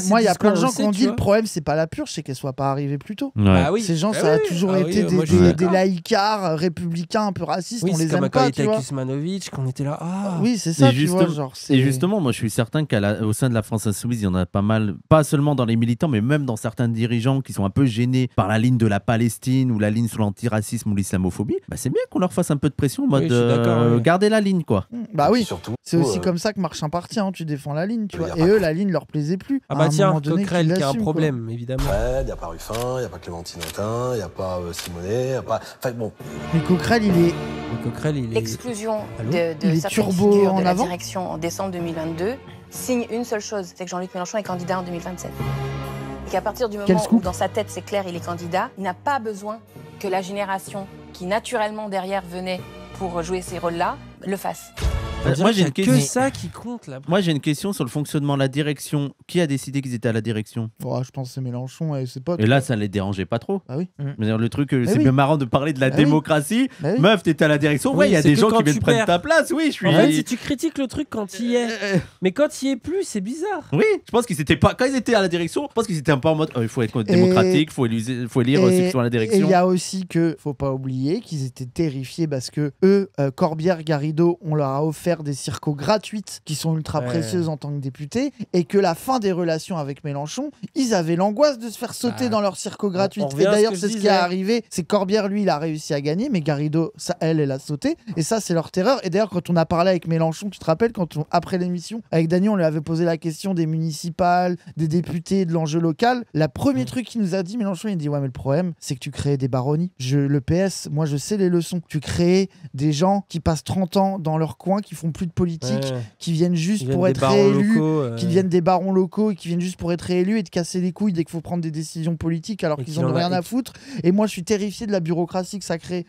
Moi, il y a plein de gens qui ont dit le problème, c'est pas la purge, c'est qu'elle soit pas arrivée plus tôt. Bah oui. Ces gens, ça a toujours été des laïcards républicains un peu racistes. On les aime pas. Comme quand il était avec Usmanovic, qu'on était là. Oui, c'est ça, tu vois. Genre, Et justement, moi je suis certain qu'au sein de la France Insoumise, il y en a pas mal, pas seulement dans les militants, mais même dans certains dirigeants qui sont un peu gênés par la ligne de la Palestine ou la ligne sur l'antiracisme ou l'islamophobie. Bah, c'est bien qu'on leur fasse un peu de pression en mode garder la ligne, quoi. Bah oui, c'est aussi comme ça que marche un parti, hein. Tu défends la ligne, tu vois. Et eux, la ligne leur plaisait plus. Ah bah tiens, Coquerel qui a un problème, évidemment. Ouais, il n'y a pas Ruffin, il n'y a pas Clémentine Autain, il n'y a pas Simonet, il n'y a pas... Enfin bon. Mais Coquerel, il est... L'exclusion de certaines figures de la direction en décembre 2022 signe une seule chose, c'est que Jean-Luc Mélenchon est candidat en 2027. Et qu'à partir du moment où dans sa tête c'est clair, il est candidat, il n'a pas besoin que la génération qui naturellement derrière venait pour jouer ces rôles-là le fasse. Moi, j'ai que ça qui compte là. Moi, j'ai une question sur le fonctionnement de la direction. Qui a décidé qu'ils étaient à la direction? Je pense que c'est Mélenchon et ses potes. Et là, ça les dérangeait pas trop. Ah oui. Le truc, c'est bien marrant de parler de la démocratie. Meuf, t'étais à la direction. Ouais, il y a des gens qui viennent prendre ta place. Oui, je suis. En fait, si tu critiques le truc quand il y est, mais quand il y est plus, c'est bizarre. Oui, je pense qu'ils étaient pas. Quand ils étaient à la direction, je pense qu'ils étaient un peu en mode. Il faut être démocratique, faut élire ceux qui sont à la direction. Et il y a aussi que, faut pas oublier, qu'ils étaient terrifiés parce que eux, Corbière, Garrido, on leur a offert des circos gratuites qui sont ultra précieuses en tant que députés, et que la fin des relations avec Mélenchon, ils avaient l'angoisse de se faire sauter dans leur circo gratuite. Et d'ailleurs, c'est ce qui est arrivé. C'est Corbière, lui, il a réussi à gagner, mais Garrido, ça, elle a sauté. Et ça, c'est leur terreur. Et d'ailleurs, quand on a parlé avec Mélenchon, tu te rappelles, après l'émission, avec Dany, on lui avait posé la question des municipales, des députés, de l'enjeu local. Le premier truc qu'il nous a dit, Mélenchon, il dit ouais, mais le problème, c'est que tu crées des baronnies. Le PS, moi, je sais les leçons. Tu crées des gens qui passent 30 ans dans leur coin, qui font plus de politique, qui viennent juste pour être réélus, qui deviennent des barons locaux et qui viennent juste pour être réélus et de casser les couilles dès qu'il faut prendre des décisions politiques alors qu'ils en ont rien à foutre. Et moi, je suis terrifié de la bureaucratie que ça crée.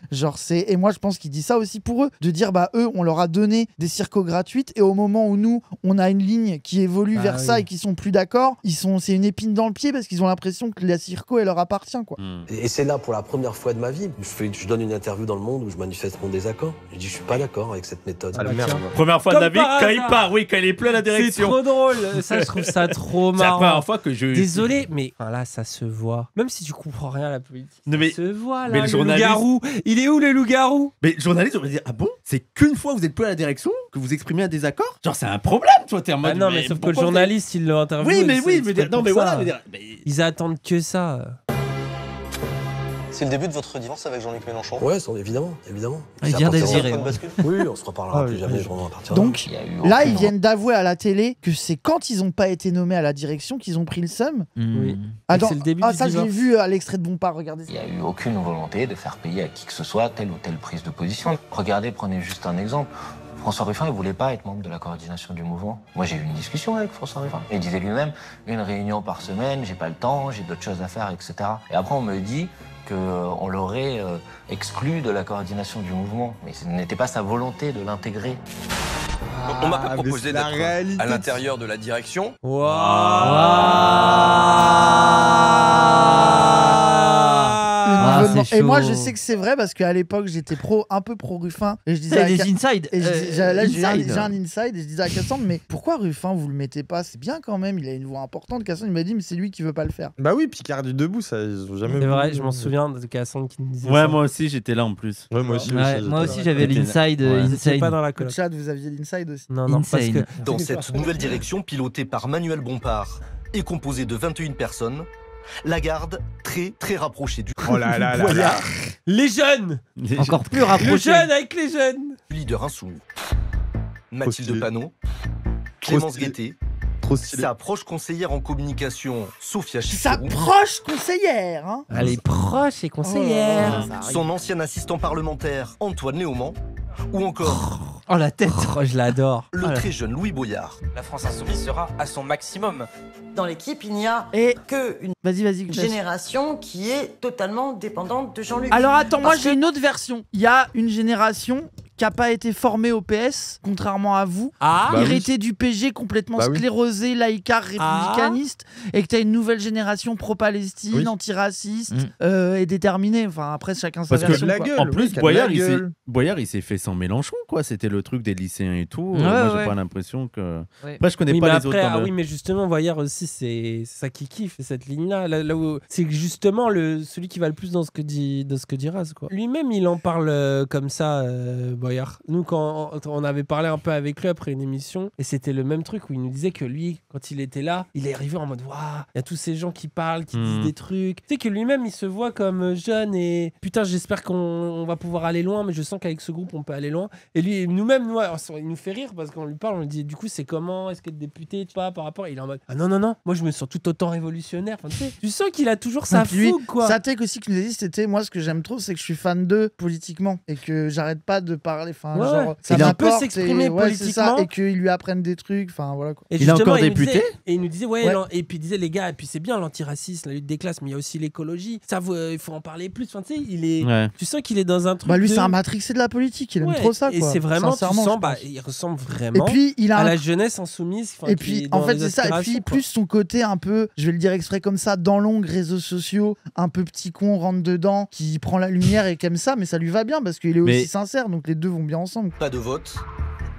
Et moi, je pense qu'il dit ça aussi pour eux, de dire eux, on leur a donné des circos gratuites et au moment où nous, on a une ligne qui évolue vers ça et qui sont plus d'accord, c'est une épine dans le pied parce qu'ils ont l'impression que la circo, elle leur appartient, quoi. Et c'est là, pour la première fois de ma vie, je donne une interview dans Le Monde où je manifeste mon désaccord. Je dis, je suis pas d'accord avec cette méthode. Première fois de la vie, quand il part, quand il est plus à la direction. C'est trop drôle. Ça, je trouve ça trop marrant. C'est la première fois que je... Désolé, mais là, ça se voit. Même si tu comprends rien à la politique, mais, ça se voit, là. Mais le loup-garou, il est où, le loup-garou? Mais le journaliste, on va dire, ah bon? C'est qu'une fois que vous êtes plus à la direction que vous exprimez un désaccord? Genre, c'est un problème, toi, t'es en mode... non, mais sauf que le journaliste, il l'a interviewé. Ils attendent que ça. C'est le début de votre divorce avec Jean-Luc Mélenchon? Ouais, évidemment. Il vient d'être Oui, on se reparlera plus jamais vraiment à partir de là. Donc là, ils viennent d'avouer à la télé que c'est quand ils n'ont pas été nommés à la direction qu'ils ont pris le seum. Oui. Attends, c'est le début du ça, je l'ai vu à l'extrait de Bompard, regardez ça. Il n'y a eu aucune volonté de faire payer à qui que ce soit telle ou telle prise de position. Regardez, prenez juste un exemple. François Ruffin, il ne voulait pas être membre de la coordination du mouvement. Moi, j'ai eu une discussion avec François Ruffin. Il disait lui-même, une réunion par semaine, j'ai pas le temps, j'ai d'autres choses à faire, etc. Et après, on me dit qu'on l'aurait exclu de la coordination du mouvement. Mais ce n'était pas sa volonté de l'intégrer. On m'a proposé d'être à l'intérieur de la direction. Et moi, je sais que c'est vrai parce qu'à l'époque, j'étais un peu pro Ruffin. Et je disais des inside. Et là, j'ai un inside et je disais à Cassandre, mais pourquoi Ruffin, vous le mettez pas? C'est bien quand même, il a une voix importante. Cassandre, il m'a dit, mais c'est lui qui veut pas le faire. Bah oui, Picard du debout, ça, ils ont jamais. C'est vrai, je m'en souviens de Cassandre qui nous disait. Ouais, moi aussi, j'étais là en plus. Ouais, moi aussi. Moi aussi, j'avais l'inside. Inside. Pas dans la coloc. Chat, vous aviez l'inside aussi. Non, parce que dans cette nouvelle direction pilotée par Manuel Bompard et composée de 21 personnes, la garde très rapprochée du les jeunes, encore plus rapprochés. Le jeune avec les jeunes. Leader insoumis. Mathilde Panot, Clémence Guettet, sa proche conseillère en communication, Sophia Chikirou. Sa proche conseillère, hein. Elle est proche et conseillère. Son ancien assistant parlementaire, Antoine Léaumont. Ou encore... Oh la tête, je l'adore. Le très jeune Louis Boyard. La France Insoumise sera à son maximum. Dans l'équipe, il n'y a que une génération qui est totalement dépendante de Jean-Luc. Alors attends, moi j'ai une autre version. Il y a une génération qui n'a pas été formée au PS, contrairement à vous, hérité du PG, complètement sclérosé, laïcard, républicaniste, et que tu as une nouvelle génération pro-Palestine, antiraciste et déterminée. Enfin, après, chacun sa version. Parce que, en plus, Boyard, il s'est fait sans Mélenchon, quoi. C'était le truc des lycéens et tout. Moi, j'ai pas l'impression que... Après, je connais pas les autres. Oui, mais justement, Boyard aussi, c'est ça qui kiffe, cette ligne-là. Là où c'est justement celui qui va le plus dans ce que dit Raz, quoi. Lui-même, il en parle comme ça, Boyard. Nous, quand on avait parlé un peu avec lui après une émission, et c'était le même truc où il nous disait que lui, quand il était là, il est arrivé en mode waouh, il y a tous ces gens qui parlent, qui disent des trucs. Tu sais que lui-même, il se voit comme jeune et putain, j'espère qu'on va pouvoir aller loin, mais je sens qu'avec ce groupe, on peut aller loin. Et lui, nous-mêmes, il nous fait rire parce qu'on lui parle, on lui dit du coup, c'est comment, est-ce qu'être député, tu vois, par rapport. Et il est en mode ah non, moi je me sens tout autant révolutionnaire. Enfin, tu sens qu'il a toujours sa fougue, quoi. Sa tech aussi, qu'il nous a dit, c'était moi, ce que j'aime trop, c'est que je suis fan d'eux politiquement et que j'arrête pas de parler. Enfin, genre, ça il a un peu s'exprimer politiquement et qu'ils lui apprennent des trucs. Enfin, voilà quoi. Et il est encore député. Et il nous disait, et puis il disait, les gars, et puis c'est bien l'antiracisme, la lutte des classes, mais il y a aussi l'écologie. Ça, il faut en parler plus. Enfin, tu sais, tu sens qu'il est dans un truc. Lui, c'est un matrixé de la politique. Il aime trop ça, quoi. Et c'est vraiment, tu sens, il ressemble vraiment à la jeunesse insoumise. Et puis, en fait, c'est ça. Et puis, plus son côté un peu, je vais le dire exprès comme ça, dans l'ombre, réseaux sociaux, un peu petit con, rentre dedans, qui prend la lumière et qui aime ça, mais ça lui va bien parce qu'il est aussi sincère, donc les deux vont bien ensemble. Pas de vote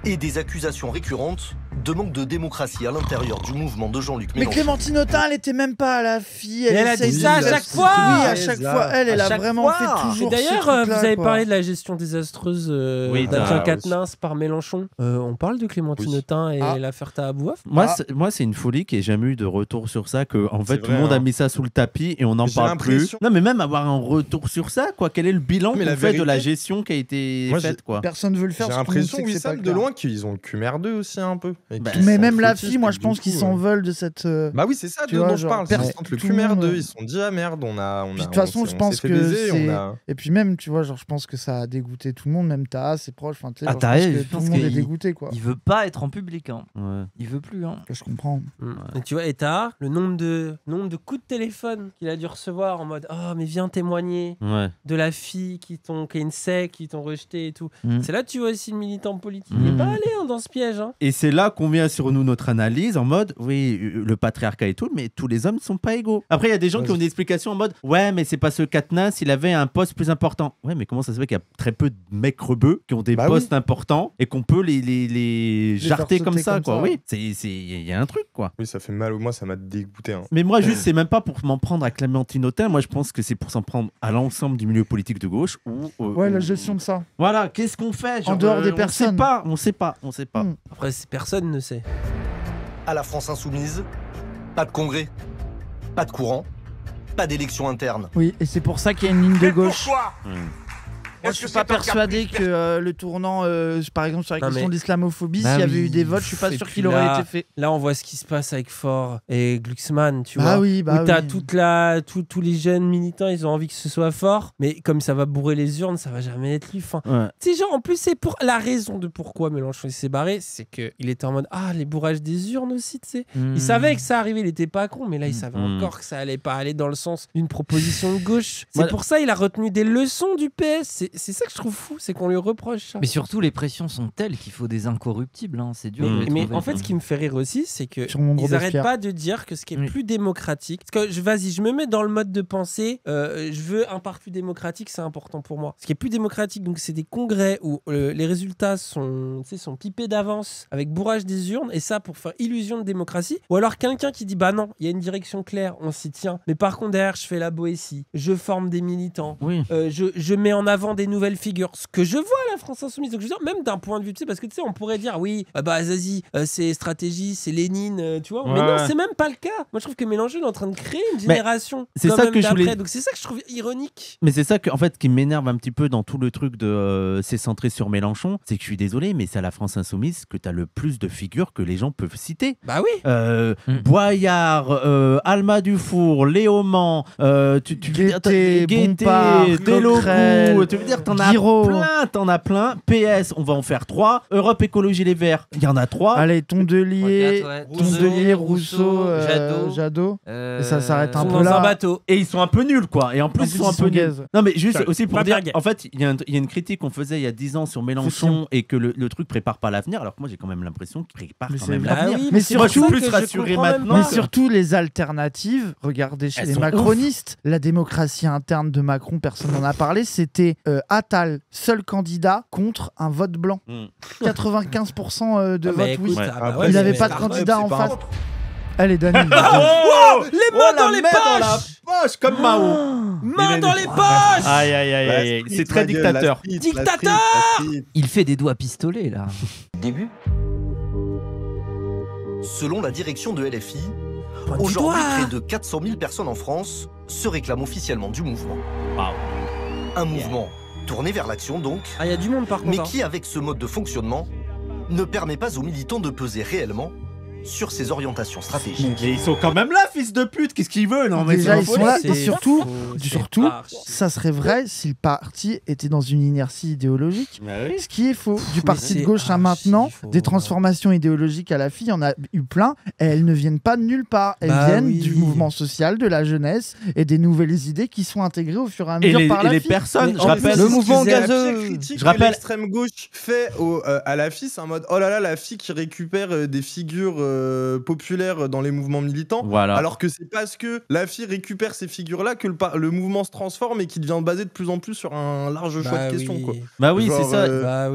et des accusations récurrentes de manque de démocratie à l'intérieur du mouvement de Jean-Luc Mélenchon. Mais Clémentine Autain, elle était même pas à la fille. Elle a dit ça à chaque fois. Oui, à chaque fois. Elle a vraiment fait toujours. Et d'ailleurs, vous avez parlé de la gestion désastreuse d'Adrien Quatennens par Mélenchon. On parle de Clémentine Autain et l'affaire Tahabouaf. Moi, c'est une folie qu'il n'y ait jamais eu de retour sur ça. Que en fait, tout le monde a mis ça sous le tapis et on n'en parle plus. Non, mais même avoir un retour sur ça, quoi. Quel est le bilan qu'on fait de la gestion qui a été faite, quoi. Personne ne veut le faire. J'ai l'impression, Wissam, de loin, qu'ils ont le cul merdeux aussi un peu. Mais même la fille, moi je pense qu'ils s'en veulent de cette. Bah oui, c'est ça dont je parle. Ils sentent le cul merdeux, ils se sont dit ah merde, on a. De toute façon, je pense que c'est. Et puis même, tu vois, genre je pense que ça a dégoûté tout le monde, même Taha, ses proches. Enfin, tu sais, je pense que tout le monde est dégoûté, quoi. Il veut pas être en public, hein. Il veut plus, hein. Je comprends. Et tu vois, et Taha, le nombre de coups de téléphone qu'il a dû recevoir en mode oh mais viens témoigner de la fille qui est une sec, qui t'ont rejeté et tout. C'est là tu vois aussi le militant politique. Il est pas allé dans ce piège. Et c'est là qu'on vient sur nous notre analyse en mode oui, le patriarcat et tout, mais tous les hommes ne sont pas égaux. Après, il y a des gens qui ont des explications en mode ouais, mais c'est parce que Quatennens, il avait un poste plus important. Ouais, mais comment ça se fait qu'il y a très peu de mecs rebeux qui ont des postes importants et qu'on peut les jarter comme ça, quoi. Oui, il y a un truc, quoi. Oui, ça fait mal. Moi, ça m'a dégoûté. Hein. Mais moi, juste, c'est même pas pour m'en prendre à Clémentine Autain. Moi, je pense que c'est pour s'en prendre à l'ensemble du milieu politique de gauche. La gestion de ça. Voilà, qu'est-ce qu'on fait genre, en dehors des personnes. On sait pas. Après, personne ne sait. À la France insoumise, pas de congrès, pas de courant, pas d'élection interne. Oui, et c'est pour ça qu'il y a une ligne de gauche. Pourquoi Moi, je suis pas persuadé que le tournant, par exemple, sur la question de l'islamophobie, s'il y avait eu des votes, je suis pas sûr qu'il aurait été fait. Là, on voit ce qui se passe avec Faure et Glucksmann, tu vois. Oui, où t'as tous les jeunes militants, ils ont envie que ce soit Faure, mais comme ça va bourrer les urnes, ça va jamais être lui. Enfin, tu sais, genre, en plus, c'est pour la raison de pourquoi Mélenchon s'est barré, c'est qu'il était en mode les bourrages des urnes aussi, tu sais. Il savait que ça arrivait, il était pas con, mais là, il savait encore que ça allait pas aller dans le sens d'une proposition de gauche. C'est pour ça il a retenu des leçons du PS. C'est ça que je trouve fou, c'est qu'on lui reproche ça. Mais surtout, les pressions sont telles qu'il faut des incorruptibles, hein. C'est dur. Mais en fait, ce qui me fait rire aussi, c'est qu'ils n'arrêtent pas de dire que ce qui est plus démocratique. Parce que je me mets dans le mode de pensée, je veux un parti démocratique, c'est important pour moi. Ce qui est plus démocratique, donc c'est des congrès où les résultats sont pipés d'avance avec bourrage des urnes, et ça pour faire illusion de démocratie. Ou alors quelqu'un qui dit bah non, il y a une direction claire, on s'y tient. Mais par contre, derrière, je fais la Boétie, je forme des militants, je mets en avant des nouvelles figures, ce que je vois à la France Insoumise. Donc je veux dire, même d'un point de vue, tu sais, parce que tu sais, on pourrait dire oui, Zazie, c'est stratégie, c'est Lénine, tu vois. Mais non, c'est même pas le cas. Moi, je trouve que Mélenchon est en train de créer une génération. C'est ça que je voulais. Donc c'est ça que je trouve ironique. Mais c'est ça que, en fait, qui m'énerve un petit peu dans tout le truc de c'est centré sur Mélenchon, c'est que je suis désolé, mais c'est à la France Insoumise que t'as le plus de figures que les gens peuvent citer. Bah oui. Boyard, Alma Dufour, Léaumont, Guettet, Bompard, Delobou, tu veux dire, t'en as plein. PS, on va en faire 3. Europe Écologie Les Verts, il y en a 3. Allez, Tondelier, Rousseau, Jadot. Et ça s'arrête un peu là. Un bateau. Et ils sont un peu nuls, quoi. Et en plus, ils sont un peu nuls. Non, mais juste aussi pour dire, en fait, il y a une critique qu'on faisait il y a 10 ans sur Mélenchon et que le truc prépare pas l'avenir. Alors que moi, j'ai quand même l'impression qu'il prépare quand même l'avenir. Mais moi, je suis plus rassuré maintenant. Mais surtout, les alternatives, regardez chez les macronistes, la démocratie interne de Macron, personne n'en a parlé, c'était Attal, seul candidat contre un vote blanc. 95% de vote oui. Il n'avait pas de candidat en face. Allez, Dani. Oh, les mains dans les poches comme Mao. Mains dans les poches. Aïe, aïe, aïe, aïe. C'est très dictateur. Dictateur. Il fait des doigts pistolets, là. Début. Selon la direction de LFI, aujourd'hui, près de 400 000 personnes en France se réclament officiellement du mouvement. Un mouvement tourné vers l'action, donc. Ah, il y a du monde par contre. Mais qui, avec ce mode de fonctionnement, ne permet pas aux militants de peser réellement sur ses orientations stratégiques. Mais ils sont quand même là, fils de pute. Qu'est-ce qu'ils veulent? Non, mais déjà, ils sont là. Et surtout, ça serait vrai si le parti était dans une inertie idéologique. Ce qui est faux. Du parti de gauche à maintenant, des transformations idéologiques à la fille, il y en a eu plein. Et elles ne viennent pas de nulle part. Elles viennent du mouvement social, de la jeunesse et des nouvelles idées qui sont intégrées au fur et à mesure par la fille. Et les personnes, je rappelle, le mouvement gazeux. Je rappelle, l'extrême gauche fait à la fille, c'est en mode oh là là, la fille qui récupère des figures populaire dans les mouvements militants, alors que c'est parce que la fille récupère ces figures-là que le mouvement se transforme et qu'il devient basé de plus en plus sur un large choix de questions. Quoi. Bah oui, c'est ça.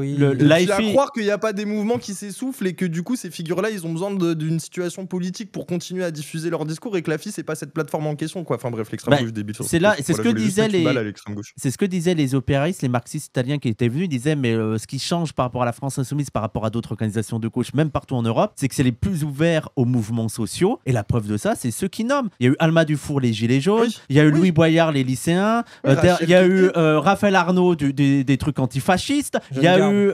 Il à croire qu'il n'y a pas des mouvements qui s'essoufflent et que du coup ces figures-là, ils ont besoin d'une situation politique pour continuer à diffuser leur discours et que la fille, c'est pas cette plateforme en question. Quoi. Enfin bref, l'extrême gauche débile. C'est là, c'est ce que disaient les opéraïstes, les marxistes italiens qui étaient venus. Ils disaient mais ce qui change par rapport à la France insoumise, par rapport à d'autres organisations de gauche, même partout en Europe, c'est que c'est les plus ouverts aux mouvements sociaux, et la preuve de ça, c'est ceux qui nomment. Il y a eu Alma Dufour, les Gilets jaunes, il y a eu Louis Boyard, les lycéens, il y a eu Raphaël Arnaud, des trucs antifascistes, il y a eu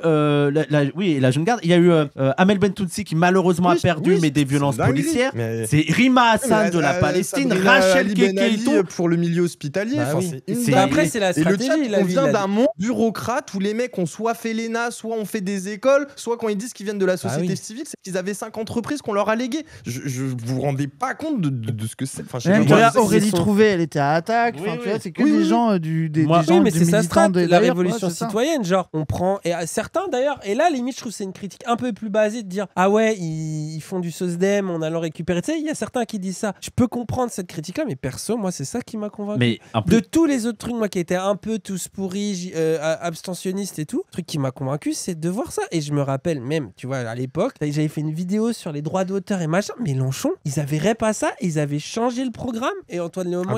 la Jeune Garde, il y a eu Amel Bentounsi qui malheureusement a perdu, mais des violences policières. C'est Rima Hassan de la Palestine, Rachel Keke pour le milieu hospitalier. Après, c'est la stratégie. On vient d'un monde bureaucrate où les mecs ont soit fait l'ENA, soit ont fait des écoles, soit quand ils disent qu'ils viennent de la société civile, c'est qu'ils avaient 5 entreprises qu'on leur a léguées. Je vous rendez pas compte de ce que c'est. Aurélie Trouvé, elle était à Attaque. C'est que des gens des gens mais c'est ça de la révolution citoyenne. Genre, on prend et certains d'ailleurs. Et là, limite, je trouve que c'est une critique un peu plus basée de dire ah ouais, ils font du SOSDEM, on allant récupérer. Tu sais, il y a certains qui disent ça. Je peux comprendre cette critique-là, mais perso, moi, c'est ça qui m'a convaincu. Mais de tous les autres trucs, moi, qui étaient un peu tous pourris, abstentionnistes et tout, le truc qui m'a convaincu, c'est de voir ça. Et je me rappelle même, tu vois, à l'époque, j'avais fait une vidéo sur les droits d'auteur et machin. Mélenchon, ils avaient pas ça, ils avaient changé le programme. Et Antoine Léaumont,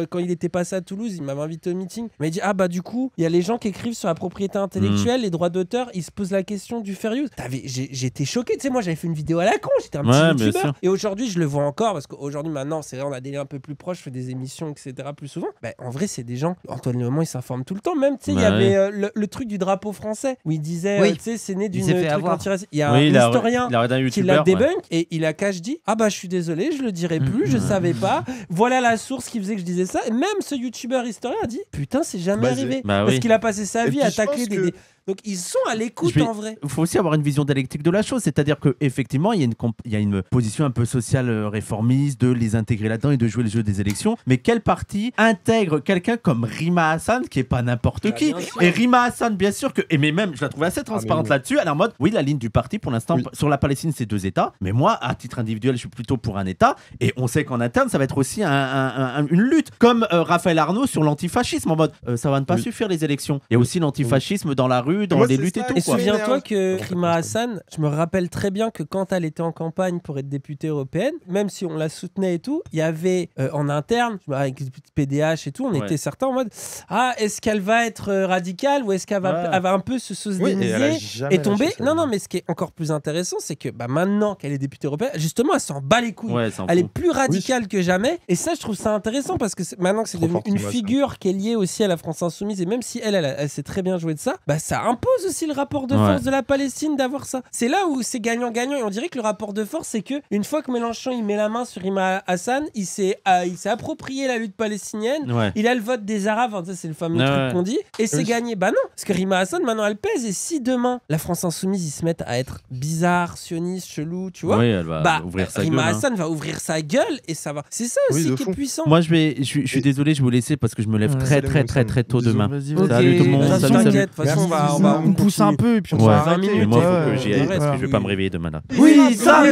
quand il était passé à Toulouse, il m'avait invité au meeting. Il m'a dit ah bah du coup, il y a les gens qui écrivent sur la propriété intellectuelle, les droits d'auteur, ils se posent la question du fair use. J'étais choqué, tu sais, moi j'avais fait une vidéo à la con, j'étais un petit youtubeur. Et aujourd'hui, je le vois encore parce qu'aujourd'hui, maintenant, c'est vrai, on a des liens un peu plus proches, je fais des émissions, etc. plus souvent. Bah, en vrai, c'est des gens. Antoine Léaumont, il s'informe tout le temps. Même, tu sais, il y avait le truc du drapeau français où il disait, tu sais, c'est né d'une truc antiraciste. Il y a un historien qui l'a débunk et il a cash dit ah bah je suis désolé, je le dirai plus, je savais pas. Voilà la source qui faisait que je disais ça. Et même ce youtubeur historien a dit putain, c'est jamais arrivé. Parce qu'il a passé sa vie à tacler des. Donc ils sont à l'écoute en vrai. Il faut aussi avoir une vision dialectique de la chose, c'est-à-dire qu'effectivement, il y a une position un peu sociale réformiste de les intégrer là-dedans et de jouer le jeu des élections. Mais quel parti intègre quelqu'un comme Rima Hassan, qui est pas n'importe qui? Et Rima Hassan, bien sûr que. Mais même, je la trouve assez transparente là-dessus. Elle est en mode, oui, la ligne du parti pour l'instant, sur la Palestine, c'est 2 États. Mais moi, à titre individuel, je suis plutôt pour un État. Et on sait qu'en interne, ça va être aussi une lutte. Comme Raphaël Arnaud sur l'antifascisme, en mode, ça va ne pas suffire les élections. Il y a aussi l'antifascisme dans la rue, dans les luttes et tout. Et souviens-toi que Rima Hassan, je me rappelle très bien que quand elle était en campagne pour être députée européenne, même si on la soutenait et tout, il y avait en interne, avec PDH et tout, on était certains en mode ah, est-ce qu'elle va être radicale ou est-ce qu'elle va un peu se sosdéniser et tomber. Non, mais ce qui est encore plus intéressant, c'est que maintenant qu'elle est députée européenne, justement, elle s'en bat les couilles. Elle est plus radicale que jamais. Et ça, je trouve ça intéressant parce que maintenant que c'est devenu une figure qui est liée aussi à la France insoumise, et même si elle sait très bien jouer de ça, bah ça impose aussi le rapport de force de la Palestine d'avoir ça. C'est là où c'est gagnant-gagnant. Et on dirait que le rapport de force, c'est que une fois que Mélenchon il met la main sur Rima Hassan, il s'est approprié la lutte palestinienne. Il a le vote des Arabes. Enfin, ça, c'est le fameux truc qu'on dit. Et c'est gagné. Bah non, parce que Rima Hassan maintenant elle pèse. Et si demain la France insoumise ils se mettent à être bizarre, sioniste, chelou, tu vois, elle va ouvrir sa Rima gueule, Hassan va ouvrir sa gueule et ça va. C'est ça aussi qui est puissant. Moi je suis désolé, je vais vous laisser parce que je me lève très tôt demain. Salut tout le monde. T'inquiète, de toute façon on pousse un peu et puis on va 20 minutes. Mais moi, il faut que j'y aille parce que je vais pas me réveiller demain là. Oui, Sam,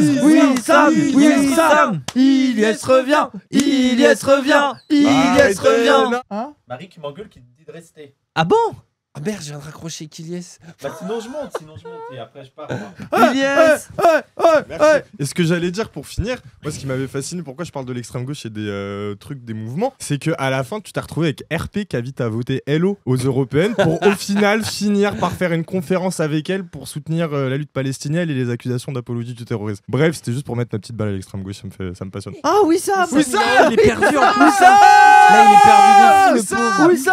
Ilyes revient, Ilyes revient. Marie qui m'engueule, qui me dit de rester. Ah bon? Ah merde, je viens de raccrocher Kiliès. Bah sinon je monte et après je pars. Kiliès. Et ce que j'allais dire pour finir, moi ce qui m'avait fasciné, pourquoi je parle de l'extrême gauche et des trucs, des mouvements, c'est que à la fin tu t'es retrouvé avec RP qui invite à voter Hello aux européennes pour au final finir par faire une conférence avec elle pour soutenir la lutte palestinienne et les accusations d'apologie du terrorisme. Bref, c'était juste pour mettre ma petite balle à l'extrême gauche, ça me passionne. Ah oui ça. Il est perdu en plus. Là il est perdu de fou, le pauvre. Oui ça.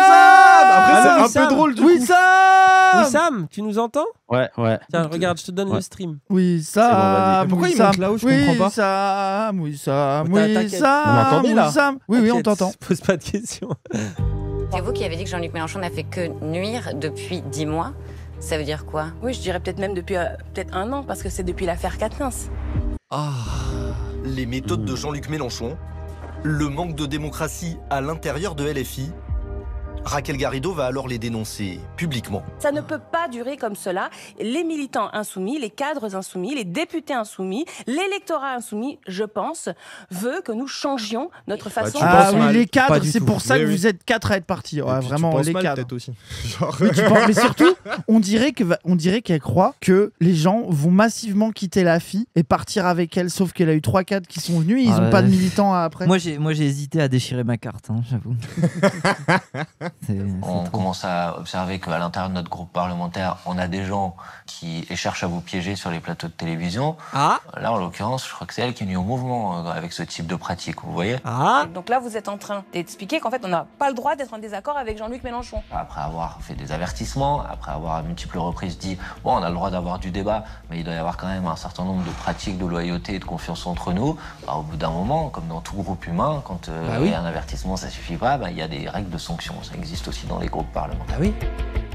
Après c'est un peu drôle du coup. Wissam, tu nous entends? Ouais. Tiens, regarde, je te donne le stream. Wissam. Pourquoi il monte là-haut? Je comprends pas. Wissam. Vous m'entendez là? Oui, on t'entend. Pose pas de questions. C'est vous qui avez dit que Jean-Luc Mélenchon n'a fait que nuire depuis 10 mois. Ça veut dire quoi? Oui, je dirais peut-être même depuis peut-être 1 an, parce que c'est depuis l'affaire Quatennens. Les méthodes de Jean-Luc Mélenchon, le manque de démocratie à l'intérieur de LFI. Raquel Garrido va alors les dénoncer publiquement. Ça ne peut pas durer comme cela. Les militants insoumis, les cadres insoumis, les députés insoumis, l'électorat insoumis, je pense, veut que nous changions notre façon de... les cadres, c'est pour ça que vous êtes 4 à être partis. Ouais, vraiment, les cadres. Aussi. Mais surtout, on dirait qu'elle croit que les gens vont massivement quitter la fille et partir avec elle, sauf qu'elle a eu 3 cadres qui sont venus, ils n'ont pas de militants après. Moi j'ai hésité à déchirer ma carte, j'avoue. On commence à observer qu'à l'intérieur de notre groupe parlementaire, on a des gens qui cherchent à vous piéger sur les plateaux de télévision. Là, en l'occurrence, je crois que c'est elle qui est venue au mouvement avec ce type de pratique, vous voyez. Donc là, vous êtes en train d'expliquer qu'en fait, on n'a pas le droit d'être en désaccord avec Jean-Luc Mélenchon. Après avoir fait des avertissements, après avoir à multiples reprises dit « Bon, on a le droit d'avoir du débat, mais il doit y avoir quand même un certain nombre de pratiques de loyauté et de confiance entre nous. » Au bout d'un moment, comme dans tout groupe humain, quand il y a un avertissement, ça suffit pas, il y a des règles de sanction. Ça existe aussi dans les groupes parlementaires.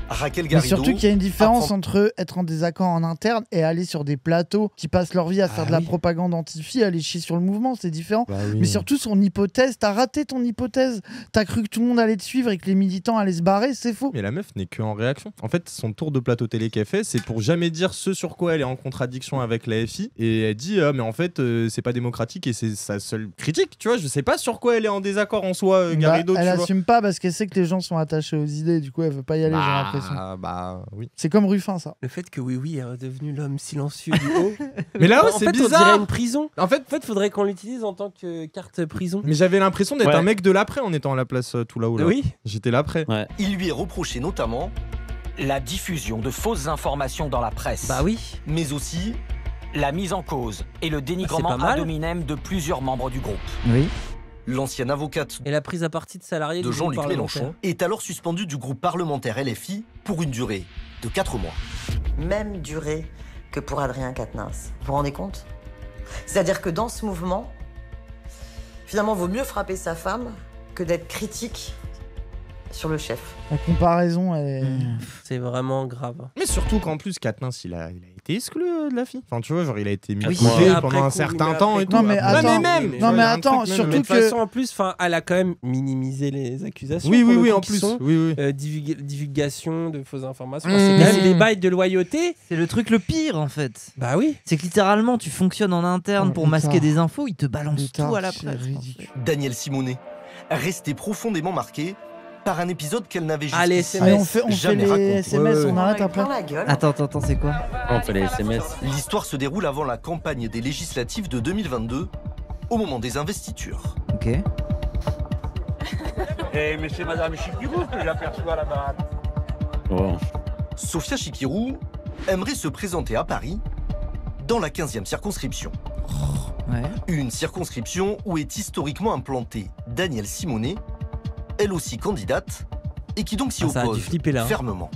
Raquel Mais Garrido. surtout qu'il y a une différence entre être en désaccord en interne et aller sur des plateaux qui passent leur vie à faire de la propagande anti-fille, aller chier sur le mouvement, c'est différent. Mais surtout son hypothèse, t'as raté ton hypothèse. T'as cru que tout le monde allait te suivre et que les militants allaient se barrer, c'est faux. Mais la meuf n'est qu'en réaction. En fait, son tour de plateau télé qu'elle fait, c'est pour jamais dire ce sur quoi elle est en contradiction avec la FI. Et elle dit, mais en fait, c'est pas démocratique et c'est sa seule critique. Tu vois, je sais pas sur quoi elle est en désaccord en soi, Garrido. Elle assume pas parce qu'elle sait que les gens sont attachés aux idées, du coup elle veut pas y aller, j'ai l'impression. Oui. C'est comme Ruffin, ça. Le fait que Oui est redevenu l'homme silencieux du haut. Mais là, en c'est fait, bizarre. On dirait une prison. En fait, faudrait qu'on l'utilise en tant que carte prison. Mais j'avais l'impression d'être un mec de l'après en étant à la place tout là-haut. Là. Oui. J'étais l'après. Il lui est reproché notamment la diffusion de fausses informations dans la presse. Mais aussi la mise en cause et le dénigrement ad hominem de plusieurs membres du groupe. L'ancienne avocate et la prise à partie de salariés de Jean-Luc Mélenchon est alors suspendue du groupe parlementaire LFI pour une durée de 4 mois. Même durée que pour Adrien Quatennens. Vous vous rendez compte? C'est-à-dire que dans ce mouvement, finalement, vaut mieux frapper sa femme que d'être critique sur le chef. La comparaison, elle est... C'est vraiment grave. Mais surtout qu'en plus, Quatennens, il a été exclu de la fille. Enfin, tu vois, genre, il a été mis pendant un certain temps et tout. Non, mais attends, surtout que... De toute façon, en plus, elle a quand même minimisé les accusations. Oui, en plus. Divulgation de fausses informations. C'est quand même des bails de loyauté. C'est le truc le pire, en fait. Bah oui. C'est que littéralement, tu fonctionnes en interne pour masquer des infos, ils te balancent tout à la presse. Danielle Simonet, restée profondément marquée par un épisode qu'elle n'avait on fait les SMS, on arrête après. Attends, c'est quoi? On fait les SMS. L'histoire se déroule avant la campagne des législatives de 2022, au moment des investitures. Ok. Mais c'est Madame Chikirou que j'aperçois là-bas. Sophia Chikirou aimerait se présenter à Paris dans la 15e circonscription. Une circonscription où est historiquement implantée Danielle Simonet, elle aussi candidate, et qui donc s'y oppose fermement.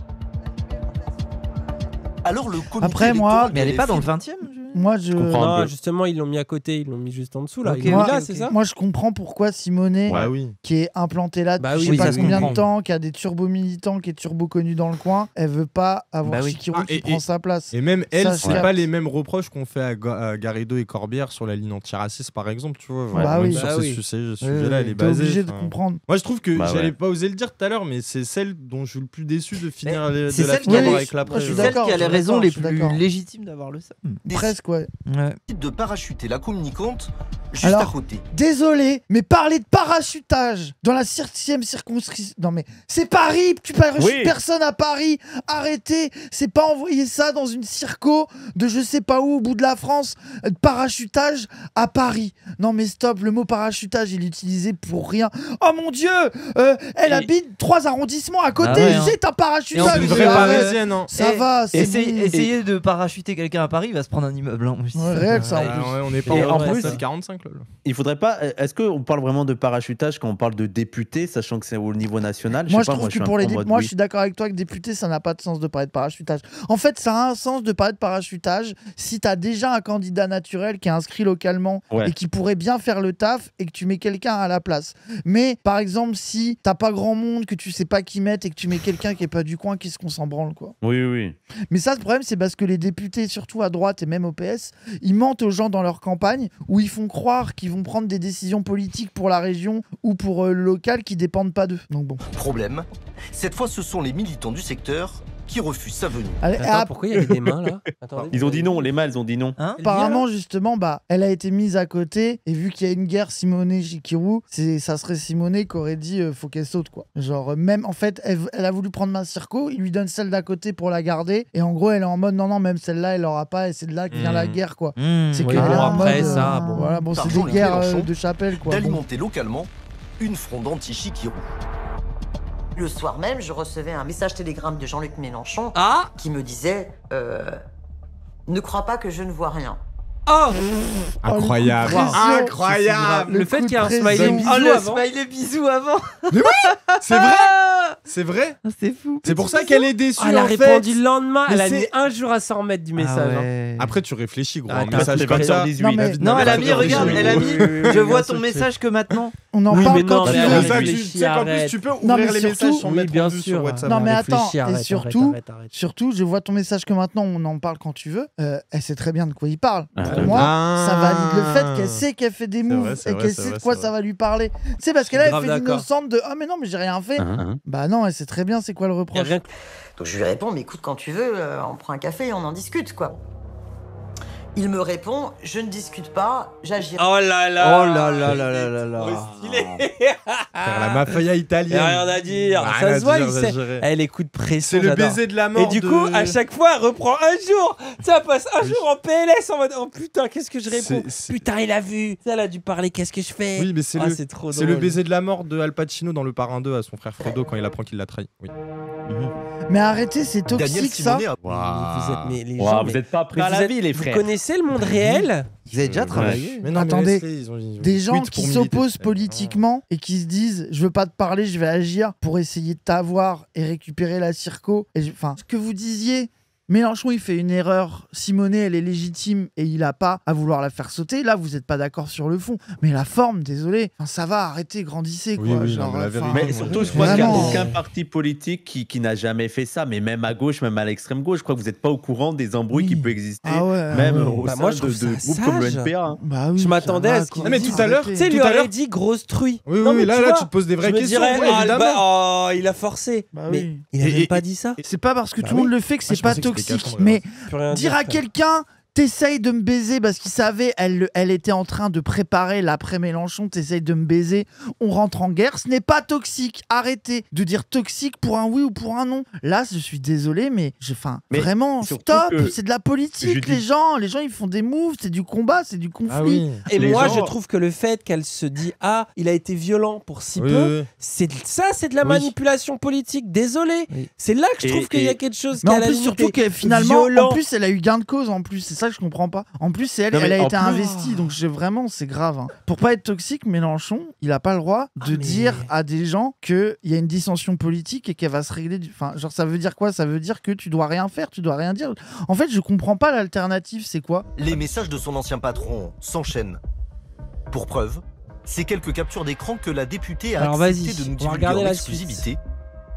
Alors le comité Après, moi... Mais elle est pas dans le 20e? Moi, Non, justement, ils l'ont mis à côté, ils l'ont mis juste en dessous là. C'est ça. Moi, je comprends pourquoi Simonet, qui est implantée là depuis je sais pas combien de temps, qui a des turbo-militants, qui est turbo-connu dans le coin, elle veut pas avoir Chikirou qui prend sa place. Et même elle, c'est pas les mêmes reproches qu'on fait à Garrido et Corbière sur la ligne antiraciste, par exemple, tu vois. Sur ces sujets-là, elle est basée. T'es obligé de comprendre. Moi, je trouve que j'allais pas oser le dire tout à l'heure, mais c'est celle dont je suis le plus déçu de finir de la finale avec la presse. C'est celle qui a les raisons les plus légitimes d'avoir le seum. Presque. De parachuter la communicante juste à côté. Désolé, mais parler de parachutage dans la 7e circonscription... Non mais, c'est Paris, tu parachutes personne à Paris. Arrêtez, c'est pas envoyer ça dans une circo de je sais pas où, au bout de la France, parachutage à Paris. Non mais stop, le mot parachutage, il est utilisé pour rien. Oh mon Dieu, elle habite 3 arrondissements à côté, c'est un parachutage. C'est une vraie parisienne. Ça va, c'est Essayer de parachuter quelqu'un à Paris, il va se prendre un immeuble. Réel ça en plus. On n'est pas en plus, 45 là. Il faudrait pas. Est-ce qu'on parle vraiment de parachutage quand on parle de député, sachant que c'est au niveau national? Moi, je trouve que pour les députés, moi, je suis d'accord avec toi que député, ça n'a pas de sens de parler de parachutage. En fait, ça a un sens de parler de parachutage si tu as déjà un candidat naturel qui est inscrit localement et qui pourrait bien faire le taf et que tu mets quelqu'un à la place. Mais par exemple, si t'as pas grand monde, que tu sais pas qui mettre et que tu mets quelqu'un qui est pas du coin, qu'est-ce qu'on s'en branle, quoi. Oui. Mais ça, le problème, c'est parce que les députés, surtout à droite et même au PS, ils mentent aux gens dans leur campagne où ils font croire qu'ils vont prendre des décisions politiques pour la région ou pour le local qui dépendent pas d'eux. Donc bon. Problème, cette fois ce sont les militants du secteur qui refusent sa venue. Pourquoi il y avait des mains là? Ils ont dit non, les mâles ont dit non. Apparemment, justement, elle a été mise à côté et vu qu'il y a une guerre Simonet-Chikirou, ça serait Simonet qui aurait dit faut qu'elle saute, quoi. Genre, même en fait, elle a voulu prendre ma circo, il lui donne celle d'à côté pour la garder et en gros, elle est en mode non, même celle-là, elle l'aura pas et c'est de là que vient la guerre, quoi. C'est qu'elle est en mode. Voilà, bon, c'est des guerres de chapelle, quoi. D'alimenter localement une fronde anti-Chikirou. Le soir même, je recevais un message télégramme de Jean-Luc Mélenchon qui me disait ne crois pas que je ne vois rien. Oh, incroyable, incroyable. Le fait qu'il y ait un smiley bisou avant. Le smiley bisou avant. Mais oui, c'est vrai. C'est vrai. C'est fou. C'est pour ça qu'elle est déçue. Elle a en répondu fait. le lendemain. Elle a mis un jour à s'en remettre du message. Après, tu réfléchis, gros. Un message comme ça. Non, elle a mis, regarde, elle a mis. Je vois ton message que maintenant. On en parle quand tu veux. Tu sais qu'en plus, tu peux ouvrir les messages sans mettre bien sûr sur WhatsApp. Non, mais attends. Et surtout, je vois ton message que maintenant, on en parle quand tu veux. Elle sait très bien de quoi il parle. Pour moi, ça valide le fait qu'elle sait qu'elle fait des moves et qu'elle sait de quoi ça va lui parler. C'est parce qu'elle a fait l'innocente de mais non, mais j'ai rien fait. Bah non, elle sait très bien c'est quoi le reproche. Donc je lui réponds mais écoute, quand tu veux, on prend un café et on en discute, quoi. Il me répond je ne discute pas, j'agirai. Oh là là. Oh là là là là là là. Faire la mafia italienne. Y a rien à dire. Ça se voit, elle écoute pression. C'est le baiser de la mort. Et du coup, à chaque fois, elle reprend un jour. Ça passe un jour en PLS en mode oh putain, qu'est-ce que je réponds. Putain, il a vu. Ça, elle a dû parler, qu'est-ce que je fais. Oui, mais c'est le baiser de la mort de Al Pacino dans Le Parrain 2 à son frère Fredo quand il apprend qu'il l'a trahi. Oui. Mais arrêtez, c'est toxique ça. Vous êtes pas prêts à la vie, les frères. Vous connaissez le monde réel? Vous avez déjà travaillé? Mais non, attendez, des gens qui s'opposent politiquement et qui se disent je veux pas te parler, je vais agir pour essayer de t'avoir et récupérer la circo. Enfin, ce que vous disiez, Mélenchon il fait une erreur, Simonet elle est légitime et il a pas à vouloir la faire sauter. Là vous êtes pas d'accord sur le fond, mais la forme, désolé, ça va, arrêtez, grandissez quoi. Oui, genre, mais surtout je crois qu'il n'y a aucun parti politique qui n'a jamais fait ça, mais même à gauche, même à l'extrême gauche, je crois que vous n'êtes pas au courant des embrouilles qui peuvent exister, même au sein de groupes comme le NPA. Je m'attendais à ce qu'il mais tout à l'heure, tu sais, lui aurait dit grosse truie. Oui, là tu te poses des vraies questions. Oh, il a forcé. Mais il a même pas dit ça. C'est pas parce que tout le monde le fait que c'est pas toxique. Mais dire à quelqu'un t'essayes de me baiser parce qu'il savait, elle était en train de préparer l'après-Mélenchon, t'essayes de me baiser, on rentre en guerre, ce n'est pas toxique. Arrêtez de dire toxique pour un oui ou pour un non. Là, je suis désolé, mais vraiment, stop, c'est de la politique, les gens ils font des moves, c'est du combat, c'est du conflit. Et moi, je trouve que le fait qu'elle se dit il a été violent pour si peu, c'est de la manipulation politique, désolé. C'est là que je trouve qu'il y a quelque chose qui a la limite. Surtout que finalement, en plus, elle a eu gain de cause, en plus, c'est ça que je comprends pas. En plus, c'est elle a été investie, donc vraiment, c'est grave. Hein. Pour pas être toxique, Mélenchon, il a pas le droit de dire à des gens qu'il y a une dissension politique et qu'elle va se régler. Enfin, genre, ça veut dire quoi? Ça veut dire que tu dois rien faire, tu dois rien dire. En fait, je comprends pas l'alternative, c'est quoi? Les messages de son ancien patron s'enchaînent. Pour preuve, ces quelques captures d'écran que la députée a accepté de nous divulguer en exclusivité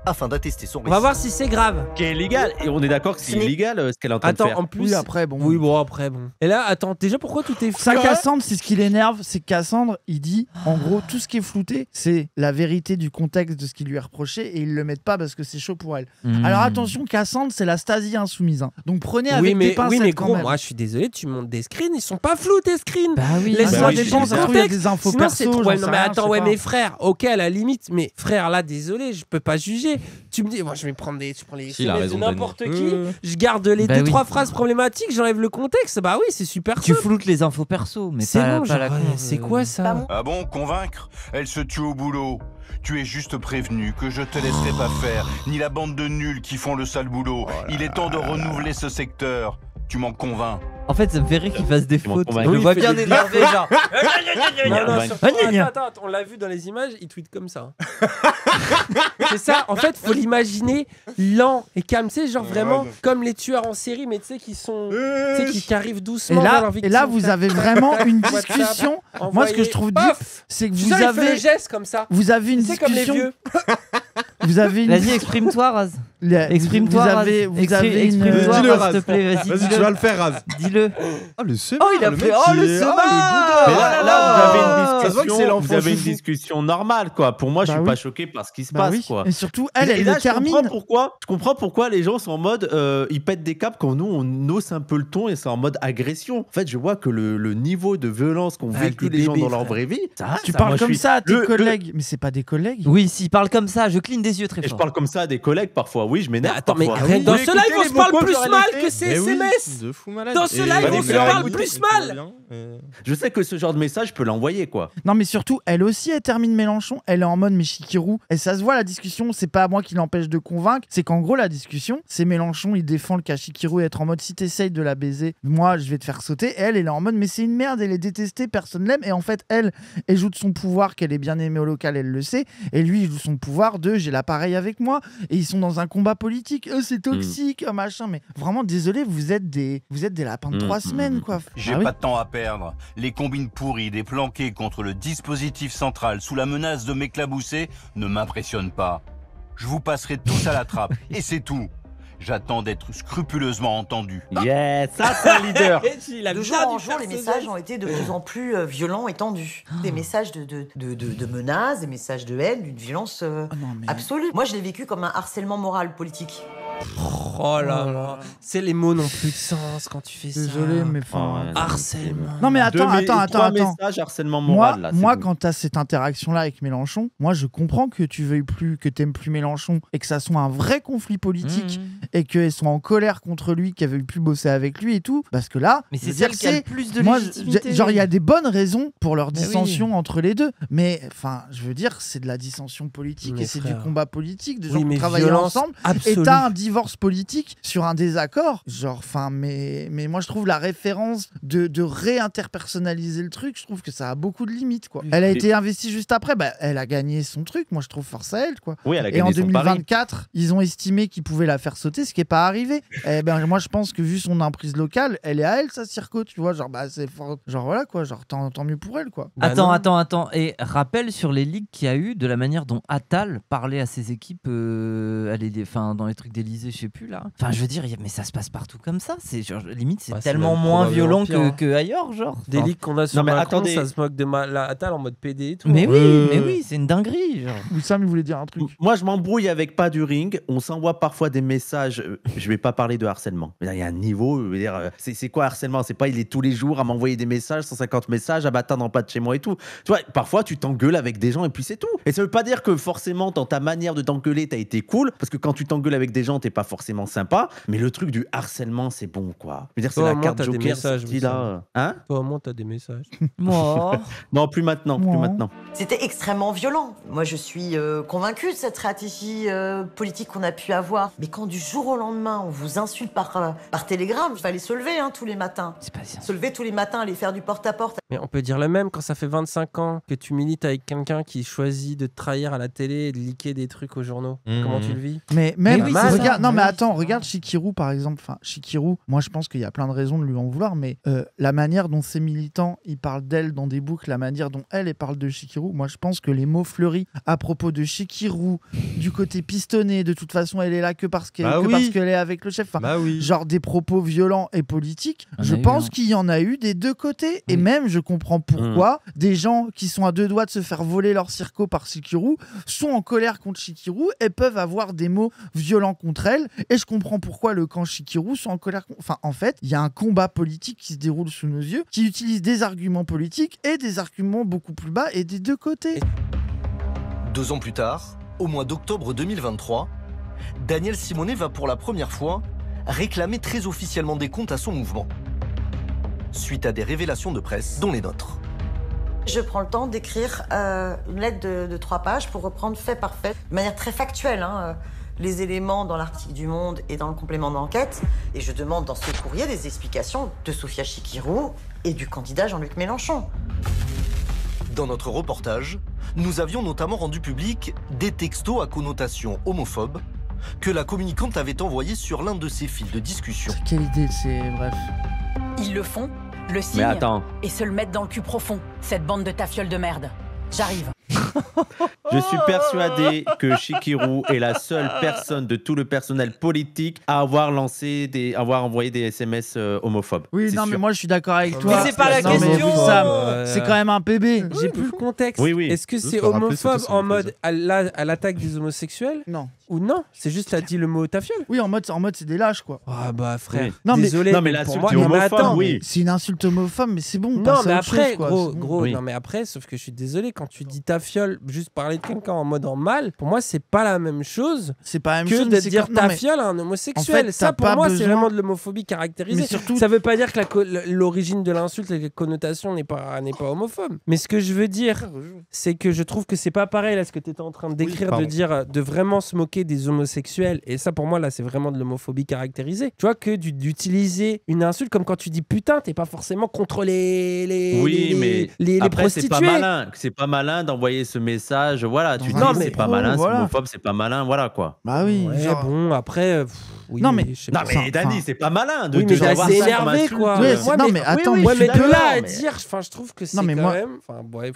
afin d'attester son récit. On va voir si c'est grave. Qui est illégal. Et on est d'accord que c'est illégal ce qu'elle est en train de faire. En plus. Oui, après, bon. Oui, bon, après, bon. Et là, attends, déjà, pourquoi tout est flou? Ça, Cassandre, c'est ce qui l'énerve. C'est que Cassandre, il dit, en gros, tout ce qui est flouté, c'est la vérité du contexte de ce qui lui est reproché et ils le mettent pas parce que c'est chaud pour elle. Alors attention, Cassandre, c'est la Stasi insoumise. Hein. Donc prenez avec des pincettes. Oui, mais quand gros, même. moi, je suis désolé, tu montes des screens, ils sont pas flous, tes screens. Bah oui. Laisse-moi des gens, ça il y a des infos perso. Ouais, non, mais attends, ouais, mais frère, ok, à la limite, mais frère, là, désolé, je peux pas juger. Tu me dis, moi, je vais prendre tu prends les SMS de n'importe qui, je garde les 2-3 phrases problématiques, j'enlève le contexte. Bah oui, c'est super. Tu floutes les infos perso, mais c'est bon, c'est quoi ça? Ah bon, convaincre? Elle se tue au boulot. Tu es juste prévenu que je te laisserai pas faire, ni la bande de nuls qui font le sale boulot. Il est temps de renouveler ce secteur. Tu m'en convaincs. En fait, ça me fait rire qu'il fasse des fautes. Je le vois bien énervé, genre. Attends, on l'a vu dans les images, il tweet comme ça. C'est ça, en fait, faut l'imaginer lent et calme. Tu sais, genre vraiment comme les tueurs en série, mais tu sais, qui sont. Tu sais, qui arrivent doucement. Et là, vous avez vraiment une discussion. Moi, ce que je trouve dur, c'est que vous avez. Le geste comme ça. Vous avez une discussion. Comme les vieux. Vous avez une. Vas-y, exprime-toi, Raz. Exprime-toi, Raz. Exprime-toi, Raz, s'il te plaît. Vas-y, tu vas le faire, Raz. Dis-le. Oh, le semal. Oh, il a fait. Oh, le semal. Mais là, vous avez une discussion normale, quoi. Pour moi, je suis pas choqué par ce qui se passe, quoi. Et surtout, elle le termine. Je comprends pourquoi les gens sont en mode ils pètent des câbles quand nous on hausse un peu le ton et c'est en mode agression. En fait, je vois que le niveau de violence qu'ont vécu les gens dans leur vraie vie. Tu parles comme ça à tes collègues, mais c'est pas des collègues. Oui, s'ils parlent comme ça, je cligne des yeux très fort. Je parle comme ça à des collègues parfois. Oui, je m'énerve. Attends, mais dans ce live, on se parle plus mal que ces SMS. Dans ce live, on se parle plus mal. Je sais que ce genre de message peut l'envoyer, quoi. Non, mais surtout, elle aussi, elle termine Mélenchon. Elle est en mode mais Chikirou. Et ça se voit, la discussion, c'est pas moi qui l'empêche de convaincre. C'est qu'en gros, la discussion, c'est Mélenchon, il défend le cas Chikirou et être en mode si t'essayes de la baiser, moi, je vais te faire sauter. Et elle est en mode mais c'est une merde, elle est détestée, personne l'aime. Et en fait, elle joue de son pouvoir qu'elle est bien aimée au local, elle le sait. Et lui, il joue son pouvoir de j'ai l'appareil avec moi. Et ils sont dans un combat politique. C'est toxique, machin. Mais vraiment, désolé, vous êtes des lapins de 3 semaines, quoi. J'ai pas de temps à perdre. Les combines pourries des planqués contre le dispositif central sous la menace de m'éclabousser ne m'impressionnent pas. Je vous passerai tous à la trappe, et c'est tout. J'attends d'être scrupuleusement entendu. Yes, ça c'est un leader. De jour en jour, les messages ont été de plus en plus violents et tendus. Des messages de menaces, des messages de haine, d'une violence absolue. Moi, je l'ai vécu comme un harcèlement moral politique. Oh là là, c'est les mots n'ont plus de sens quand tu fais ça. Désolé, mais harcèlement. Non mais attends. Messages, harcèlement moral. Moi, quand t'as cette interaction-là avec Mélenchon, moi je comprends que tu veuilles plus, que t'aimes plus Mélenchon et que ça soit un vrai conflit politique et qu'elles soient en colère contre lui, qu'elles veuillent plus bosser avec lui et tout. Parce que là, mais c'est celle qui a le plus de légitimité. Genre il y a des bonnes raisons pour leur dissension entre les deux. Mais enfin, je veux dire, c'est de la dissension politique et c'est du combat politique, des gens qui travaillent ensemble. Et t'as un divorce politique sur un désaccord, genre, enfin, mais moi je trouve la référence de réinterpersonnaliser le truc, je trouve que ça a beaucoup de limites, quoi. Elle a été investie juste après, elle a gagné son truc, moi je trouve force à elle, quoi. Oui, elle a et gagné en son 2024, pari. ils ont estimé qu'ils pouvaient la faire sauter, ce qui n'est pas arrivé. Et moi je pense que vu son emprise locale, elle est à elle, sa circo, tu vois, genre, c'est fort, genre voilà, quoi, genre tant mieux pour elle, quoi. Attends, et rappel sur les leaks qu'il y a eu, de la manière dont Attal parlait à ses équipes dans les trucs d'Élysée, je sais plus là. Enfin, je veux dire, mais ça se passe partout comme ça. C'est genre, limite, c'est tellement moins violent que ailleurs, genre. Des leaks qu'on a sur Macron, ça se moque de Attal en mode PD et tout. Mais oui, c'est une dinguerie, genre. Wissam, il voulait dire un truc. Moi, je m'embrouille avec pas du ring. On s'envoie parfois des messages. Je vais pas parler de harcèlement. Il y a un niveau. Je veux dire, c'est quoi harcèlement? C'est pas il est tous les jours à m'envoyer des messages, 150 messages, à m'attendre en pas de chez moi et tout. Tu vois, parfois tu t'engueules avec des gens et puis c'est tout. Et ça veut pas dire que forcément dans ta manière de t'engueuler t'as été cool, parce que quand tu t'engueules avec des gens t'es pas forcément sympa. Mais le truc du harcèlement, c'est bon, quoi. Je veux dire, c'est la carte Joker sortie là. Hein? Toi, au moins, t'as des messages. Moi. Non, plus maintenant. C'était extrêmement violent. Moi, je suis convaincue de cette stratégie politique qu'on a pu avoir. Mais quand du jour au lendemain, on vous insulte par télégramme, il fallait se lever tous les matins. C'est pas ça. Se lever tous les matins, aller faire du porte-à-porte. Mais on peut dire le même quand ça fait 25 ans que tu milites avec quelqu'un qui choisit de te trahir à la télé et de liquer des trucs aux journaux. Comment tu le vis? Mais même, non, mais attends, regarde Chikirou par exemple. Enfin, Chikirou, moi je pense qu'il y a plein de raisons de lui en vouloir, mais la manière dont ses militants ils parlent d'elle dans des boucles, la manière dont elle parle de Chikirou, moi je pense que les mots fleuris à propos de Chikirou, du côté pistonné, de toute façon elle est là que parce qu'elle est avec le chef, genre des propos violents et politiques, je pense qu'il y en a eu des deux côtés. Et même je comprends pourquoi des gens qui sont à deux doigts de se faire voler leur circo par Chikirou sont en colère contre Chikirou et peuvent avoir des mots violents contre elle, et je comprends pourquoi le camp Chikirou sont en colère. Enfin, en fait, il y a un combat politique qui se déroule sous nos yeux, qui utilise des arguments politiques et des arguments beaucoup plus bas et des deux côtés. 2 ans plus tard, au mois d'octobre 2023, Daniel Simonet va pour la première fois réclamer très officiellement des comptes à son mouvement, suite à des révélations de presse, dont les nôtres. Je prends le temps d'écrire une lettre de 3 pages pour reprendre fait par fait, de manière très factuelle, les éléments dans l'article du Monde et dans le complément d'enquête. Et je demande dans ce courrier des explications de Sophia Chikirou et du candidat Jean-Luc Mélenchon. Dans notre reportage, nous avions notamment rendu public des textos à connotation homophobe que la communicante avait envoyés sur l'un de ses fils de discussion. Quelle idée, c'est bref. Ils le font, le signent et se le mettent dans le cul profond, cette bande de tafioles de merde. J'arrive. Je suis persuadé que Chikirou est la seule personne de tout le personnel politique à avoir envoyé des SMS homophobes. Oui, non, mais moi je suis d'accord avec toi. Mais c'est pas la question. C'est quand même un PB. J'ai plus le contexte. Oui. Est-ce que c'est homophobe en mode à l'attaque des homosexuels? Non. Ou non? C'est juste t'as dit le mot tafiole. Oui, en mode c'est des lâches quoi. Ah bah frère. Oui. Non, désolé. Non mais l'insulte homophobe, oui. C'est une insulte homophobe, mais c'est bon. Non mais après, chose, gros. Non mais après, sauf que je suis désolé quand tu dis tafiole, juste parler de quelqu'un en mode en mal, pour moi c'est pas la même chose. C'est pas la même que chose de dire tafiole à un homosexuel. En fait, ça pour moi c'est vraiment de l'homophobie caractérisée. Mais surtout... Ça veut pas dire que l'origine de l'insulte et les connotations n'est pas homophobe. Mais ce que je veux dire, c'est que je trouve que c'est pas pareil là ce que tu étais en train de décrire, de dire de vraiment se moquer des homosexuels. Et ça pour moi là c'est vraiment de l'homophobie caractérisée. Tu vois que d'utiliser une insulte comme quand tu dis putain, t'es pas forcément contre les après, prostituées. C'est pas malin d'envoyer ce message. Voilà, tu dis c'est pas malin, c'est homophobe, c'est pas malin, voilà quoi. Bah oui. Ouais, bon après. Oui, non mais Dani, c'est pas malin de mais c'est énervé quoi. Non mais attends, mais de là à dire, enfin je trouve que c'est quand même.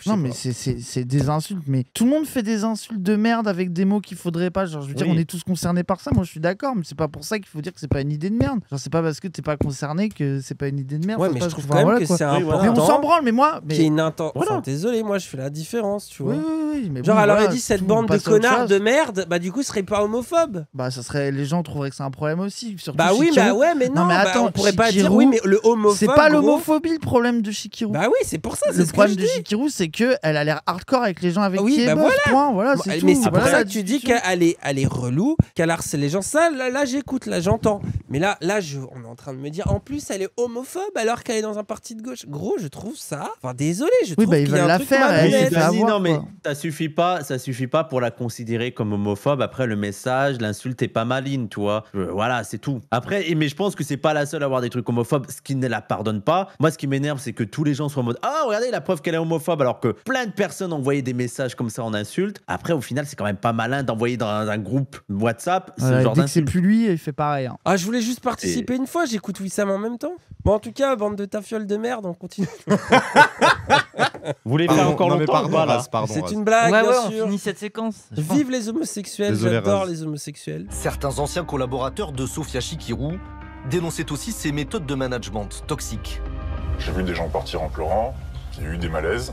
Non mais c'est des insultes, mais tout le monde fait des insultes de merde avec des mots qu'il faudrait pas. Genre je veux dire, on est tous concernés par ça. Moi je suis d'accord, mais c'est pas pour ça qu'il faut dire que c'est pas une idée de merde. Genre c'est pas parce que t'es pas concerné que c'est pas une idée de merde. Ouais, mais je trouve quand même que c'est important. Mais on s'en branle, mais moi. Qu'il y ait une intention. Désolé, moi je fais la différence, tu vois. Oui, mais genre elle aurait dit cette bande de connards de merde, bah du coup ce serait pas homophobe. Bah ça serait, les gens trouveraient que c'est un problème aussi. Bah oui, mais non, mais attends, on pourrait pas dire oui, mais le homophobe. C'est pas l'homophobie le problème de Chikirou. Bah oui, c'est pour ça. Le problème de Chikirou, c'est que elle a l'air hardcore avec les gens avec qui elle bosse. Voilà, c'est tout. Mais c'est pour ça que tu dis qu'elle est relou, qu'elle harcèle les gens. Ça, là, j'écoute, là, j'entends. Mais là, on est en train de me dire, en plus, elle est homophobe alors qu'elle est dans un parti de gauche. Gros, je trouve ça. Enfin, désolé, je trouve qu'il y a un truc malhonnête. Non, mais ça suffit pas pour la considérer comme homophobe. Après, le message, l'insulte est pas maligne, tu vois. Voilà, c'est tout. Après, mais je pense que c'est pas la seule à avoir des trucs homophobes, ce qui ne la pardonne pas. Moi, ce qui m'énerve, c'est que tous les gens soient en mode regardez la preuve qu'elle est homophobe, alors que plein de personnes envoyaient des messages comme ça en insulte. Après, au final, c'est quand même pas malin d'envoyer dans un groupe WhatsApp ce genre d'insulte. C'est plus lui, il fait pareil. Ah, je voulais juste participer une fois, j'écoute Wissam en même temps. Bon, en tout cas, bande de tafioles de merde, on continue. Vous voulez faire encore longtemps? C'est une blague, bien sûr. On finit cette séquence. Vive les homosexuels, j'adore les homosexuels. Certains anciens collaborateurs de Sophia Chikirou dénonçaient aussi ses méthodes de management toxiques. J'ai vu des gens partir en pleurant, il y a eu des malaises,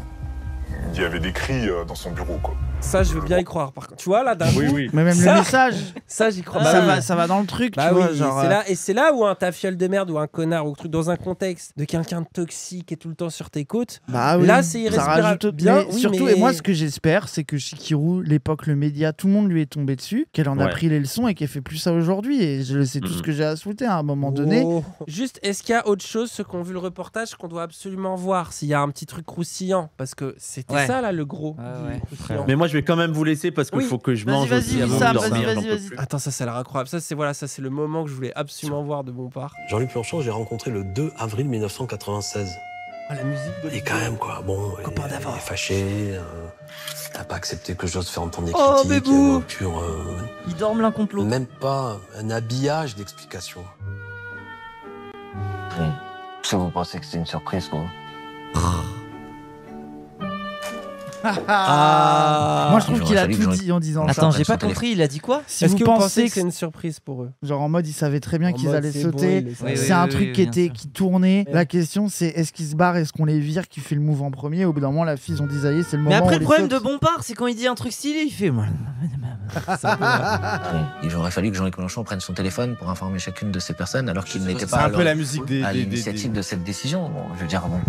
il y avait des cris dans son bureau, quoi. Ça, je veux bien y croire, par contre. Tu vois, là, d'un coup... Mais même le message... Ça, j'y crois. Ça va dans le truc, tu vois, genre... C'est là où un tafiole de merde ou un connard ou truc dans un contexte de quelqu'un de toxique et tout le temps sur tes côtes, là, c'est irrespirable. Bien, surtout, et moi, ce que j'espère, c'est que Chikirou, l'époque, le média, tout le monde lui est tombé dessus, qu'elle en a pris les leçons et qu'elle fait plus ça aujourd'hui. Et je sais tout ce que j'ai à souhaiter à un moment donné. Juste, est-ce qu'il y a autre chose, ceux qui ont vu le reportage, qu'on doit absolument voir? S'il y a un petit truc croustillant, parce que c'était ça, là, le gros. Mais moi, je vais quand même vous laisser parce qu'il faut que je mange aussi avant de dormir. Attends, ça a l'air incroyable. Ça, c'est le moment que je voulais absolument voir de mon part. Jean-Luc Mélenchon, j'ai rencontré le 2 avril 1996. la musique de... Et quand même, quoi. Bon, il est fâché. T'as pas accepté que j'ose faire entendre des Oh, critiques. Bébou Pur, Ils dorment l'un contre l'autre. Même pas un habillage d'explication. Si vous pensez que c'est une surprise, quoi. Moi je trouve qu'il a tout dit en disant ça. Attends, j'ai pas compris, il a dit quoi? Si Est-ce vous que vous pensez pensez que c'est une surprise pour eux? Genre en mode ils savaient très bien En qu'ils mode, allaient c'est sauter. bon, C'est un truc qui tournait. La question c'est est-ce qu'ils se barrent, est-ce qu'on les vire, qui fait le move en premier? Au bout d'un moment la fille ils ont dit ça y est, c'est le moment. Mais après où le on problème les de saute. Bompard, c'est quand il dit un truc stylé, il fait moi. Il aurait fallu que Jean-Luc Mélenchon prenne son téléphone pour informer chacune de ces personnes alors qu'il n'était C'est pas un peu la musique à l'initiative de cette décision. Bon, je veux dire, bon.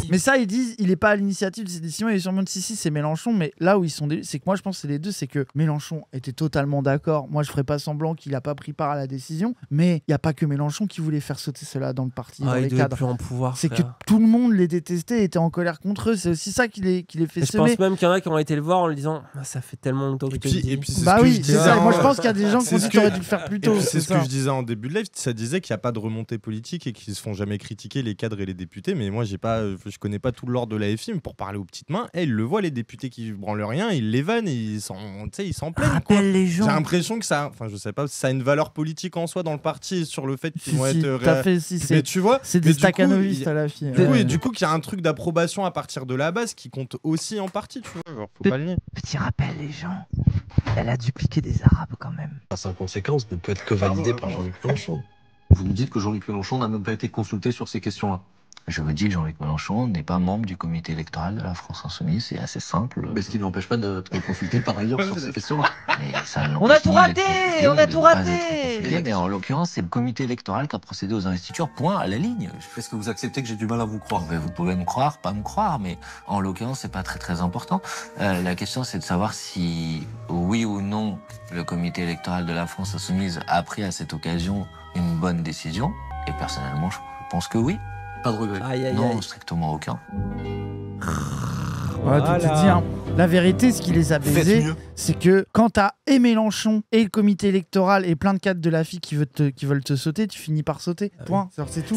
Mais ça, ils disent, il est pas à l'initiative de cette décision, il est sûrement de si, c'est Mélenchon, mais là où ils sont, c'est que moi je pense que c'est les deux, c'est que Mélenchon était totalement d'accord. Moi je ferai pas semblant qu'il a pas pris part à la décision, mais il y a pas que Mélenchon qui voulait faire sauter cela dans le parti, dans les cadres. Plus en pouvoir. C'est que tout le monde les détestait, était en colère contre eux. C'est aussi ça qui les fait Je semer. pense même qu'il y en a qui ont été le voir en lui disant ça fait tellement longtemps que je te le dis. Bah oui, c'est ça. Moi je pense qu'il y a des gens qui ont dit t'aurais dû le faire plus tôt. C'est ce que je disais en début de live, ça disait qu'il n'y a pas de remontée politique et qu'ils se font jamais critiquer les cadres et les députés, mais moi je connais pas tout l'ordre de la FI, mais pour parler aux petites mains, ils le voient les députés qui branlent rien, ils les vannent, ils s'en plaignent. J'ai l'impression que ça, enfin je sais pas, ça a une valeur politique en soi dans le parti sur le fait qu'ils vont être. Mais tu vois, c'est des staccanovistes à la FI. Oui, du coup qu'il y a un truc d'approbation à partir de la base qui compte aussi en partie, tu vois. Genre, faut pas le nier. Petit rappel, les gens, elle a dupliqué des Arabes quand même. Sans conséquence ne peut être que validé par Jean-Luc Mélenchon. Vous me dites que Jean-Luc Mélenchon n'a même pas été consulté sur ces questions-là. Je vous dis que Jean-Luc Mélenchon n'est pas membre du comité électoral de la France Insoumise, c'est assez simple. Mais ce qui n'empêche pas de te consulter par ailleurs sur ces questions-là. On a tout raté, on a tout raté. Mais en l'occurrence, c'est le comité électoral qui a procédé aux investitures, point à la ligne. Est-ce que vous acceptez que j'ai du mal à vous croire? Vous pouvez me croire, pas me croire, mais en l'occurrence, c'est pas très important. La question, c'est de savoir si, oui ou non, le comité électoral de la France Insoumise a pris à cette occasion une bonne décision. Et personnellement, je pense que oui. Pas de regret. Non, strictement aucun. Voilà, tout est dit, hein. La vérité, ce qui les a baisés, c'est que quand t'as et Mélenchon et le comité électoral et plein de cadres de la FI qui veulent te sauter, tu finis par sauter. Point. C'est tout.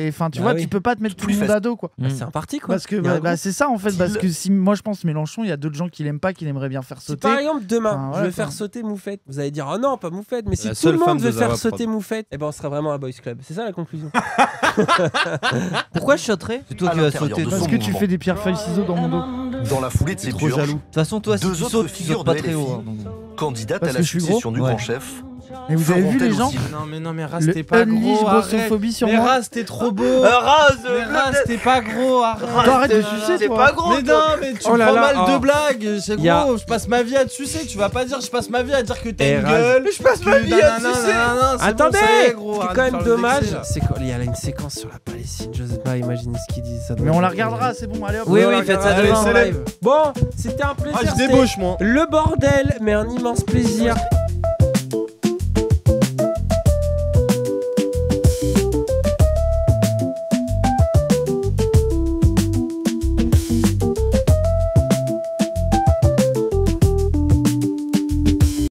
Enfin, tu vois, tu peux pas te mettre tout le monde à dos, quoi. C'est un parti, quoi. Parce que c'est ça en fait. Parce que si moi je pense Mélenchon, il y a d'autres gens qui l'aiment pas, qui l'aimeraient bien faire sauter. Si par exemple demain, je vais faire sauter Moufette, vous allez dire oh non, pas Moufette, mais si La tout le seule monde femme veut de faire Zara sauter Prod. Moufette, eh ben on sera vraiment un boys club. C'est ça la conclusion. Pourquoi je sauterais? C'est toi qui vas sauter. Parce que tu fais des pierres feuilles ciseaux dans mon dos. Dans la foulée de ces trop purges, jaloux. De toute façon, toi, si deux tu autres sautes, tu figures sautes pas de très LFI, haut. candidates Parce à la que je suis gros. succession du Ouais. grand chef. Et vous avez vu les gens? Non mais Raz, Le t'es pas unleash gros. grossophobie sur mais moi. Raz, t'es trop beau. Raz, Mais Raz, t'es pas gros. Arrête. Toi, arrête de sucer, c'est toi. pas gros. Mais non, mais tu Oh là prends là, mal oh. de blagues. C'est Y a- gros. Je passe ma vie à te sucer. Tu vas pas dire je passe ma vie à dire que t'as Eh, une Raz. gueule. Mais je passe ma que vie à te nanana, sucer. nanana, c'est Attendez, bon, ça y est, gros, ce qui est arrête quand de même faire le dommage, vexé, là. c'est qu'il y a une séquence sur la Palestine. Je sais pas imaginer ce qu'ils disent. Ça doit Mais on être- la regardera, c'est bon, allez hop. Oui, on oui, la faites ça regardera. demain. Allez, c'est live. Bon, c'était un plaisir. Ah, je c'était débauche moi. Le bordel, mais un immense plaisir.